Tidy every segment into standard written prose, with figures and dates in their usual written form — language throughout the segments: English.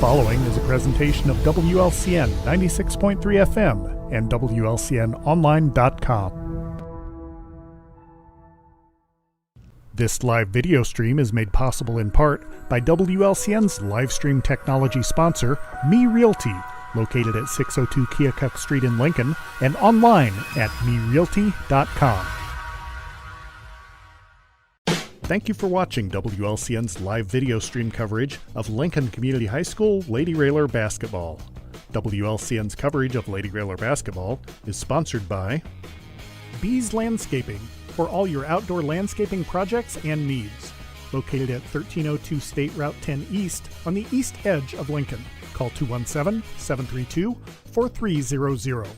following is a presentation of WLCN 96.3 FM and WLCNonline.com. This live video stream is made possible in part by WLCN's live stream technology sponsor, Me Realty, located at 602 Keokuk Street in Lincoln and online at merealty.com. Thank you for watching WLCN's live video stream coverage of Lincoln Community High School Lady Railer basketball. WLCN's coverage of Lady Railer basketball is sponsored by Bees Landscaping for all your outdoor landscaping projects and needs. Located at 1302 State Route 10 East on the east edge of Lincoln. Call 217-732-4300.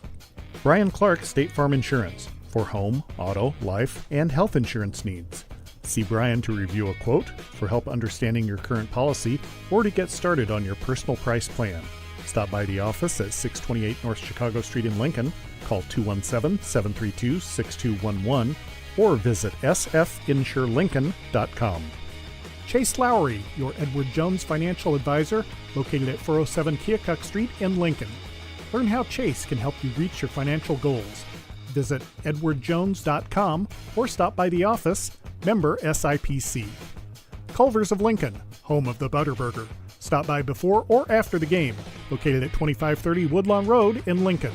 Brian Clark State Farm Insurance for home, auto, life, and health insurance needs. See Brian to review a quote, for help understanding your current policy, or to get started on your personal price plan. Stop by the office at 628 North Chicago Street in Lincoln, call 217-732-6211, or visit sfinsurelincoln.com. Chase Lowry, your Edward Jones financial advisor, located at 407 Keokuk Street in Lincoln. Learn how Chase can help you reach your financial goals. Visit edwardjones.com or stop by the office. Member SIPC. Culver's of Lincoln, home of the Butterburger. Stop by before or after the game, located at 2530 Woodlawn Road in Lincoln.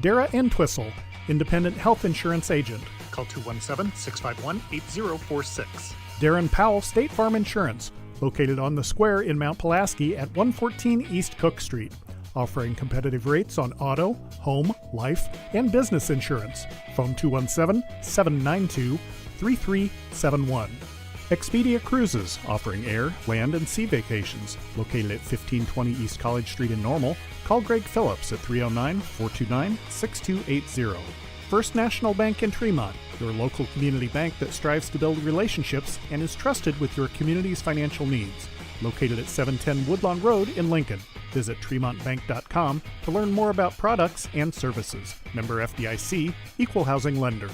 Dara & Twistle, independent health insurance agent. Call 217-651-8046. Darren Powell State Farm Insurance, located on the square in Mount Pulaski at 114 East Cook Street. Offering competitive rates on auto, home, life, and business insurance. Phone 217-792-3371. Expedia Cruises, offering air, land, and sea vacations. Located at 1520 East College Street in Normal. Call Greg Phillips at 309-429-6280. First National Bank in Tremont, your local community bank that strives to build relationships and is trusted with your community's financial needs. Located at 710 Woodlawn Road in Lincoln. Visit tremontbank.com to learn more about products and services. Member FDIC, Equal Housing Lender.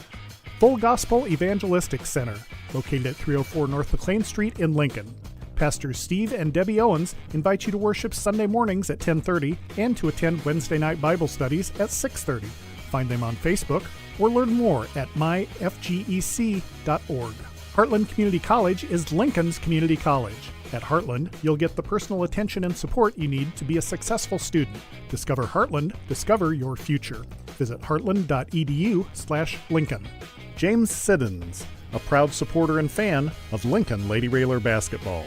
Full Gospel Evangelistic Center, located at 304 North McLean Street in Lincoln. Pastors Steve and Debbie Owens invite you to worship Sunday mornings at 10:30 and to attend Wednesday night Bible studies at 6:30. Find them on Facebook or learn more at myfgec.org. Heartland Community College is Lincoln's community college. At Heartland, you'll get the personal attention and support you need to be a successful student. Discover Heartland, discover your future. Visit heartland.edu/Lincoln. James Siddons, a proud supporter and fan of Lincoln Lady Railer basketball.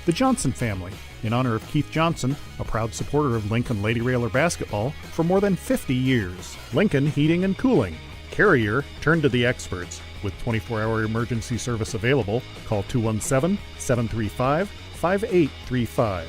The Johnson family, in honor of Keith Johnson, a proud supporter of Lincoln Lady Railer basketball for more than 50 years. Lincoln Heating and Cooling. Carrier, turn to the experts. With 24-hour emergency service available, call 217-735-5835.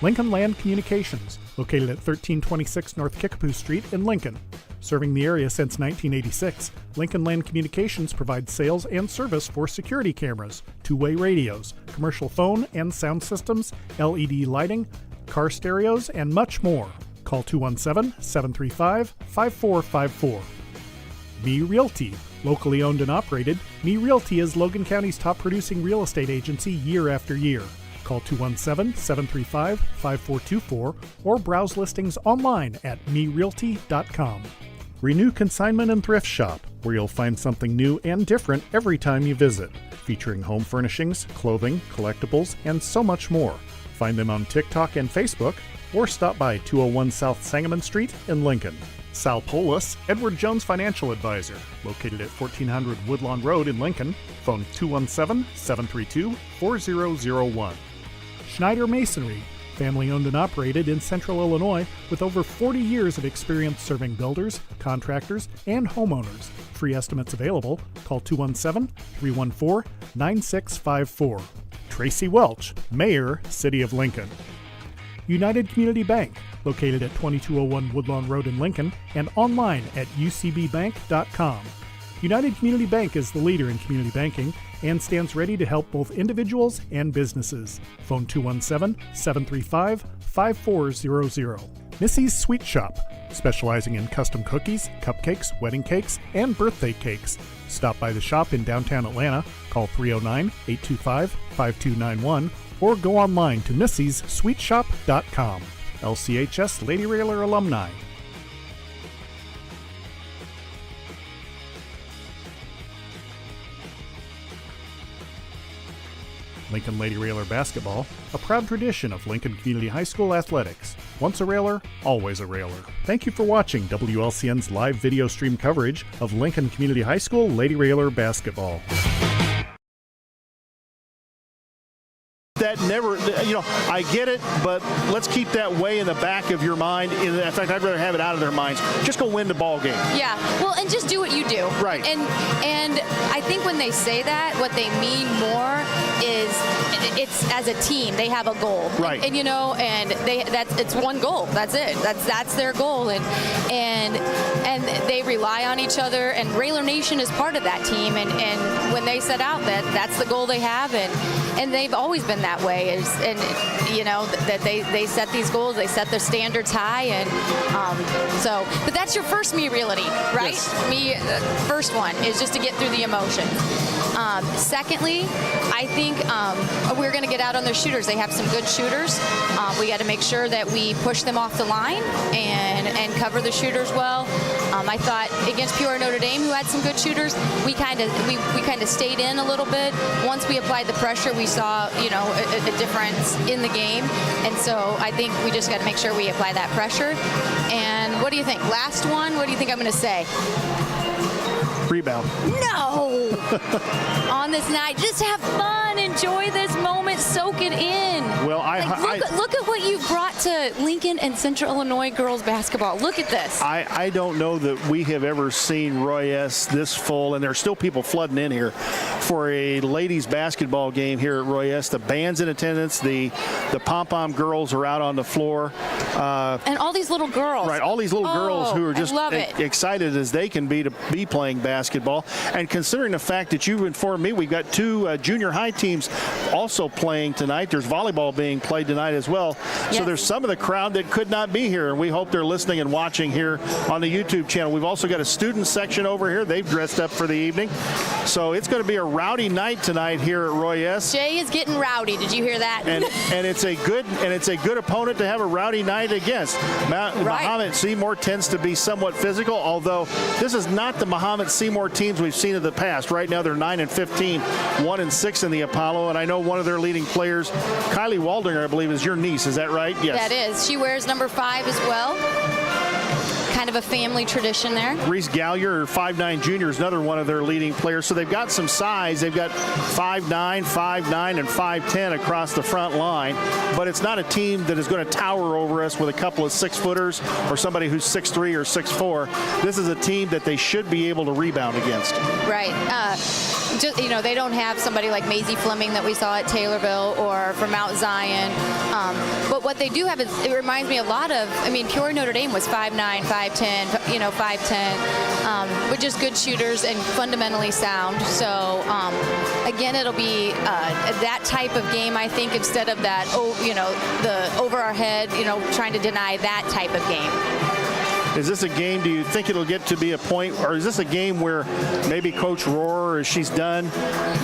Lincoln Land Communications, located at 1326 North Kickapoo Street in Lincoln. Serving the area since 1986, Lincoln Land Communications provides sales and service for security cameras, two-way radios, commercial phone and sound systems, LED lighting, car stereos, and much more. Call 217-735-5454. Me Realty. Locally owned and operated, Me Realty is Logan County's top producing real estate agency year after year. Call 217-735-5424 or browse listings online at merealty.com. Renew Consignment and Thrift Shop, where you'll find something new and different every time you visit, featuring home furnishings, clothing, collectibles, and so much more. Find them on TikTok and Facebook or stop by 201 South Sangamon Street in Lincoln. Sal Polis, Edward Jones Financial Advisor, located at 1400 Woodlawn Road in Lincoln. Phone 217-732-4001. Schneider Masonry, family owned and operated in Central Illinois with over 40 years of experience serving builders, contractors, and homeowners. Free estimates available. Call 217-314-9654. Tracy Welch, Mayor, City of Lincoln. United Community Bank, located at 2201 Woodlawn Road in Lincoln and online at ucbbank.com. United Community Bank is the leader in community banking and stands ready to help both individuals and businesses. Phone 217-735-5400. Missy's Sweet Shop, specializing in custom cookies, cupcakes, wedding cakes, and birthday cakes. Stop by the shop in downtown Atlanta. Call 309-825-5291 or go online to missyssweetshop.com. LCHS Lady Railer alumni. Lincoln Lady Railer Basketball, a proud tradition of Lincoln Community High School athletics. Once a Railer, always a Railer. Thank you for watching WLCN's live video stream coverage of Lincoln Community High School Lady Railer Basketball. That never, I get it, but let's keep that way in the back of your mind. In fact, I'd rather have it out of their minds. Just go win the ball game. Yeah, well, and just do what you do. Right. And I think when they say that, what they mean more is it's as a team. They have a goal. Right. And it's one goal. That's it. That's their goal. And they rely on each other. And Railer Nation is part of that team. And when they set out that's the goal they have. And they've always been that way, that they set these goals, they set their standards high, and but that's your first me reality, right? Yes. First one is just to get through the emotion. Secondly, I think we're going to get out on their shooters. They have some good shooters. We got to make sure that we push them off the line and cover the shooters well. I thought against Peoria Notre Dame, who had some good shooters, we kind of stayed in a little bit. Once we applied the pressure, we saw a difference in the game, and so I think we just got to make sure we apply that pressure. And what do you think? Last one. What do you think I'm going to say? Rebound. No! On this night, just have fun, enjoy this moment, soak it in. Well, look at what you brought to Lincoln and Central Illinois girls basketball. Look at this. I don't know that we have ever seen Roy S. this full, and there's still people flooding in here for a ladies basketball game here at Roy S. The band's in attendance. The pom-pom girls are out on the floor. And all these little girls. Right, all these little girls who are just excited as they can be to be playing basketball. And considering the fact that you informed me we've got two junior high teams also playing tonight. There's volleyball being played tonight as well. Yes. So there's some of the crowd that could not be here, and we hope they're listening and watching here on the YouTube channel. We've also got a student section over here. They've dressed up for the evening. So it's going to be a rowdy night tonight here at Roy S. Jay is getting rowdy. Did you hear that? And it's a good opponent to have a rowdy night against. Mahomet-Seymour tends to be somewhat physical, although this is not the Mahomet-Seymour teams we've seen in the past. Right now they're 9-15, 1-6 in the Apollo, and I know one of their leading players, Kylie Waldinger, I believe, is your niece. Is that right? Yes. That is. She wears number 5 as well. Kind of a family tradition there. Reese Gallier, 5'9" junior, is another one of their leading players. So they've got some size. They've got 5'9", 5'9", and 5'10" across the front line. But it's not a team that is going to tower over us with a couple of 6-footers or somebody who's 6'3" or 6'4". This is a team that they should be able to rebound against. Right. They don't have somebody like Maisie Fleming that we saw at Taylorville or from Mount Zion. But what they do have is, it reminds me a lot of, Peoria Notre Dame was 5'9", 5'10", 5'10", with just good shooters and fundamentally sound. So, again, it'll be that type of game, I think, instead of that, the over our head, trying to deny that type of game. Is this a game, do you think it'll get to be a point, or is this a game where maybe Coach Rohr, as she's done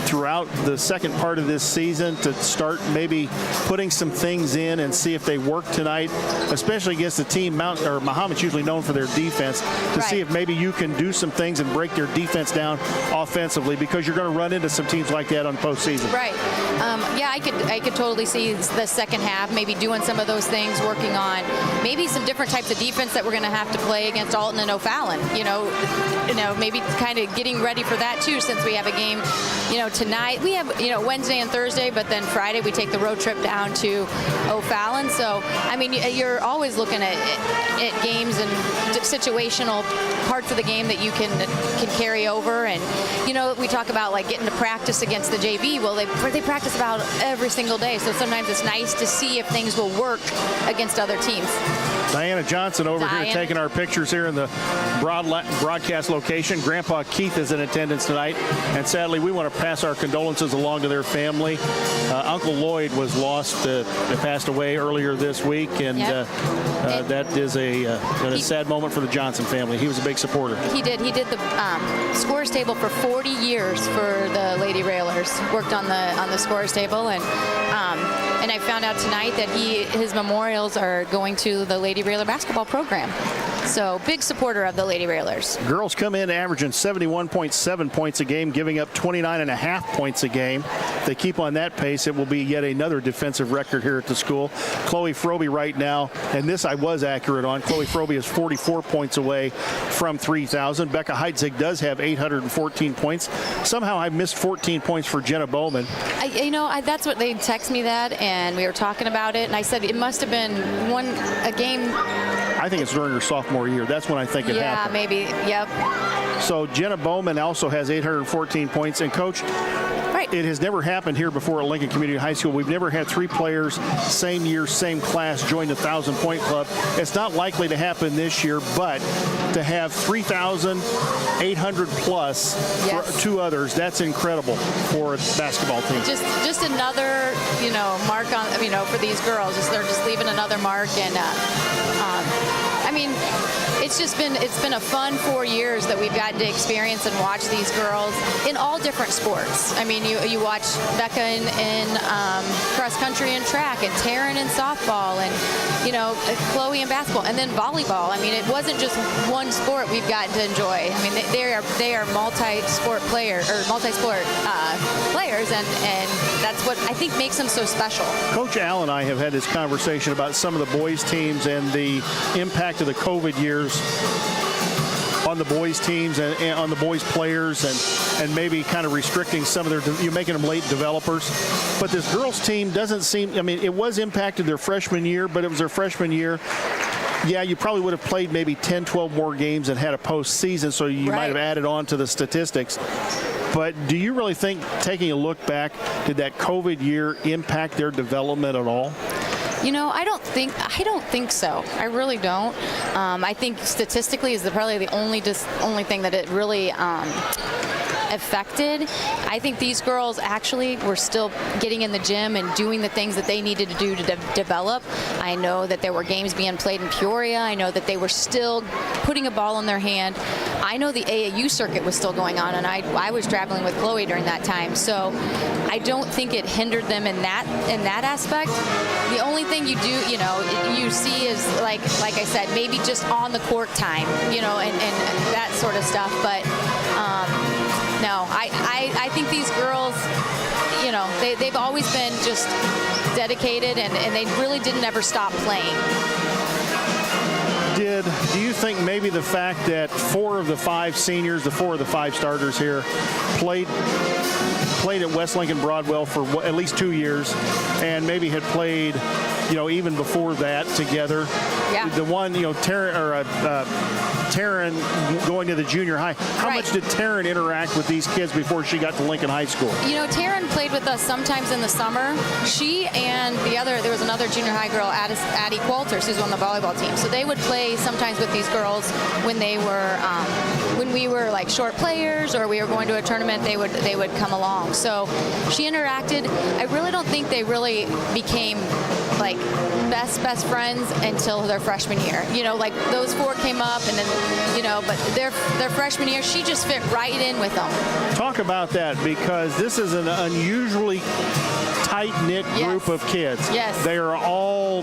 throughout the second part of this season, to start maybe putting some things in and see if they work tonight, especially against the team, Mahomet's usually known for their defense, to see if maybe you can do some things and break their defense down offensively, because you're going to run into some teams like that on postseason. Right. I could totally see the second half maybe doing some of those things, working on maybe some different types of defense that we're going to have to play against Alton and O'Fallon. Maybe kind of getting ready for that too, since we have a game, tonight. We have, Wednesday and Thursday, but then Friday we take the road trip down to O'Fallon. So, you're always looking at games and situational parts of the game that you can carry over. And, we talk about like getting to practice against the JV. Well, they practice about every single day. So sometimes it's nice to see if things will work against other teams. Diana Johnson over here taking our pictures here in the broadcast location. Grandpa Keith is in attendance tonight, and sadly we want to pass our condolences along to their family. Uncle Lloyd was lost, passed away earlier this week, and that is a sad moment for the Johnson family. He was a big supporter. He did the scores table for 40 years for the Lady Railers. Worked on the scores table, and I found out tonight that his memorials are going to the Lady Railer basketball program. So big supporter of the Lady Railers. Girls come in averaging 71.7 points a game, giving up 29.5 points a game. If they keep on that pace, it will be yet another defensive record here at the school. Chloe Frobe right now, and this I was accurate on, Chloe Frobe is 44 points away from 3,000. Becca Heitzig does have 814 points. Somehow I missed 14 points for Jenna Bowman. That's what they text me that, and we were talking about it, and I said it must have been a game. I think it's during her sophomore year. That's when I think it happened. Yeah, maybe. Yep. So Jenna Bowman also has 814 points. And, Coach, it has never happened here before at Lincoln Community High School. We've never had 3 players, same year, same class, join the 1,000-point club. It's not likely to happen this year, but to have 3,800 plus for 2 others, that's incredible for a basketball team. Just another, mark on, for these girls. They're just leaving another mark, and it's been a fun 4 years that we've gotten to experience and watch these girls in all different sports. You watch Becca in cross country and track, and Taryn in softball, and Chloe in basketball, and then volleyball. It wasn't just one sport we've gotten to enjoy. They are multi-sport players, and that's what I think makes them so special. Coach Al and I have had this conversation about some of the boys teams and the impact of the COVID years on the boys teams and on the boys players, and maybe kind of restricting some of their, you're making them late developers. But this girls team doesn't seem, it was impacted their freshman year, but it was their freshman year. Yeah, you probably would have played maybe 10, 12 more games and had a postseason, so you might have added on to the statistics. But do you really think, taking a look back, did that COVID year impact their development at all? I don't think so. I really don't. I think statistically is probably the only thing that it really affected. I think these girls actually were still getting in the gym and doing the things that they needed to do to develop. I know that there were games being played in Peoria. I know that they were still putting a ball in their hand. I know the AAU circuit was still going on, and I was traveling with Chloe during that time. So I don't think it hindered them in that aspect. The only thing you see is like I said, maybe just on the court time, and that sort of stuff. But no, I think these girls, they've always been just dedicated, and they really didn't ever stop playing. Do you think maybe the fact that 4 of the 5 seniors, the 4 of the 5 starters here, played at West Lincoln Broadwell for at least 2 years, and maybe had played, even before that together? Yeah. The one, Taryn going to the junior high. How much did Taryn interact with these kids before she got to Lincoln High School? Taryn played with us sometimes in the summer. She and there was another junior high girl, Addie Qualters, who's on the volleyball team. So they would play sometimes with these girls when they were, when we were like short players or we were going to a tournament, they would come along. So she interacted. I really don't think they really became like best friends until their freshman year. Like those 4 came up, and then but their freshman year, she just fit right in with them. Talk about that, because this is an unusually tight-knit group of kids. Yes. They are all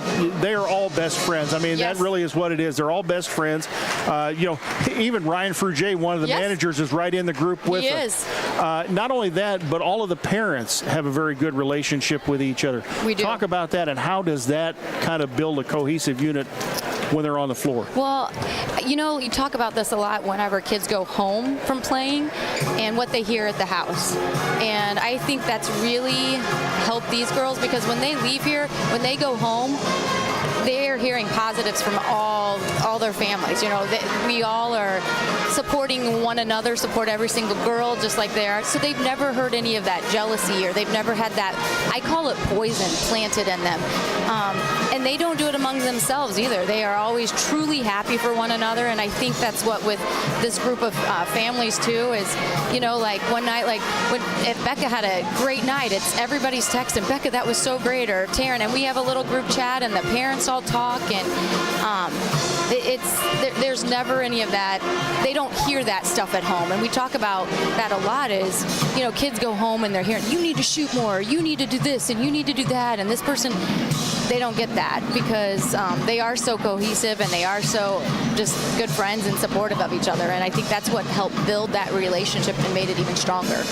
best friends. That really is what it is. They're all best friends. Even Ryan Frugier, one of the managers, is right in the group with them. He is. Not only that, but all of the parents have a very good relationship with each other. We do. Talk about that, and how does that kind of build a cohesive unit when they're on the floor? Well, you talk about this a lot whenever kids go home from playing and what they hear at the house. And I think that's really helped these girls, because when they leave here, when they go home, they're hearing positives from all their families. We all are supporting one another, support every single girl just like they are. So they've never heard any of that jealousy, or they've never had that, I call it poison, planted in them. And they don't do it among themselves either. They are always truly happy for one another, and I think that's what with this group of families too is, like one night, like if Becca had a great night, it's everybody's texting, Becca, that was so great, or Taryn, and we have a little group chat, and the parents all talk, and there's never any of that. They don't hear that stuff at home, and we talk about that a lot. Is kids go home and they're hearing, you need to shoot more, you need to do this, and you need to do that, and this person. They don't get that because they are so cohesive and they are so just good friends and supportive of each other. And I think that's what helped build that relationship and made it even stronger.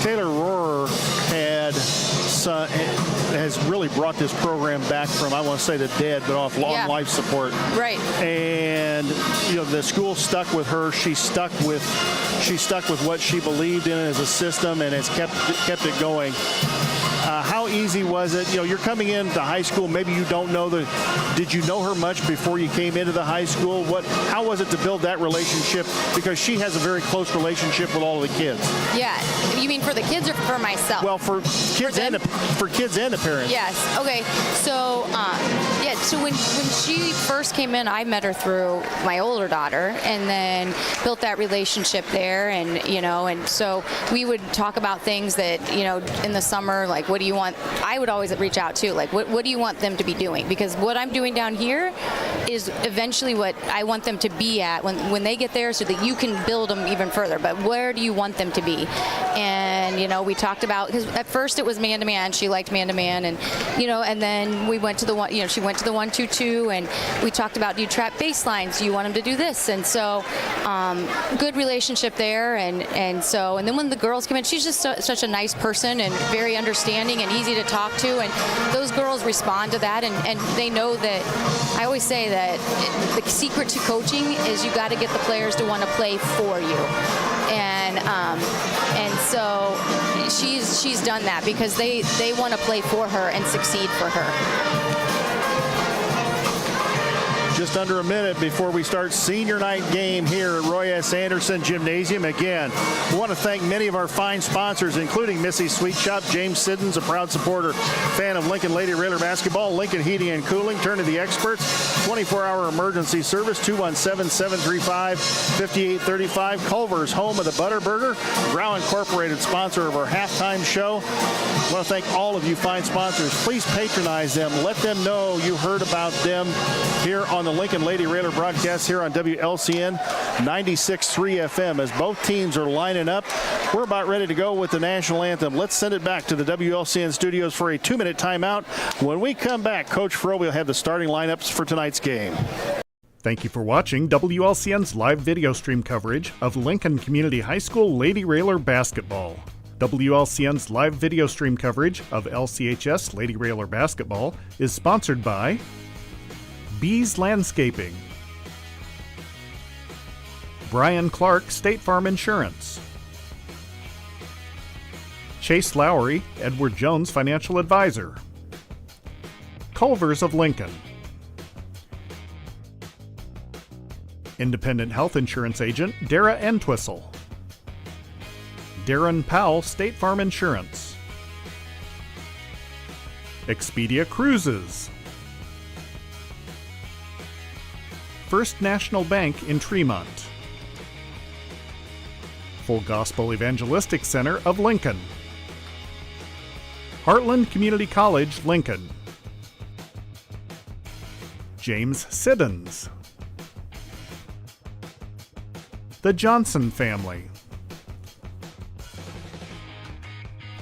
Taylor Rohrer has really brought this program back from, I want to say the dead, but off long life support. Right. And the school stuck with her. She stuck with what she believed in as a system and has kept it going. How easy was it? You're coming into high school. Maybe you don't know did you know her much before you came into the high school? How was it to build that relationship? Because she has a very close relationship with all of the kids. Yeah. You mean for the kids or for myself? Well, for kids and the parents. Yes. Okay. So, So when she first came in, I met her through my older daughter, and then built that relationship there, and so we would talk about things that in the summer, like what do you want? I would always reach out to, like what do you want them to be doing? Because what I'm doing down here is eventually what I want them to be at when they get there, so that you can build them even further. But where do you want them to be? And we talked about, because at first it was man-to-man. She liked man-to-man, and and then we went to the one. She went to the 1-2-2, and we talked about, do you trap baselines? Do you want them to do this? And so good relationship there, and then when the girls come in, she's just such a nice person and very understanding and easy to talk to, and those girls respond to that, and they know that. I always say that the secret to coaching is you got to get the players to want to play for you, and so she's done that because they want to play for her and succeed for her. Just under a minute before we start senior night game here at Roy S. Anderson Gymnasium. Again, we want to thank many of our fine sponsors, including Missy's Sweet Shop, James Siddons, a proud supporter, fan of Lincoln Lady Raider basketball, Lincoln Heating and Cooling, turn to the experts, 24-hour emergency service, 217-735-5835, Culver's, home of the Butter Burger, Brow Incorporated, sponsor of our halftime show. I want to thank all of you fine sponsors. Please patronize them. Let them know you heard about them here on the Lincoln Lady Raider broadcast here on WLCN 96.3 FM. As both teams are lining up, we're about ready to go with the national anthem. Let's send it back to the WLCN studios for a 2-minute timeout. When we come back, Coach Frobe will have the starting lineups for tonight's game. Thank you for watching WLCN's live video stream coverage of Lincoln Community High School Lady Raider basketball. WLCN's live video stream coverage of LCHS Lady Raider basketball is sponsored by Bees Landscaping, Brian Clark State Farm Insurance, Chase Lowry, Edward Jones Financial Advisor, Culver's of Lincoln, Independent Health Insurance Agent Dara Entwistle, Darren Powell State Farm Insurance, Expedia Cruises, First National Bank in Tremont, Full Gospel Evangelistic Center of Lincoln, Heartland Community College, Lincoln, James Siddons, the Johnson family,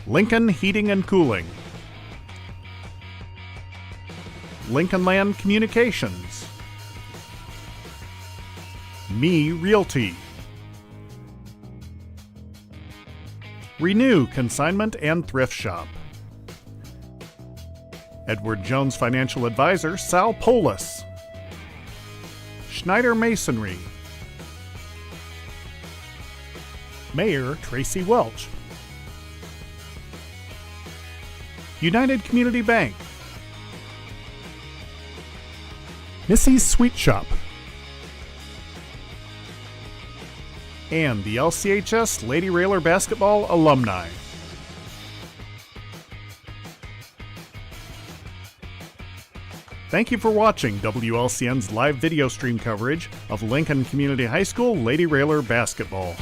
Lincoln Heating and Cooling, Lincoln Land Communications, Me Realty, Renew Consignment and Thrift Shop, Edward Jones Financial Advisor Sal Polis, Schneider Masonry, Mayor Tracy Welch, United Community Bank, Missy's Sweet Shop, and the LCHS Lady Raider basketball alumni. Thank you for watching WLCN's live video stream coverage of Lincoln Community High School Lady Railer basketball.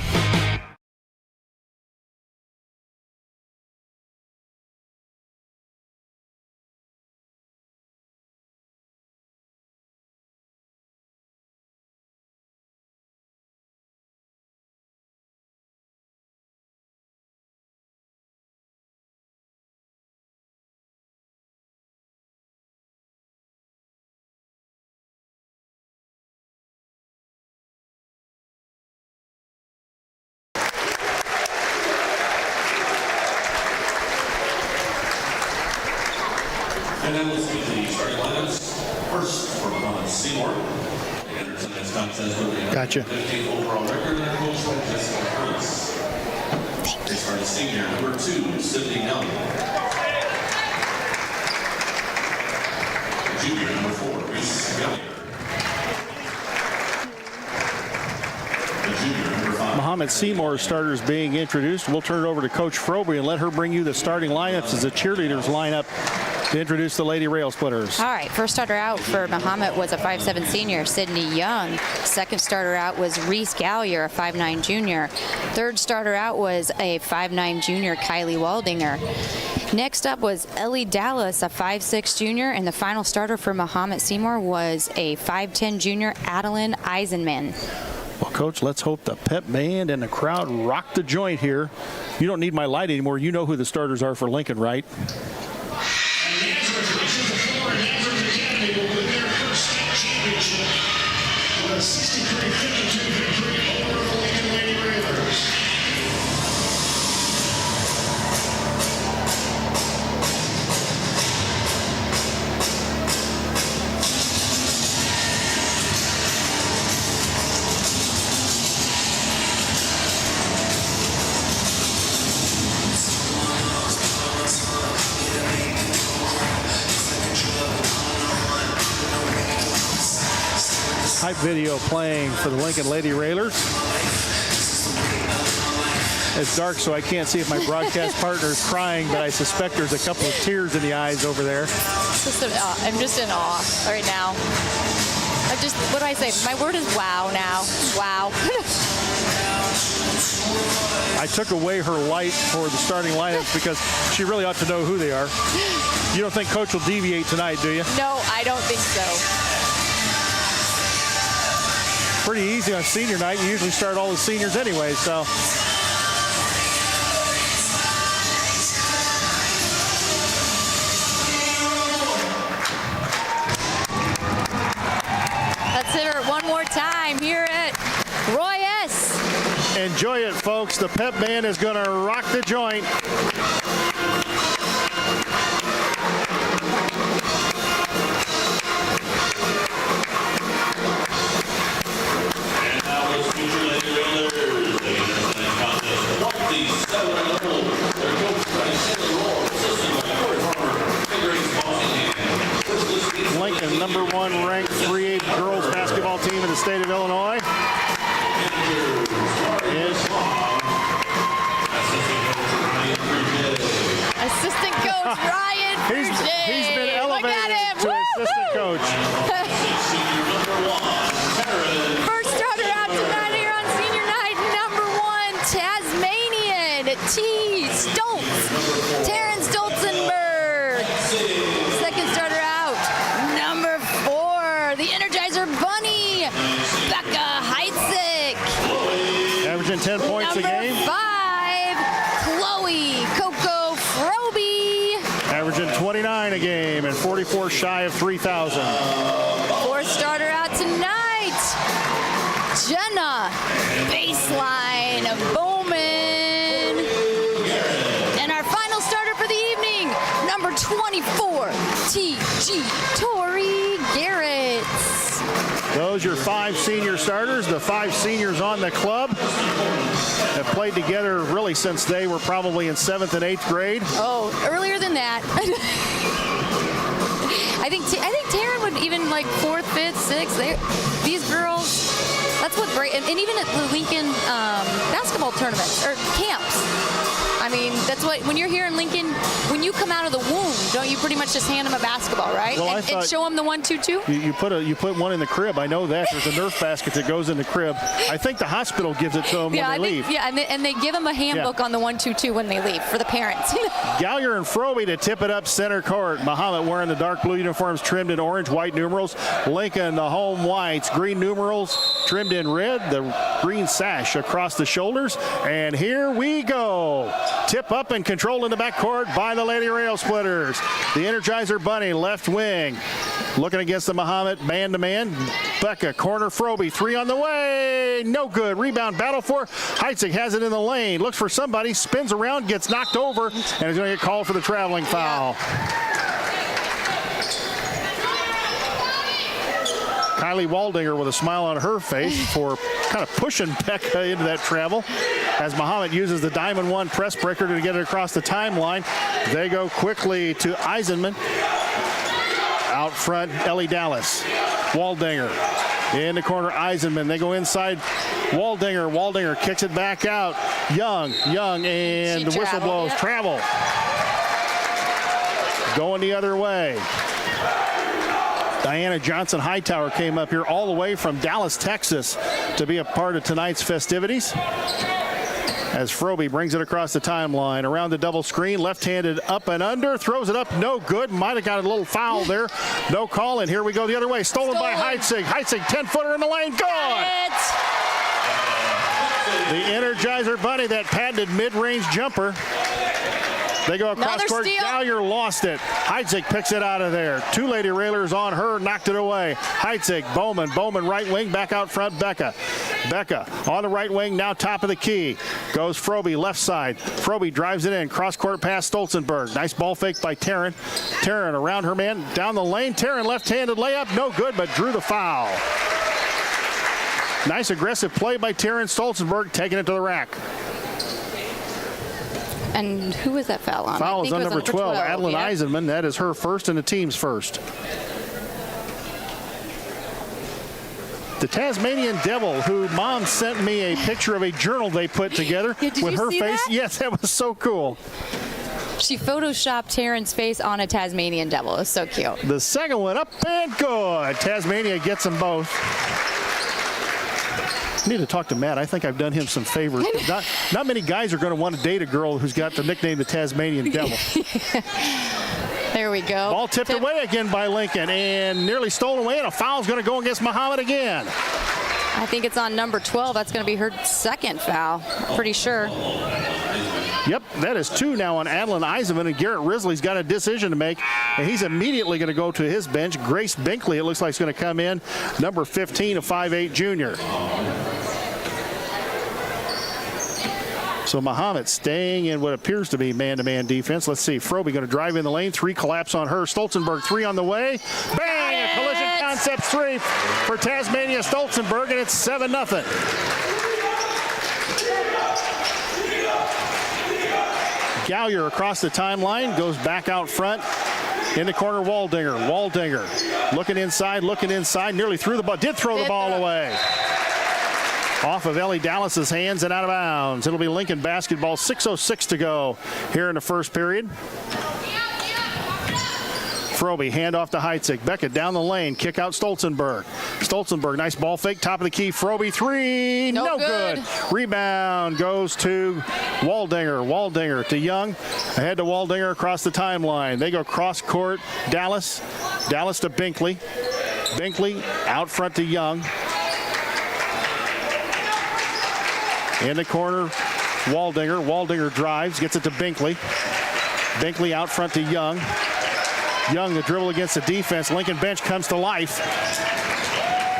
And then we'll speak to the starting lineups. First, for Mahomet-Seymour. They entered tonight's contest with a Gotcha. 15th overall record, and they're coached by Jessica Curtis. They started senior number 2, Sydney Young. Junior number 4, Reese Gilliard. The junior number 5. Mahomet-Seymour starters being introduced. We'll turn it over to Coach Froby and let her bring you the starting lineups as the cheerleaders line up to introduce the Lady Rail Splitters. All right, first starter out for Mahomet was a 5'7" senior, Sydney Young. Second starter out was Reese Gallier, a 5'9" junior. Third starter out was a 5'9" junior, Kylie Waldinger. Next up was Ellie Dallas, a 5'6" junior, and the final starter for Mahomet-Seymour was a 5'10" junior, Adeline Eisenman. Well, Coach, let's hope the pep band and the crowd rock the joint here. You don't need my light anymore. You know who the starters are for Lincoln, right? Hype video playing for the Lincoln Lady Railers. It's dark, so I can't see if my broadcast partner is crying, but I suspect there's a couple of tears in the eyes over there. I'm just in awe right now. What do I say? My word is wow now. Wow. I took away her light for the starting lineups because she really ought to know who they are. You don't think Coach will deviate tonight, do you? No, I don't think so. Pretty easy on senior night. You usually start all the seniors anyway, so. Let's hit her one more time here at Roy S. Enjoy it, folks. The pep band is going to rock the joint. Lincoln, number 1 ranked 3A girls basketball team in the state of Illinois. Assistant coach Ryan Frugé. He's been elevated to assistant coach. First starter out tonight here on senior night, number 1, Tasmanian T. Stoltz, Taryn Stolzenberg. Second starter out, number 4, the Energizer Bunny, Becca Heitzig. Averaging 10 points a game. Number 5, Chloe Coco Froby. Averaging 29 a game and 44 shy of 3,000. Fourth starter out tonight, Jenna Baseline Bowman. And our final starter for the evening, number 24, T.G. Tori Garrett. Those are 5 senior starters. The 5 seniors on the club have played together really since they were probably in 7th and 8th grade. Oh, earlier than that. I think Taryn would even like 4th, 5th, 6th. These girls, that's what's great. And even at the Lincoln basketball tournaments or camps, I mean, that's what, when you're here in Lincoln, when you come out of the womb, don't you pretty much just hand them a basketball, right? Well, and show them the 1-2-2? You put one in the crib. I know that. There's a Nerf basket that goes in the crib. I think the hospital gives it to them when they leave. Yeah, and they give them a handbook on the 1-2-2 when they leave for the parents. Gallagher and Froby to tip it up center court. Mahomet wearing the dark blue uniforms trimmed in orange, white numerals. Lincoln, the home whites, green numerals trimmed in red. The green sash across the shoulders. And here we go. Tip up and controlled in the backcourt by the Lady Rail Splitters. The Energizer Bunny, left wing. Looking against the Mahomet man-to-man. Becca, corner, Froby, three on the way. No good. Rebound, battle for. Heitzig has it in the lane. Looks for somebody, spins around, gets knocked over, and is going to get called for the traveling foul. Kylie Waldinger with a smile on her face for kind of pushing Becca into that travel as Mahomet uses the diamond one press breaker to get it across the timeline. They go quickly to Eisenman. Out front, Ellie Dallas. Waldinger in the corner, Eisenman. They go inside. Waldinger kicks it back out. Young, and the whistle blows. Travel. Going the other way. Diana Johnson Hightower came up here all the way from Dallas, Texas to be a part of tonight's festivities. As Froby brings it across the timeline, around the double screen, left-handed up and under, throws it up, no good. Might have got a little foul there. No call, and here we go the other way. Stolen by Heitzig. Heitzig, 10-footer in the lane, gone! The Energizer Bunny, that patented mid-range jumper. They go across court. Gallagher lost it. Heitzig picks it out of there. Two Lady Railers on her, knocked it away. Heitzig, Bowman right wing, back out front, Becca on the right wing, now top of the key. Goes Froby, left side. Froby drives it in, cross court pass Stolzenberg. Nice ball fake by Taryn. Taryn around her man, down the lane. Taryn left-handed layup, no good, but drew the foul. Nice aggressive play by Taryn. Stolzenberg taking it to the rack. And who was that foul on? Foul is on number 12, Adeline Eisenman. That is her first and the team's first. The Tasmanian Devil, who Mom sent me a picture of a journal they put together with her face. That? Yes, that was so cool. She photoshopped Taryn's face on a Tasmanian Devil. It was so cute. The second one up and good. Tasmania gets them both. I need to talk to Matt. I think I've done him some favors. Not many guys are going to want to date a girl who's got the nickname the Tasmanian Devil. There we go. Ball tipped away again by Lincoln and nearly stolen away, and a foul's going to go against Mahomet again. I think it's on number 12. That's going to be her second foul. Pretty sure. Yep, that is two now on Adeline Eisenman, and Garrett Risley's got a decision to make, and he's immediately going to go to his bench. Grace Binkley, it looks like, is going to come in, number 15, a 5'8 junior. So Mahomet staying in what appears to be man-to-man defense. Let's see, Froby going to drive in the lane, three collapse on her. Stolzenberg, three on the way. Bang! A collision concept three for Tasmania Stolzenberg, and it's 7-0. Gallagher across the timeline, goes back out front. In the corner, Waldinger looking inside, nearly threw the ball, did throw the ball away. Off of Ellie Dallas's hands and out of bounds. It'll be Lincoln basketball, 6:06 to go here in the first period. Froby, handoff to Heitzig. Becca down the lane, kick out Stolzenberg. Nice ball fake, top of the key. Froby, three, no good. Rebound goes to Waldinger to Young. Ahead to Waldinger across the timeline. They go cross court, Dallas to Binkley. Binkley out front to Young. In the corner, Waldinger drives, gets it to Binkley. Binkley out front to Young. Young, the dribble against the defense. Lincoln bench comes to life.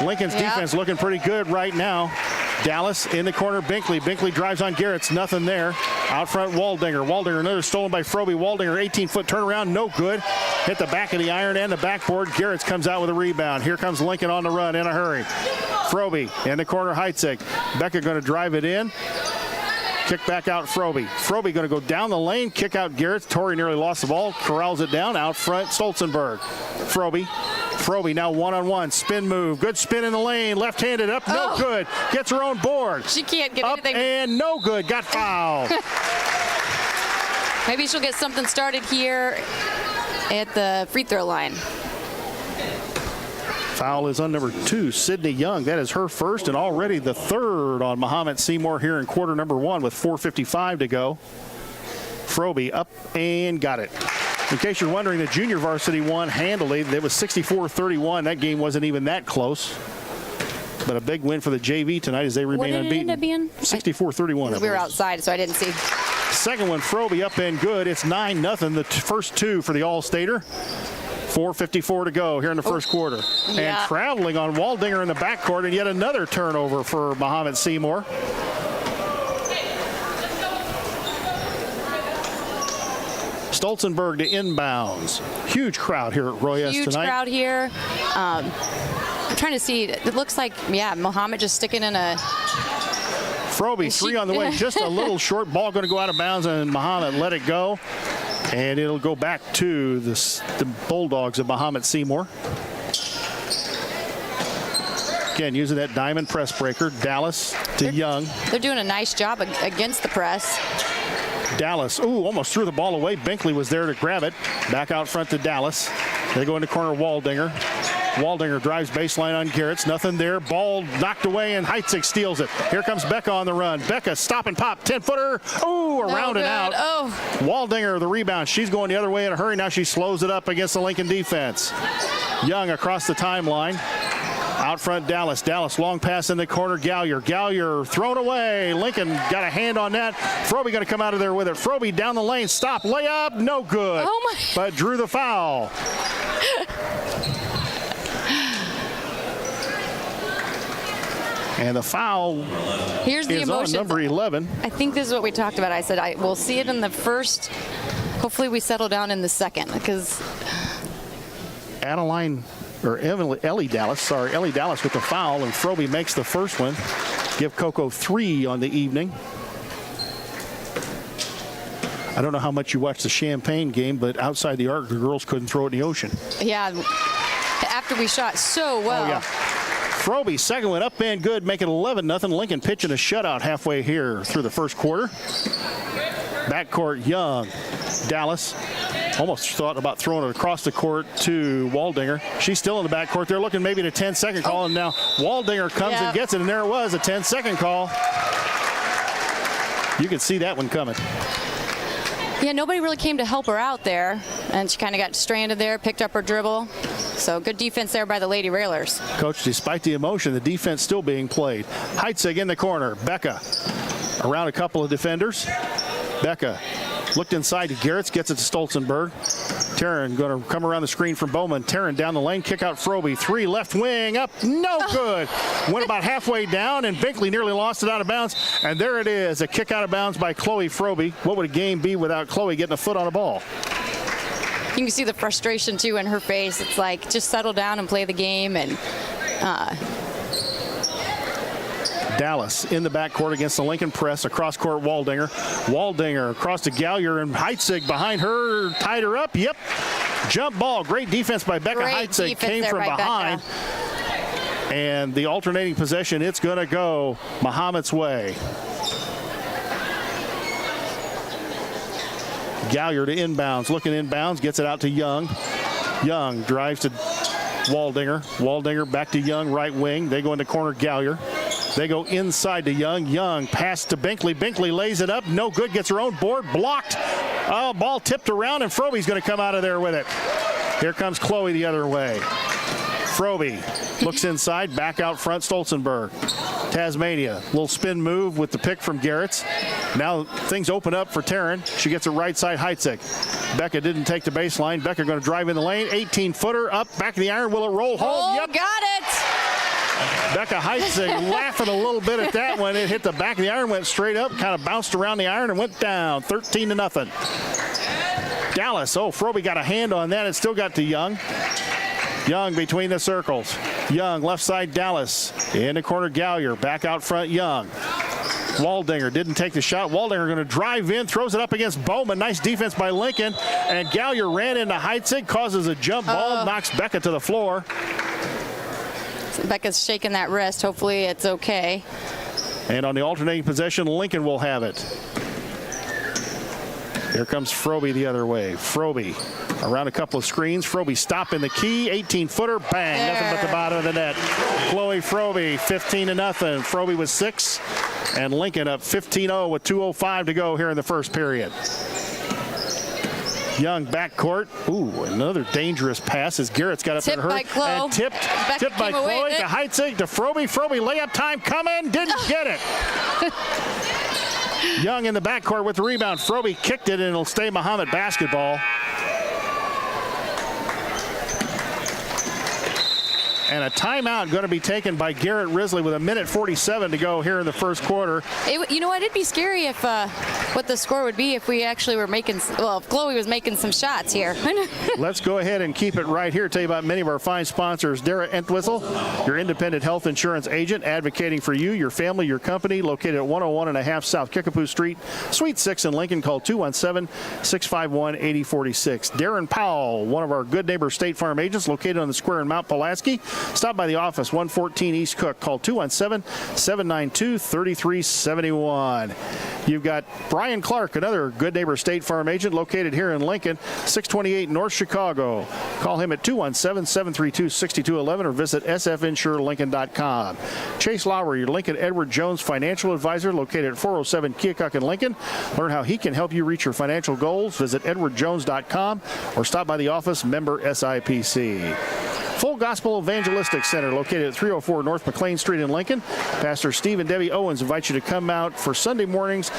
Lincoln's defense looking pretty good right now. Dallas in the corner, Binkley. Binkley drives on Garrett's, nothing there. Out front, Waldinger, another stolen by Froby. Waldinger, 18-foot turnaround, no good. Hit the back of the iron and the backboard. Garrett's comes out with a rebound. Here comes Lincoln on the run in a hurry. Froby in the corner, Heitzig. Becca going to drive it in. Kick back out Froby. Froby going to go down the lane, kick out Garrett. Torrey nearly lost the ball, corrals it down. Out front, Stolzenberg. Froby now one-on-one, spin move. Good spin in the lane, left-handed up, no good. Gets her own board. She can't get up anything. And no good, got fouled. Maybe she'll get something started here at the free throw line. Foul is on number 2, Sydney Young. That is her first and already the third on Mahomet-Seymour here in quarter number 1 with 4:55 to go. Froby up and got it. In case you're wondering, the junior varsity won handily. It was 64-31. That game wasn't even that close. But a big win for the JV tonight as they remain unbeaten. What did it end up being? 64-31. We were outside, so I didn't see. Second one, Froby up and good. It's 9-0. The first two for the All-Stater. 4:54 to go here in the first quarter. Yeah. And traveling on Waldinger in the backcourt, and yet another turnover for Mahomet-Seymour. Stolzenberg to inbounds. Huge crowd here at Royas tonight. Huge crowd here. I'm trying to see. It looks like, yeah, Mahomet just sticking in a... Froby, 3 on the way. Just a little short ball going to go out of bounds, and Mahomet let it go. And it'll go back to the Bulldogs of Mahomet-Seymour. Again, using that diamond press breaker. Dallas to Young. They're doing a nice job against the press. Dallas, almost threw the ball away. Binkley was there to grab it. Back out front to Dallas. They go into corner Waldinger. Waldinger drives baseline on Garrett's. Nothing there. Ball knocked away, and Heitzig steals it. Here comes Becca on the run. Becca, stop and pop. 10-footer. Around and out. Waldinger, the rebound. She's going the other way in a hurry. Now she slows it up against the Lincoln defense. Young across the timeline. Out front, Dallas. Dallas, long pass in the corner. Gallier. Gallier thrown away. Lincoln got a hand on that. Froby going to come out of there with it. Froby down the lane. Stop. Layup. No good. Oh, my. But drew the foul. And the foul Here's the is on emotions. number 11. I think this is what we talked about. I said we'll see it in the first. Hopefully we settle down in the second, because Ellie Dallas with the foul, and Froby makes the first one. Give Coco 3 on the evening. I don't know how much you watched the Champaign game, but outside the arc, the girls couldn't throw it in the ocean. yeah, after we shot so well. Oh, yeah. Froby, second one up and good, make it 11-0. Lincoln pitching a shutout halfway here through the first quarter. Backcourt, Young. Dallas almost thought about throwing it across the court to Waldinger. She's still in the backcourt. They're looking maybe at a 10-second call, and now Waldinger comes and gets it, and there it was, a 10-second call. You could see that one coming. Yeah, nobody really came to help her out there, and she kind of got stranded there, picked up her dribble. So good defense there by the Lady Railers. Coach, despite the emotion, the defense still being played. Heitzig in the corner. Becca around a couple of defenders. Becca looked inside to Garrett's, gets it to Stolzenberg. Taryn going to come around the screen from Bowman. Taryn down the lane, kick out Froby. 3 left wing up, no good. Went about halfway down, and Binkley nearly lost it out of bounds. And there it is, a kick out of bounds by Chloe Froby. What would a game be without Chloe getting a foot on a ball? You can see the frustration, too, in her face. It's like, just settle down and play the game. And Dallas in the backcourt against the Lincoln press. Across court, Waldinger. Waldinger across to Gallier, and Heitzig behind her, tied her up. Yep. Jump ball. Great defense by Becca Heitzig. Came from behind. Becca. And the alternating possession, it's going to go Mahomet's way. Gallier to inbounds, looking inbounds, gets it out to Young. Young drives to Waldinger. Waldinger back to Young, right wing. They go into corner, Gallier. They go inside to Young. Young pass to Binkley. Binkley lays it up, no good, gets her own board, blocked. Oh, ball tipped around, and Froby's going to come out of there with it. Here comes Chloe the other way. Froby looks inside, back out front, Stolzenberg. Tasmania, little spin move with the pick from Garrett's. Now things open up for Taryn. She gets it right side, Heitzig. Becca didn't take the baseline. Becca going to drive in the lane. 18-footer up, back of the iron. Will it roll home? Oh, yep. Got it. Becca Heitzig laughing a little bit at that one. It hit the back of the iron, went straight up, kind of bounced around the iron and went down. 13-0. Dallas, Froby got a hand on that. It still got to Young. Young between the circles. Young, left side, Dallas. In the corner, Gallier. Back out front, Young. Waldinger didn't take the shot. Waldinger going to drive in, throws it up against Bowman. Nice defense by Lincoln. And Gallier ran into Heitzig, causes a jump ball, knocks Becca to the floor. Becca's shaking that wrist. Hopefully it's okay. And on the alternating possession, Lincoln will have it. Here comes Froby the other way. Froby around a couple of screens. Froby stop in the key. 18-footer. Bang. There. Nothing but the bottom of the net. Chloe Froby, 15-0. Froby with 6. And Lincoln up 15-0 with 2:05 to go here in the first period. Young backcourt. Ooh, another dangerous pass as Garrett's got up in a hurry. Tipped by Chloe. And tipped by Chloe to Heitzig to Froby. Froby layup time coming. Didn't get it. Young in the backcourt with the rebound. Froby kicked it, and it'll stay Mahomet basketball. And a timeout going to be taken by Garrett Risley with 1:47 to go here in the first quarter. You know what? It'd be scary if what the score would be if we actually were making, well, if Chloe was making some shots here. Let's go ahead and keep it right here. Tell you about many of our fine sponsors. Dara Entwistle, your independent health insurance agent, advocating for you, your family, your company, located at 101.5 South Kickapoo Street, Suite 6 in Lincoln. Call 217-651-8046. Darren Powell, one of our good neighbor State Farm agents, located on the square in Mount Pulaski. Stop by the office, 114 East Cook. Call 217-792-3371. You've got Brian Clark, another good neighbor State Farm agent, located here in Lincoln, 628 North Chicago. Call him at 217-732-6211 or visit sfinsurelincoln.com. Chase Lowry, your Lincoln Edward Jones financial advisor, located at 407 Keokuk in Lincoln. Learn how he can help you reach your financial goals. Visit edwardjones.com or stop by the office, member SIPC. Full Gospel Evangelistic Center, located at 304 North McLean Street in Lincoln. Pastor Steve and Debbie Owens invite you to come out for Sunday mornings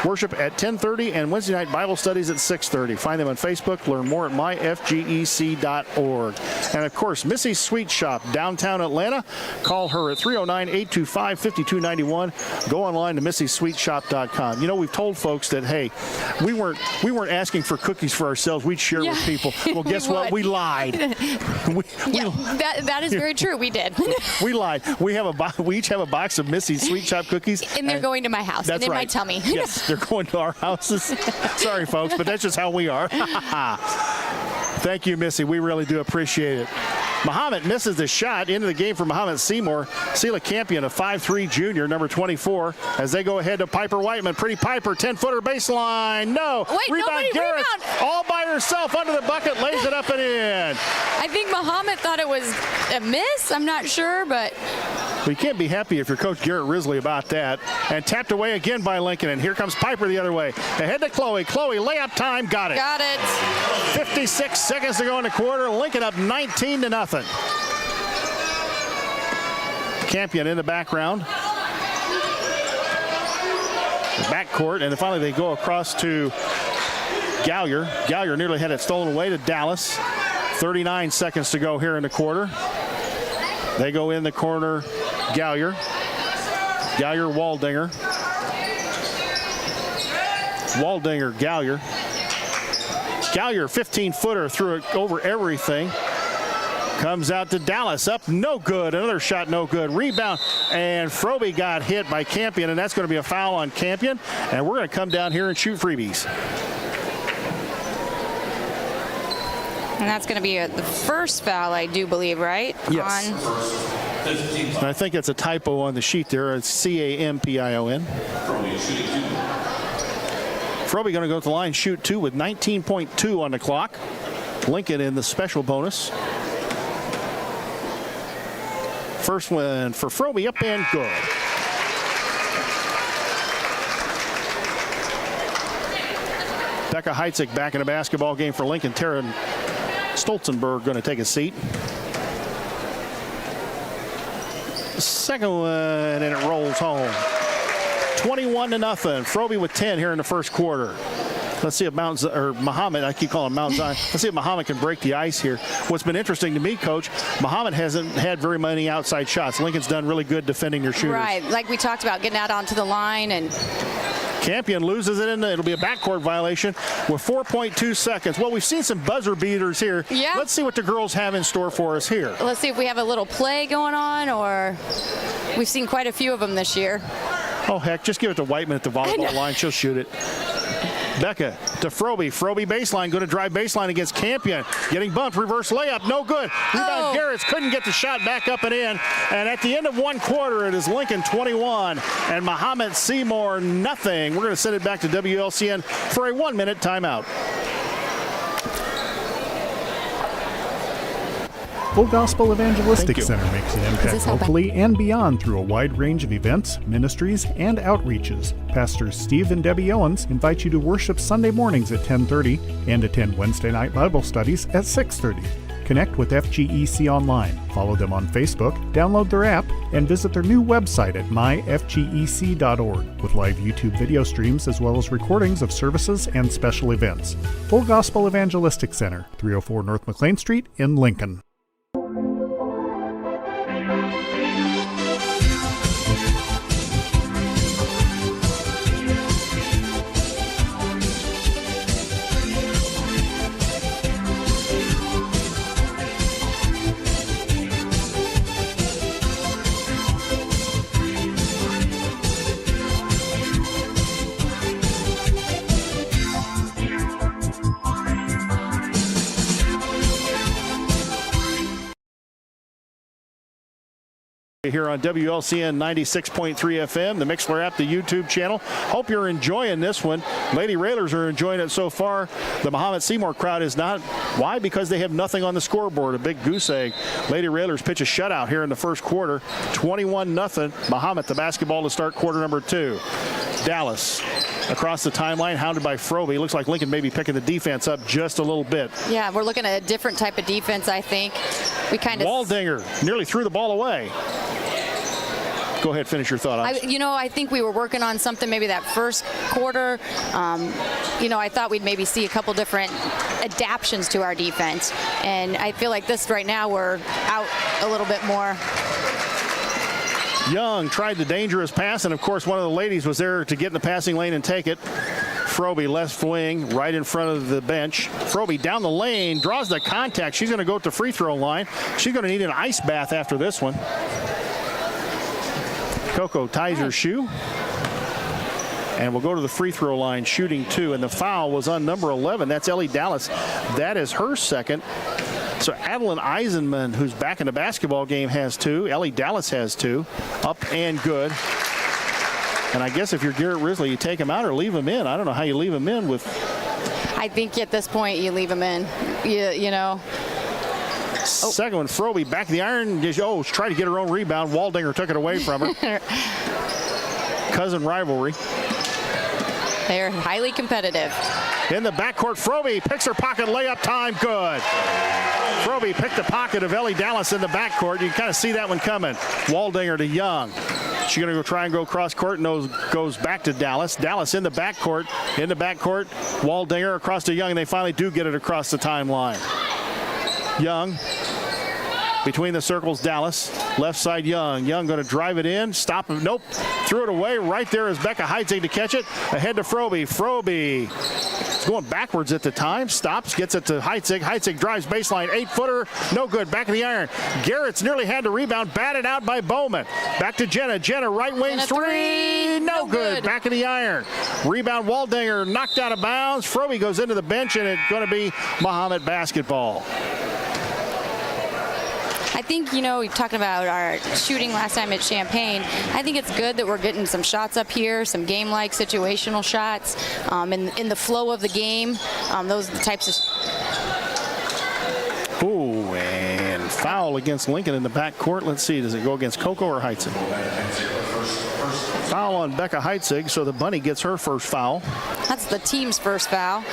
worship at 10:30 and Wednesday night Bible studies at 6:30. Find them on Facebook. Learn more at myfgec.org. And, of course, Missy's Sweet Shop, downtown Atlanta. Call her at 309-825-5291. Go online to missysweetshop.com. You know, we've told folks that, hey, we weren't asking for cookies for ourselves. We'd share with people. Well, guess what? We lied. That is very true. We did. We lied. We each have a box of Missy's Sweet Shop cookies. And they're going to my house. That's and in right. my tummy. Yes, they're going to our houses. Sorry, folks, but that's just how we are. Thank you, Missy. We really do appreciate it. Mahomet misses the shot into the game for Mahomet-Seymour. Sela Campion, a 5'3 junior, number 24, as they go ahead to Piper Whiteman. Pretty Piper, 10-footer baseline. No. Wait, rebound, Garrett. All by herself under the bucket, lays it up and in. I think Mahomet thought it was a miss. I'm not sure, but... Well, you can't be happy if you're Coach Garrett Risley about that. And tapped away again by Lincoln. And here comes Piper the other way. Ahead to Chloe. Chloe, layup time. Got it. Got it. 56 seconds to go in the quarter. Lincoln up 19-0. Campion in the background. The backcourt. And then finally they go across to Gallier. Gallier nearly had it stolen away to Dallas. 39 seconds to go here in the quarter. They go in the corner. Gallier. Gallier, Waldinger. Waldinger, Gallier. Gallier, 15-footer, threw it over everything. Comes out to Dallas, up, no good. Another shot, no good. Rebound, and Froby got hit by Campion, and that's going to be a foul on Campion. And we're going to come down here and shoot freebies. And that's going to be the first foul, I do believe, right? Yes. And I think it's a typo on the sheet there. It's C-A-M-P-I-O-N. Froby going to go to the line, shoot 2 with 19.2 on the clock. Lincoln in the special bonus. First one for Froby, up and good. Becca Heitzig back in a basketball game for Lincoln. Taryn Stolzenberg going to take a seat. Second one, and it rolls home. 21-0. Froby with 10 here in the first quarter. Let's see if Mahomet, I keep calling him Mount Zion. Let's see if Mahomet can break the ice here. What's been interesting to me, Coach, Mahomet hasn't had very many outside shots. Lincoln's done really good defending their shooters. Right, like we talked about, getting out onto the line. And Campion loses it, and it'll be a backcourt violation with 4.2 seconds. Well, we've seen some buzzer beaters here. Yeah. Let's see what the girls have in store for us here. Let's see if we have a little play going on, or we've seen quite a few of them this year. Oh, heck, just give it to Whiteman at the volleyball line. She'll shoot it. Becca to Froby. Froby baseline, going to drive baseline against Campion. Getting bumped, reverse layup, no good. Rebound Garretts couldn't get the shot back up and in. And at the end of one quarter, it is Lincoln 21 and Mahomet-Seymour nothing. We're going to send it back to WLCN for a 1-minute timeout. Full Gospel Evangelistic Center makes an impact locally and beyond through a wide range of events, ministries, and outreaches. Pastors Steve and Debbie Owens invite you to worship Sunday mornings at 10:30 and attend Wednesday night Bible studies at 6:30. Connect with FGEC online, follow them on Facebook, download their app, and visit their new website at myfgec.org with live YouTube video streams as well as recordings of services and special events. Full Gospel Evangelistic Center, 304 North McLean Street in Lincoln. Here on WLCN 96.3 FM, the Mixler app, the YouTube channel. Hope you're enjoying this one. Lady Railers are enjoying it so far. The Mahomet-Seymour crowd is not. Why? Because they have nothing on the scoreboard. A big goose egg. Lady Railers pitch a shutout here in the first quarter. 21-0. Mahomet the basketball to start quarter number 2. Dallas across the timeline, hounded by Froby. Looks like Lincoln may be picking the defense up just a little bit. Yeah, we're looking at a different type of defense, I think. We kind of. Waldinger nearly threw the ball away. Go ahead, finish your thought. I think we were working on something maybe that first quarter. I thought we'd maybe see a couple different adaptions to our defense. And I feel like this right now we're out a little bit more. Young tried the dangerous pass, and of course one of the ladies was there to get in the passing lane and take it. Froby left wing right in front of the bench. Froby down the lane, draws the contact. She's going to go to the free throw line. She's going to need an ice bath after this one. Coco ties her shoe and will go to the free throw line shooting 2, and the foul was on number 11. That's Ellie Dallas. That is her second. So Adeline Eisenman, who's back in the basketball game, has 2. Ellie Dallas has 2. Up and good. And I guess if you're Garrett Risley, you take him out or leave him in. I don't know how you leave him in with. I think at this point you leave him in. You know. Second one, Froby back to the iron. Tried to get her own rebound. Waldinger took it away from her. Cousin rivalry. They're highly competitive. In the backcourt, Froby picks her pocket layup time. Good. Froby picked the pocket of Ellie Dallas in the backcourt. You can kind of see that one coming. Waldinger to Young. She's going to go try and go cross court, and goes back to Dallas. Dallas in the backcourt. Waldinger across to Young, and they finally do get it across the timeline. Young between the circles, Dallas. Left side, Young. Young going to drive it in. Stop him. Nope. Threw it away. Right there is Becca Heitzig to catch it. Ahead to Froby. Froby is going backwards at the time. Stops. Gets it to Heitzig. Heitzig drives baseline. 8-footer. No good. Back of the iron. Garrett's nearly had to rebound. Batted out by Bowman. Back to Jenna. Jenna right wing three. No good. Back of the iron. Rebound Waldinger knocked out of bounds. Froby goes into the bench, and it's going to be Mahomet basketball. I think, we're talking about our shooting last time at Champaign. I think it's good that we're getting some shots up here, some game-like situational shots in the flow of the game. Those are the types of. Ooh, and foul against Lincoln in the backcourt. Let's see, does it go against Coco or Heitzig? Foul on Becca Heitzig, so the Bunny gets her first foul. That's the team's first foul.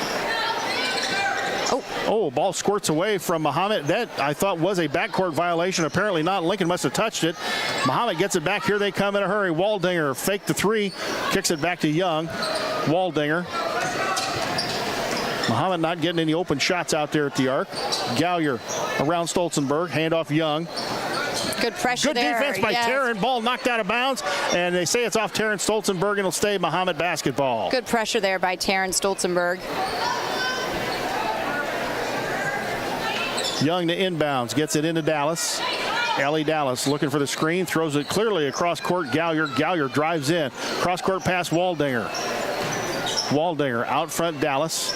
Oh, ball squirts away from Mahomet. That, I thought, was a backcourt violation. Apparently not. Lincoln must have touched it. Mahomet gets it back. Here they come in a hurry. Waldinger faked the 3. Kicks it back to Young. Waldinger. Mahomet not getting any open shots out there at the arc. Gallier around Stolzenberg. Handoff Young. Good pressure there. Good defense by Taryn. Ball knocked out of bounds. And they say it's off Taryn Stolzenberg, and it'll stay Mahomet basketball. Good pressure there by Taryn Stolzenberg. Young to inbounds, gets it into Dallas. Ellie Dallas looking for the screen, throws it clearly across court. Gallier drives in. Cross court pass Waldinger. Waldinger out front, Dallas.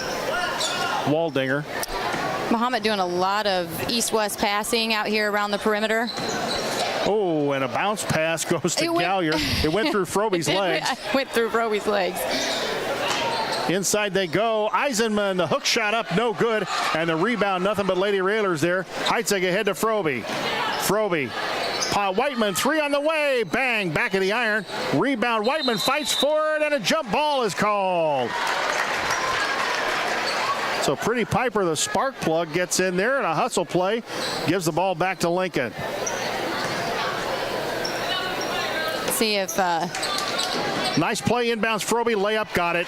Waldinger. Mahomet doing a lot of east-west passing out here around the perimeter. Oh, and a bounce pass goes to Gallier. It went through Froby's legs. Went through Froby's legs. Inside they go. Eisenman, the hook shot up, no good. And the rebound, nothing but Lady Railers there. Heitzig ahead to Froby. Froby. Whiteman, 3 on the way. Bang, back of the iron. Rebound, Whiteman fights for it, and a jump ball is called. So Pretty Piper, the spark plug, gets in there, and a hustle play gives the ball back to Lincoln. See if... Nice play, inbounds, Froby, layup, got it.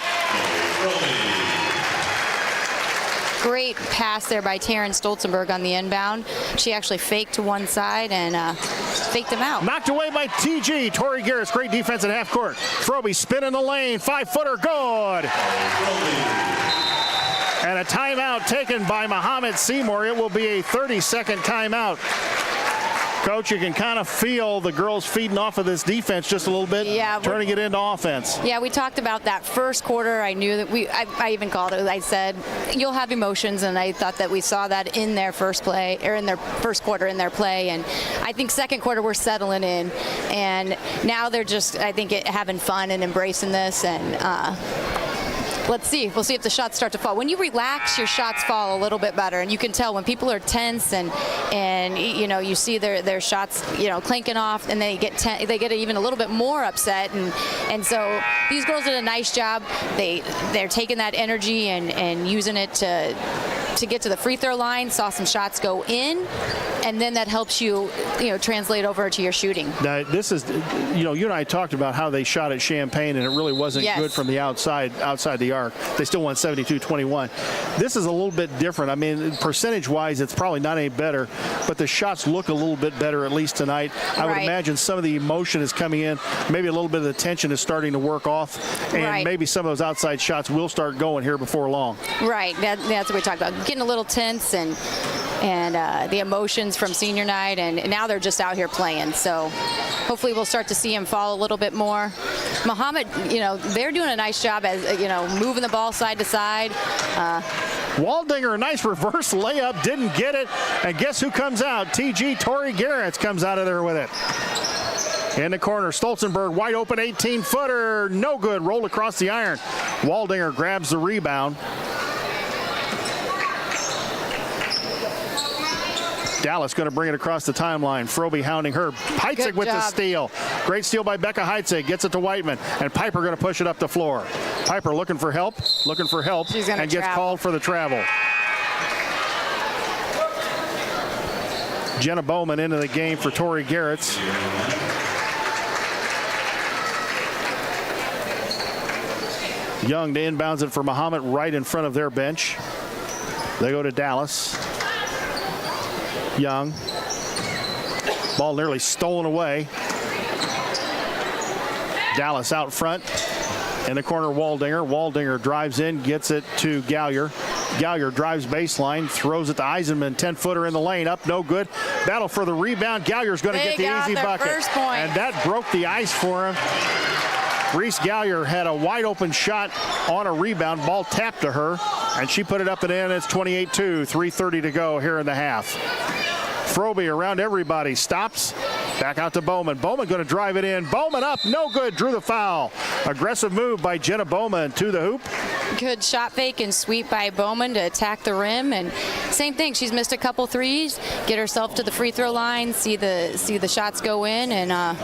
Great pass there by Taryn Stolzenberg on the inbound. She actually faked to one side and faked him out. Knocked away by TG. Tori Garrett's great defense at half court. Froby spin in the lane, 5-footer, good. And a timeout taken by Mahomet-Seymour. It will be a 30-second timeout. Coach, you can kind of feel the girls feeding off of this defense just a little bit, turning it into offense. Yeah, we talked about that first quarter. I knew that I even called it. I said, you'll have emotions, and I thought that we saw that in their first play, or in their first quarter in their play. And I think second quarter we're settling in, and now they're just, I think, having fun and embracing this. And let's see. We'll see if the shots start to fall. When you relax, your shots fall a little bit better, and you can tell when people are tense and you know, you see their shots, you know, clanking off, and they get even a little bit more upset. And so these girls did a nice job. They're taking that energy and using it to get to the free throw line. Saw some shots go in, and then that helps you translate over to your shooting. Now, this is, you and I talked about how they shot at Champaign, and it really wasn't good from the outside the arc. They still won 72-21. This is a little bit different. I mean, percentage-wise, it's probably not any better, but the shots look a little bit better, at least tonight. I would imagine some of the emotion is coming in. Maybe a little bit of the tension is starting to work off, and maybe some of those outside shots will start going here before long. Right. That's what we talked about. Getting a little tense and the emotions from senior night, and now they're just out here playing. So hopefully we'll start to see him fall a little bit more. Mahomet, they're doing a nice job as, moving the ball side to side. Waldinger, a nice reverse layup, didn't get it. And guess who comes out? TG, Tori Garrett comes out of there with it. In the corner, Stolzenberg, wide open 18-footer, no good, rolled across the iron. Waldinger grabs the rebound. Dallas going to bring it across the timeline. Froby hounding her. Heitzig with the steal. Great steal by Becca Heitzig. Gets it to Whiteman. And Piper going to push it up the floor. Piper looking for help. And gets called for the travel. Jenna Bowman into the game for Tori Garrett. Young to inbounds it for Mahomet right in front of their bench. They go to Dallas. Young. Ball nearly stolen away. Dallas out front. In the corner, Waldinger. Waldinger drives in, gets it to Gallier. Gallier drives baseline, throws it to Eisenman. 10-footer in the lane, up, no good. Battle for the rebound. Gallier's going to get the easy bucket. First point. And that broke the ice for him. Reese Gallier had a wide open shot on a rebound. Ball tapped to her, and she put it up and in. It's 28-2, 3:30 to go here in the half. Froby around everybody, stops, back out to Bowman. Bowman going to drive it in. Bowman up, no good, drew the foul. Aggressive move by Jenna Bowman to the hoop. Good shot fake and sweep by Bowman to attack the rim, and same thing. She's missed a couple threes. Get herself to the free throw line, see the shots go in, and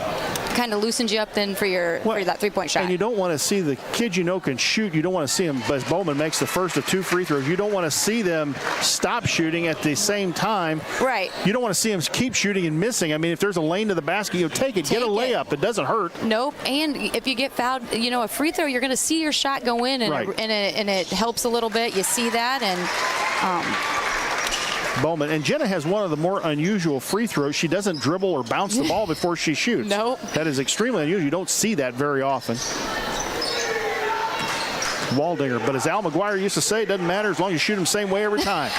kind of loosens you up then for that 3-point shot. And you don't want to see the kids can shoot. You don't want to see them, as Bowman makes the first of 2 free throws, you don't want to see them stop shooting at the same time. Right. You don't want to see them keep shooting and missing. I mean, if there's a lane to the basket, take it. Get a layup. It doesn't hurt. Nope. And if you get fouled, a free throw, you're going to see your shot go in, and it helps a little bit. You see that, and Bowman. And Jenna has one of the more unusual free throws. She doesn't dribble or bounce the ball before she shoots. Nope. That is extremely unusual. You don't see that very often. Waldinger. But as Al McGuire used to say, it doesn't matter as long as you shoot them the same way every time.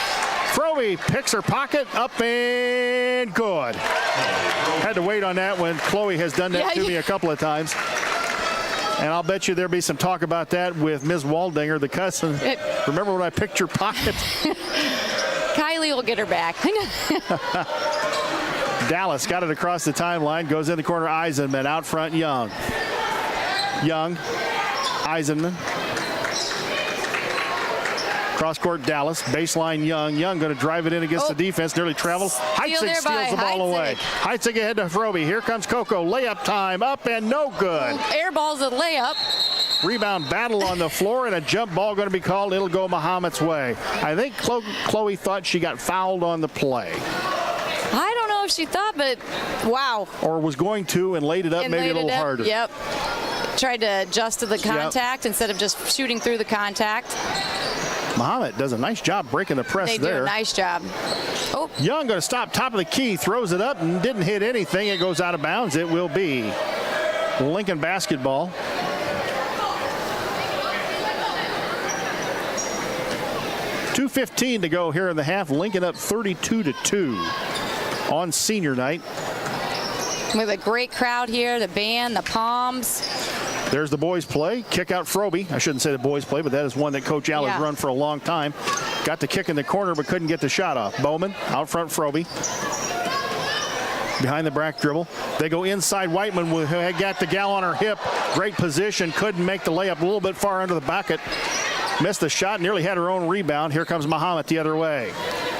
Froby picks her pocket, up and good. Had to wait on that one. Chloe has done that to me a couple of times. And I'll bet you there'll be some talk about that with Ms. Waldinger, the cousin. Remember when I picked your pocket? Kylie will get her back. Dallas got it across the timeline. Goes in the corner. Eisenman out front. Young. Eisenman. Cross court, Dallas. Baseline, Young. Young going to drive it in against the defense. Nearly travels. Heitzig steals the ball away. Heitzig ahead to Froby. Here comes Coco. Layup time. Up and no good. Air ball's a layup. Rebound battle on the floor, and a jump ball going to be called. It'll go Mahomet's way. I think Chloe thought she got fouled on the play. I don't know if she thought, but wow. Or was going to and laid it up maybe a little harder. Yep. Tried to adjust to the contact instead of just shooting through the contact. Mahomet does a nice job breaking the press there. They do a nice job. Oh. Young going to stop top of the key, throws it up and didn't hit anything. It goes out of bounds. It will be Lincoln basketball. .2:15 to go here in the half. Lincoln up 32-2 on senior night. With a great crowd here, the band, the palms. There's the boys play. Kick out Froby. I shouldn't say the boys play, but that is one that Coach Al has run for a long time. Got the kick in the corner, but couldn't get the shot off. Bowman out front, Froby. Behind the back dribble. They go inside. Whiteman who had got the gal on her hip. Great position. Couldn't make the layup. A little bit far under the bucket. Missed the shot. Nearly had her own rebound. Here comes Mahomet the other way.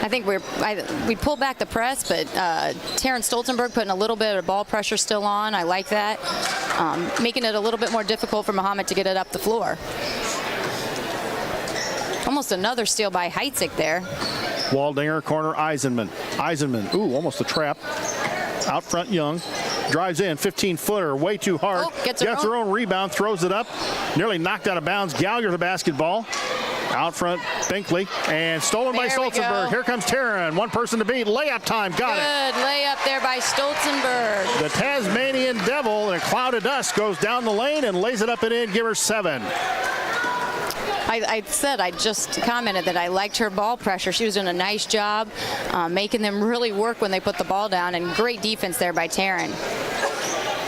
I think we pulled back the press, but Taryn Stoltenberg putting a little bit of ball pressure still on. I like that. Making it a little bit more difficult for Mahomet to get it up the floor. Almost another steal by Heitzig there. Waldinger, corner, Eisenman. Eisenman, ooh, almost a trap. Out front, Young. Drives in, 15-footer, way too hard. Gets her own rebound, throws it up. Nearly knocked out of bounds. Gallagher the basketball. Out front, Binkley, and stolen by Stolzenberg. Here comes Taryn, one person to beat. Layup time, got it. Good layup there by Stolzenberg. The Tasmanian Devil in a cloud of dust goes down the lane and lays it up and in. Give her 7. I just commented that I liked her ball pressure. She was doing a nice job making them really work when they put the ball down, and great defense there by Taryn.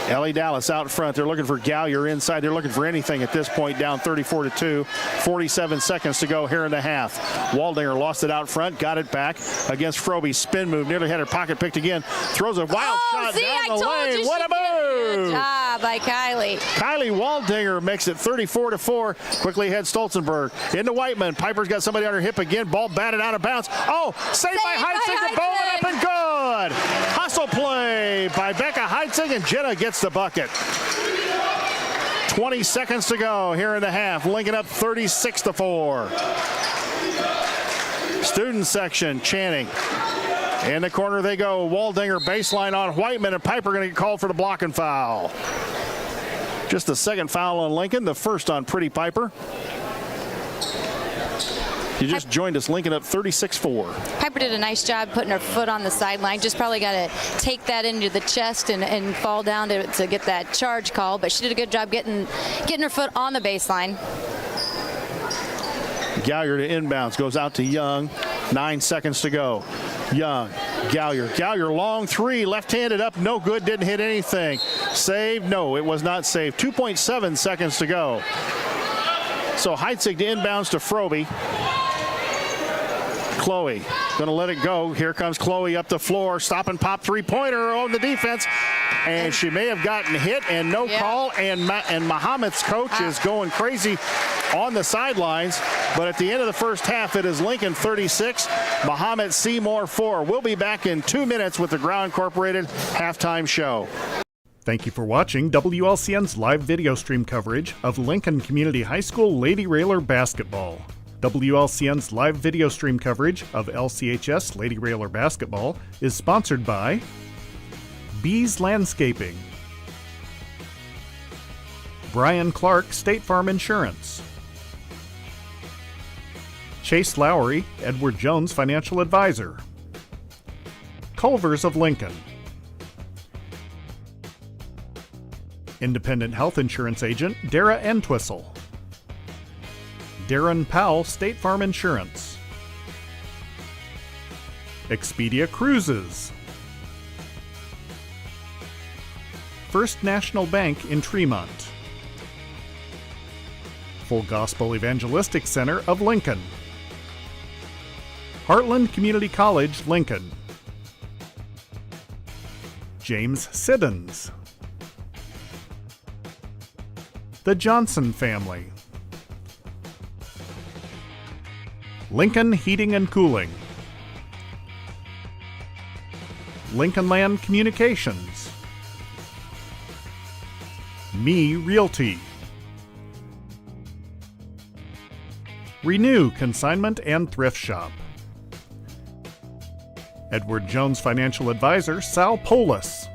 Ellie Dallas out front. They're looking for Gallagher inside. They're looking for anything at this point, down 34-2. 47 seconds to go here in the half. Waldinger lost it out front, got it back against Froby. Spin move, nearly had her pocket picked again. Throws a wild shot down the lane. What a move! Good job by Kylie. Kylie Waldinger makes it 34-4. Quickly ahead Stolzenberg. Into Whiteman. Piper's got somebody on her hip again. Ball batted out of bounds. Oh, saved by Heitzig. The ball up and good. Hustle play by Becca Heitzig, and Jenna gets the bucket. 20 seconds to go here in the half. Lincoln up 36-4. Student section chanting. In the corner they go. Waldinger baseline on Whiteman, and Piper going to get called for the blocking foul. Just the second foul on Lincoln, the first on Pretty Piper. You just joined us. Lincoln up 36-4. Piper did a nice job putting her foot on the sideline. Just probably got to take that into the chest and fall down to get that charge call. But she did a good job getting her foot on the baseline. Gallagher to inbounds. Goes out to Young. 9 seconds to go. Young. Gallagher long three. Left-handed up. No good. Didn't hit anything. Saved? No, it was not saved. 2.7 seconds to go. So Heitzig to inbounds to Froby. Chloe going to let it go. Here comes Chloe up the floor. Stop and pop three-pointer on the defense. And she may have gotten hit and no call. And Mahomet's coach is going crazy on the sidelines. But at the end of the first half, it is Lincoln 36, Mahomet-Seymour 4. We'll be back in 2 minutes with the Ground Incorporated halftime show. Thank you for watching WLCN's live video stream coverage of Lincoln Community High School Lady Railer basketball. WLCN's live video stream coverage of LCHS Lady Railer basketball is sponsored by Bees Landscaping, Brian Clark State Farm Insurance, Chase Lowry, Edward Jones Financial Advisor, Culver's of Lincoln, Independent Health Insurance Agent Dara Entwistle, Darren Powell State Farm Insurance, Expedia Cruises, First National Bank in Tremont, Full Gospel Evangelistic Center of Lincoln. Heartland Community College, Lincoln. James Siddons. The Johnson Family. Lincoln Heating and Cooling. Lincoln Land Communications. Me Realty. Renew Consignment and Thrift Shop. Edward Jones Financial Advisor Sal Polis.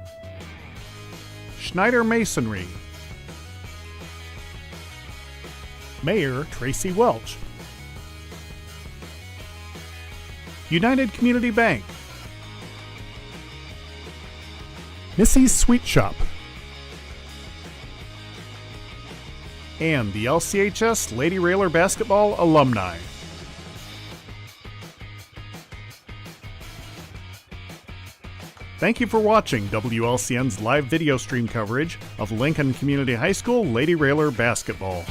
Schneider Masonry. Mayor Tracy Welch. United Community Bank. Missy's Sweet Shop. And the LCHS Lady Railer Basketball Alumni. Thank you for watching WLCN's live video stream coverage of Lincoln Community High School Lady Railer Basketball.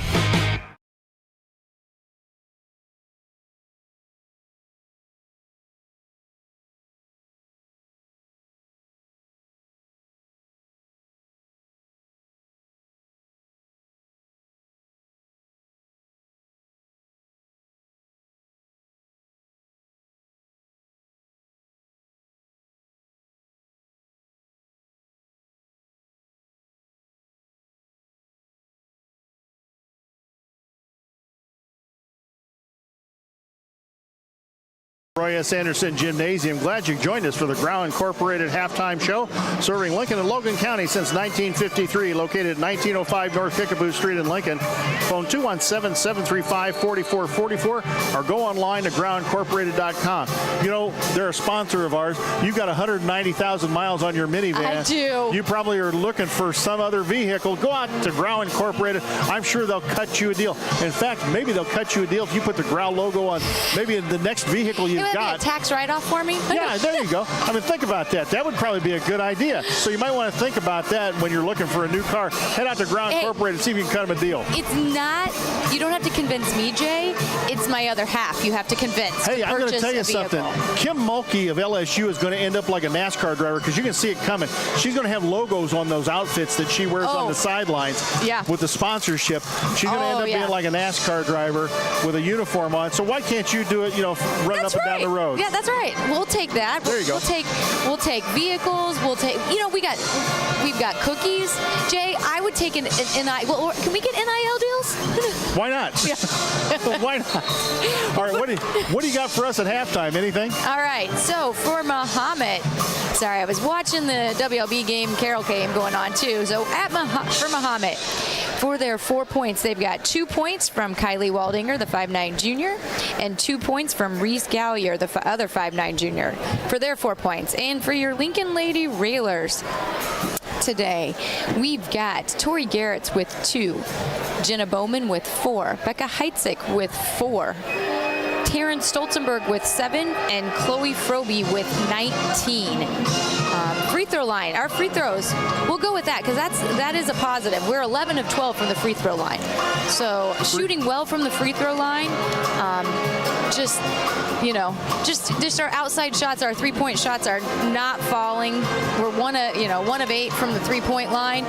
Roy S. Anderson Gymnasium. Glad you joined us for the Grau Incorporated halftime show. Serving Lincoln and Logan County since 1953. Located at 1905 North Kickapoo Street in Lincoln. Phone 217-735-4444 or go online to grauincorporated.com. You know, they're a sponsor of ours. You've got 190,000 miles on your minivan. I do. You probably are looking for some other vehicle. Go out to Grau Incorporated. I'm sure they'll cut you a deal. In fact, maybe they'll cut you a deal if you put the Grau logo on maybe the next vehicle you've got. A tax write-off for me? Yeah, there you go. I mean, think about that. That would probably be a good idea. So you might want to think about that when you're looking for a new car. Head out to Grau Incorporated and see if you can cut them a deal. It's not, you don't have to convince me, Jay. It's my other half you have to convince. Hey, I'm going to tell you something. Kim Mulkey of LSU is going to end up like a NASCAR driver because you can see it coming. She's going to have logos on those outfits that she wears on the sidelines with the sponsorship. She's going to end up being like a NASCAR driver with a uniform on. So why can't you do it, you know, running up and down the road? Yeah, that's right. We'll take that. There you go. We'll take vehicles. We'll take, you know, we've got cookies. Jay, I would take an NIL. Well, can we get NIL deals? Why not? Yeah. Why not? All right, what do you got for us at halftime? Anything? All right, so for Mahomet, sorry, I was watching the WLB game, Carroll game going on too. So for Mahomet, for their 4 points, they've got 2 points from Kylie Waldinger, the 5'9" junior, and 2 points from Reese Gallier, the other 5'9" junior, for their 4 points. And for your Lincoln Lady Railers today, we've got Tori Garrett's with 2, Jenna Bowman with 4, Becca Heitzig with 4, Taryn Stolzenberg with 7, and Chloe Frobe with 19. Free throw line, our free throws, we'll go with that because that is a positive. We're 11 of 12 from the free throw line. So shooting well from the free throw line, just our outside shots, our 3-point shots are not falling. We're one of 8 from the 3-point line.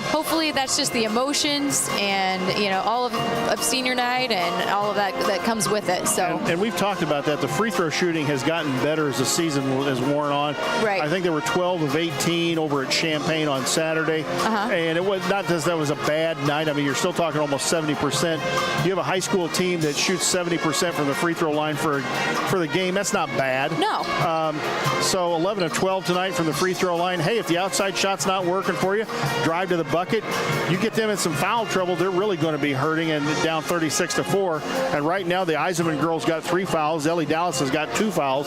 Hopefully that's just the emotions and, all of senior night and all of that comes with it. So and we've talked about that. The free throw shooting has gotten better as the season has worn on. Right. I think there were 12 of 18 over at Champaign on Saturday. And it was not that was a bad night. I mean, you're still talking almost 70%. You have a high school team that shoots 70% from the free throw line for the game. That's not bad. No. So 11 of 12 tonight from the free throw line. Hey, if the outside shot's not working for you, drive to the bucket. You get them in some foul trouble, they're really going to be hurting, and down 36-4. And right now the Eisenman girls got 3 fouls. Ellie Dallas has got 2 fouls.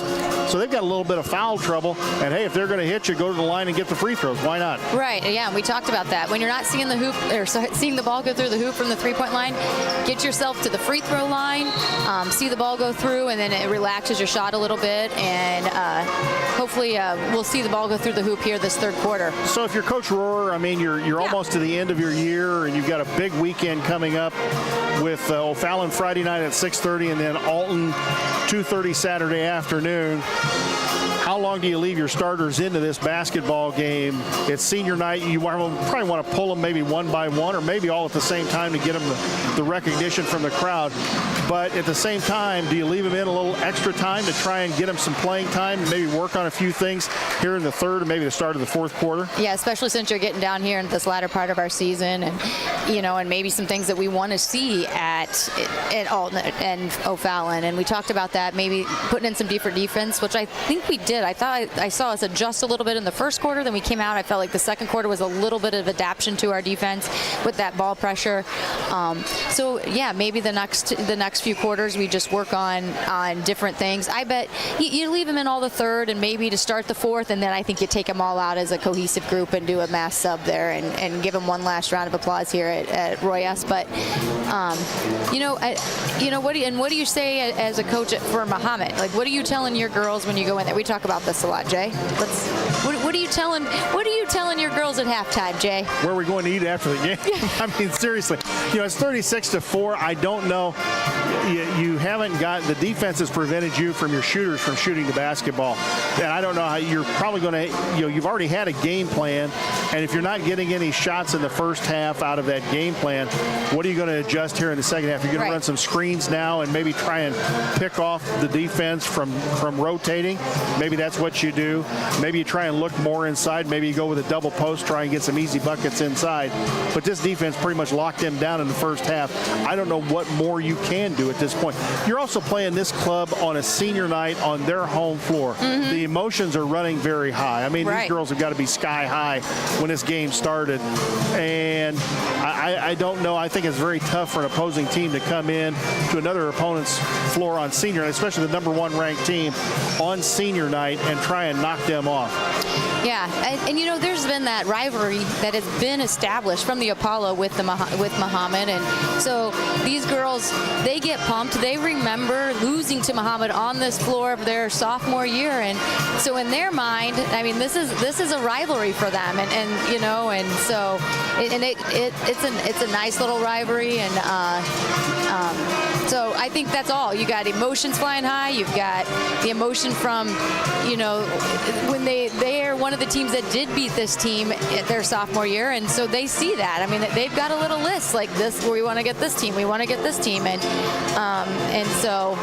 So they've got a little bit of foul trouble. And hey, if they're going to hit you, go to the line and get the free throws. Why not? Right. Yeah, we talked about that. When you're not seeing the hoop or seeing the ball go through the hoop from the 3-point line, get yourself to the free throw line, see the ball go through, and then it relaxes your shot a little bit. And hopefully we'll see the ball go through the hoop here this third quarter. So if you're Coach Rohrer, I mean, you're you're almost to the end of your year, and you've got a big weekend coming up with O'Fallon Friday night at 6:30, and then Alton 2:30 Saturday afternoon. How long do you leave your starters into this basketball game? It's senior night. You probably want to pull them maybe one by one, or maybe all at the same time to get them the recognition from the crowd. But at the same time, do you leave them in a little extra time to try and get them some playing time and maybe work on a few things here in the third or maybe the start of the fourth quarter? Yeah, especially since you're getting down here in this latter part of our season, and and maybe some things that we want to see at Alton and O'Fallon. And we talked about that, maybe putting in some deeper defense, which I think we did. I thought I saw us adjust a little bit in the first quarter. Then we came out. I felt like the second quarter was a little bit of adaptation to our defense with that ball pressure. So yeah, maybe the next few quarters we just work on different things. I bet you leave them in all the third and maybe to start the fourth, and then I think you take them all out as a cohesive group and do a mass sub there and give them one last round of applause here at Roy S. But what do you say as a coach for Mahomet? Like, what are you telling your girls when you go in there? We talk about this a lot, Jay. What are you telling your girls at halftime, Jay? Where are we going to eat after the game? I mean, seriously, it's 36-4. I don't know. You haven't got the defense has prevented you from your shooters from shooting the basketball, and I don't know how you're probably going to. You've already had a game plan, and if you're not getting any shots in the first half out of that game plan, what are you going to adjust here in the second half? You're going to run some screens now and maybe try and pick off the defense from rotating. Maybe that's what you do. Maybe you try and look more inside. Maybe you go with a double post, try and get some easy buckets inside. But this defense pretty much locked them down in the first half. I don't know what more you can do at this point. You're also playing this club on a senior night on their home floor. Mm-hmm. The emotions are running very high. I mean, these girls have got to be sky high when this game started. And I don't know. I think it's very tough for an opposing team to come in to another opponent's floor on senior night, especially the number one ranked team on senior night, and try and knock them off. Yeah, and there's been that rivalry that has been established from the Apollo with Mahomet, and so these girls, they get pumped. They remember losing to Mahomet on this floor of their sophomore year, and so in their mind, I mean, this is a rivalry for them, and so it's a nice little rivalry, and so I think that's all. You got emotions flying high. You've got the emotion from when they are one of the teams that did beat this team at their sophomore year, and so they see that. I mean, they've got a little list like this where we want to get this team, we want to get this team, and so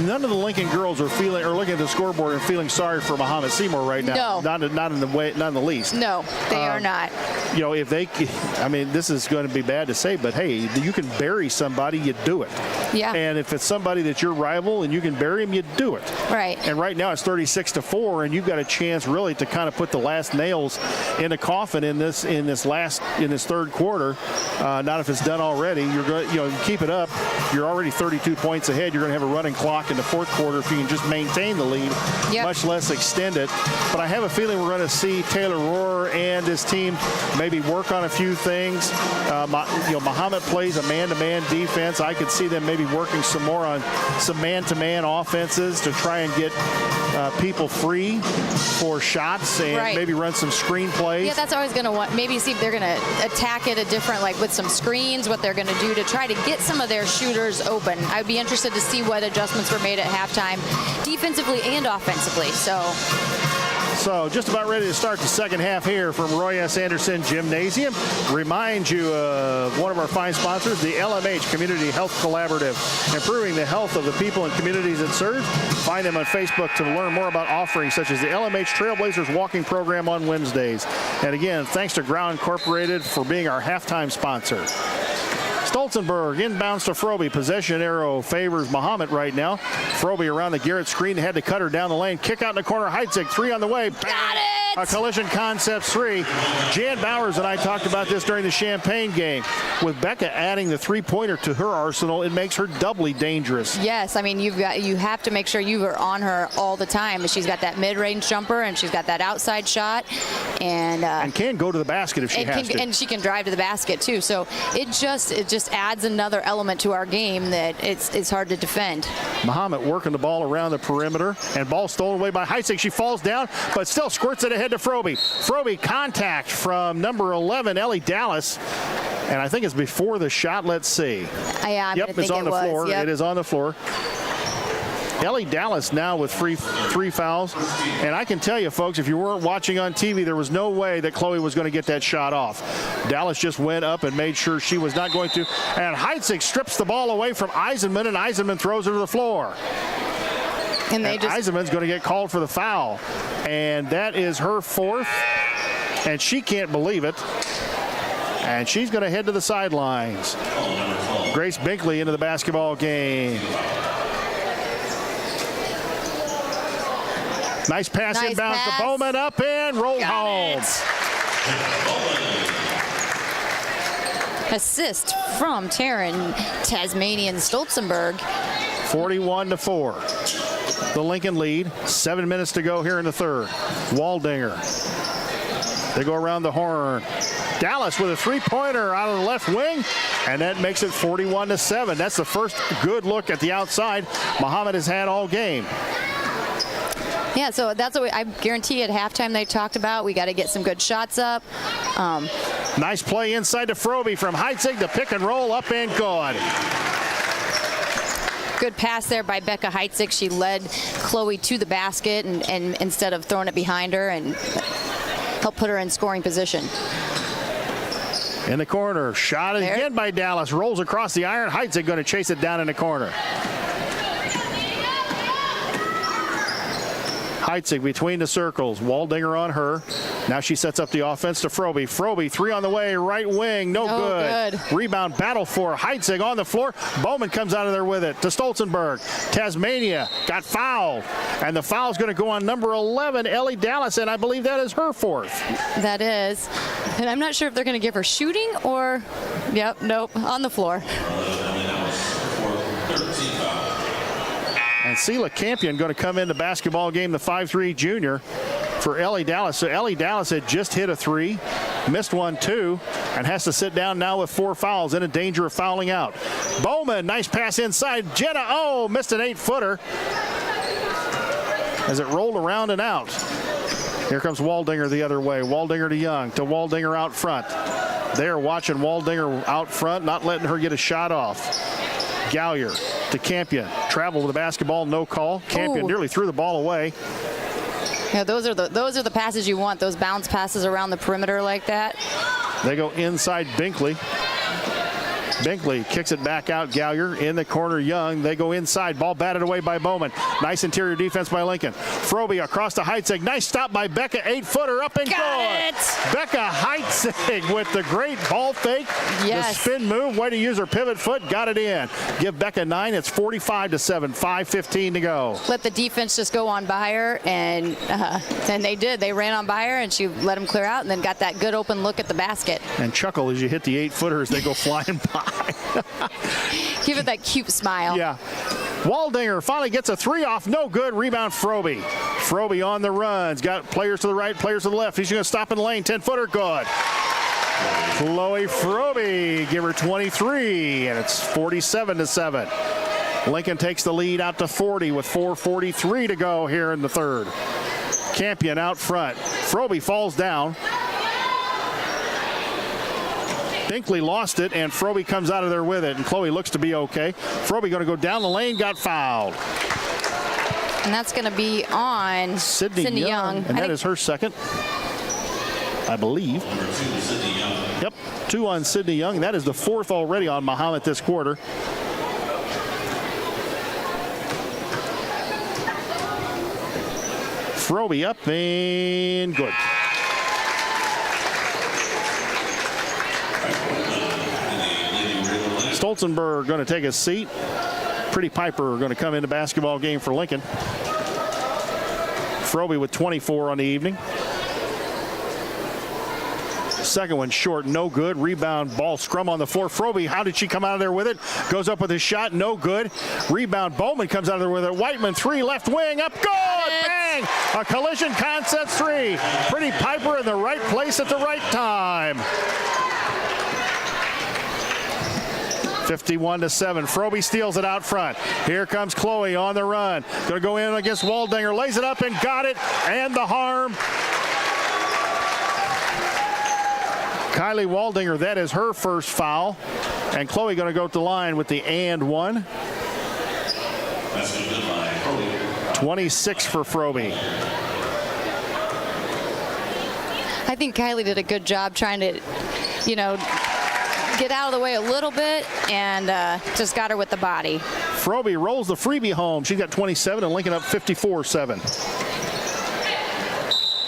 none of the Lincoln girls are looking at the scoreboard and feeling sorry for Mahomet-Seymour right now. No, not in the least. No, they are not. This is going to be bad to say, but hey, you can bury somebody, you do it. Yeah. And if it's somebody that's your rival and you can bury him, you do it. Right. And right now it's 36-4, and you've got a chance really to kind of put the last nails in the coffin in this third quarter. Not if it's done already. You're going keep it up. You're already 32 points ahead. You're going to have a running clock in the fourth quarter if you can just maintain the lead, much less extend it. But I have a feeling we're going to see Taylor Rohr and his team maybe work on a few things. Mahomet plays a man-to-man defense. I could see them maybe working some more on some man-to-man offenses to try and get people free for shots and maybe run some screen plays. Yeah, that's always going to want. Maybe see if they're going to attack it a different, like with some screens, what they're going to do to try to get some of their shooters open. I'd be interested to see what adjustments were made at halftime, defensively and offensively. So just about ready to start the second half here from Roy S. Anderson Gymnasium. Remind you of one of our fine sponsors, the LMH Community Health Collaborative, improving the health of the people and communities it serves. Find them on Facebook to learn more about offerings such as the LMH Trailblazers Walking Program on Wednesdays. And again, thanks to Ground Incorporated for being our halftime sponsor. Stolzenberg inbounds to Frobe. Possession arrow favors Mahomet right now. Frobe around the Garrett screen, had to cut her down the lane. Kick out in the corner. Heitzig, three on the way. Got it! A Collision Concepts three. Jan Bowers and I talked about this during the Champaign game. With Becca adding the three-pointer to her arsenal, it makes her doubly dangerous. Yes, I mean, you have to make sure you are on her all the time. She's got that mid-range jumper, and she's got that outside shot, and can go to the basket if she has to. And she can drive to the basket too. So it just adds another element to our game that it's hard to defend. Mahomet working the ball around the perimeter, and ball stolen away by Heitzig. She falls down, but still squirts it ahead to Frobe. Frobe contact from number 11, Ellie Dallas. And I think it's before the shot. Let's see. Yeah, yep, it's on the floor. Yep. It is on the floor. Ellie Dallas now with three fouls. And I can tell you, folks, if you weren't watching on TV, there was no way that Chloe was going to get that shot off. Dallas just went up and made sure she was not going to. And Heitzig strips the ball away from Eisenman, and Eisenman throws her to the floor. And Eisenman's going to get called for the foul. And that is her fourth. And she can't believe it. And she's going to head to the sidelines. Grace Binkley into the basketball game. Nice pass inbounds to Bowman, up and rolled home. Assist from Taryn Tasmanian Stolzenberg. 41-4. The Lincoln lead. 7 minutes to go here in the third. Waldinger. They go around the horn. Dallas with a three-pointer out of the left wing, and that makes it 41-7. That's the first good look at the outside Mahomet has had all game. Yeah, so that's what I guarantee at halftime they talked about. We got to get some good shots up. Nice play inside to Frobe from Heitzig. The pick and roll up and good. Good pass there by Becca Heitzig. She led Chloe to the basket and instead of throwing it behind her, and helped put her in scoring position. In the corner, shot again by Dallas. Rolls across the iron. Heitzig going to chase it down in the corner. Heitzig between the circles. Waldinger on her. Now she sets up the offense to Frobe. Frobe, three on the way, right wing, no good. Rebound battle for Heitzig on the floor. Bowman comes out of there with it to Stolzenberg. Tasmania got fouled, and the foul is going to go on number 11, Ellie Dallas, and I believe that is her fourth. That is. And I'm not sure if they're going to give her shooting or, nope, on the floor. And Sela Campion going to come in the basketball game, the 5'3" junior for Ellie Dallas. So Ellie Dallas had just hit a three, missed one, too, and has to sit down now with 4 fouls and in danger of fouling out. Bowman, nice pass inside. Jenna, missed an 8-footer as it rolled around and out. Here comes Waldinger the other way. Waldinger to Young, to Waldinger out front. They're watching Waldinger out front, not letting her get a shot off. Gallier to Campion. Travel with the basketball, no call. Campion nearly threw the ball away. Yeah, those are the passes you want, those bounce passes around the perimeter like that. They go inside Binkley. Binkley kicks it back out. Gallier in the corner. Young. They go inside. Ball batted away by Bowman. Nice interior defense by Lincoln. Frobe across to Heitzig. Nice stop by Becca. 8-footer up and good. Becca Heitzig with the great ball fake. Yes. The spin move. Way to use her pivot foot. Got it in. Give Becca 9. It's 45-7. 5:15 to go. Let the defense just go on by her, and they did. They ran on by her, and she let them clear out, and then got that good open look at the basket. And chuckle as you hit the 8-footers. They go flying by. Give it that cute smile. Yeah. Waldinger finally gets a 3 off. No good. Rebound Frobe. Frobe on the runs. Got players to the right, players to the left. He's going to stop in the lane. 10-footer. Good. Chloe Frobe. Give her 23, and it's 47-7. Lincoln takes the lead out to 40 with 4:43 to go here in the third. Campion out front. Frobe falls down. Binkley lost it, and Frobe comes out of there with it, and Chloe looks to be okay. Frobe going to go down the lane, got fouled. And that's going to be on Sydney Young. And that is her second, I believe. Yep, 2 on Sydney Young. That is the 4th already on Mahomet this quarter. Frobe up and good. Stolzenberg going to take a seat. Pretty Piper going to come into basketball game for Lincoln. Frobe with 24 on the evening. Second one short, no good. Rebound, ball scrum on the floor. Frobe, how did she come out of there with it? Goes up with his shot, no good. Rebound, Bowman comes out of there with it. Whiteman, 3, left wing, up, good! Bang! A collision concept 3. Pretty Piper in the right place at the right time. 51-7. Frobe steals it out front. Here comes Chloe on the run. Going to go in against Waldinger. Lays it up and got it. And the harm. Kylie Waldinger, that is her first foul. And Chloe going to go to the line with the and one. 26 for Frobe. I think Kylie did a good job trying to, get out of the way a little bit and just got her with the body. Frobe rolls the freebie home. She's got 27 and Lincoln up 54-7.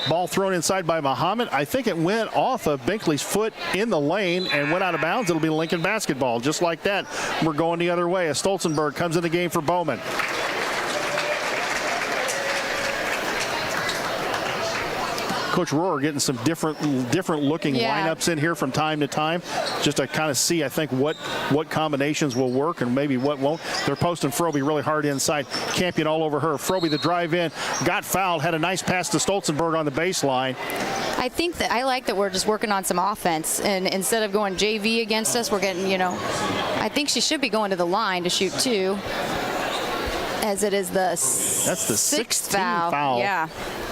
Ball thrown inside by Mahomet. I think it went off of Binkley's foot in the lane and went out of bounds. It'll be Lincoln basketball. Just like that, we're going the other way as Stolzenberg comes in the game for Bowman. Coach Rohrer getting some different looking lineups in here from time to time, just to kind of see, I think, what combinations will work and maybe what won't. They're posting Frobe really hard inside. Campion all over her. Frobe the drive in, got fouled, had a nice pass to Stolzenberg on the baseline. I like that we're just working on some offense, and instead of going JV against us, we're getting, I think she should be going to the line to shoot two, as it is that's the sixth foul. Yeah.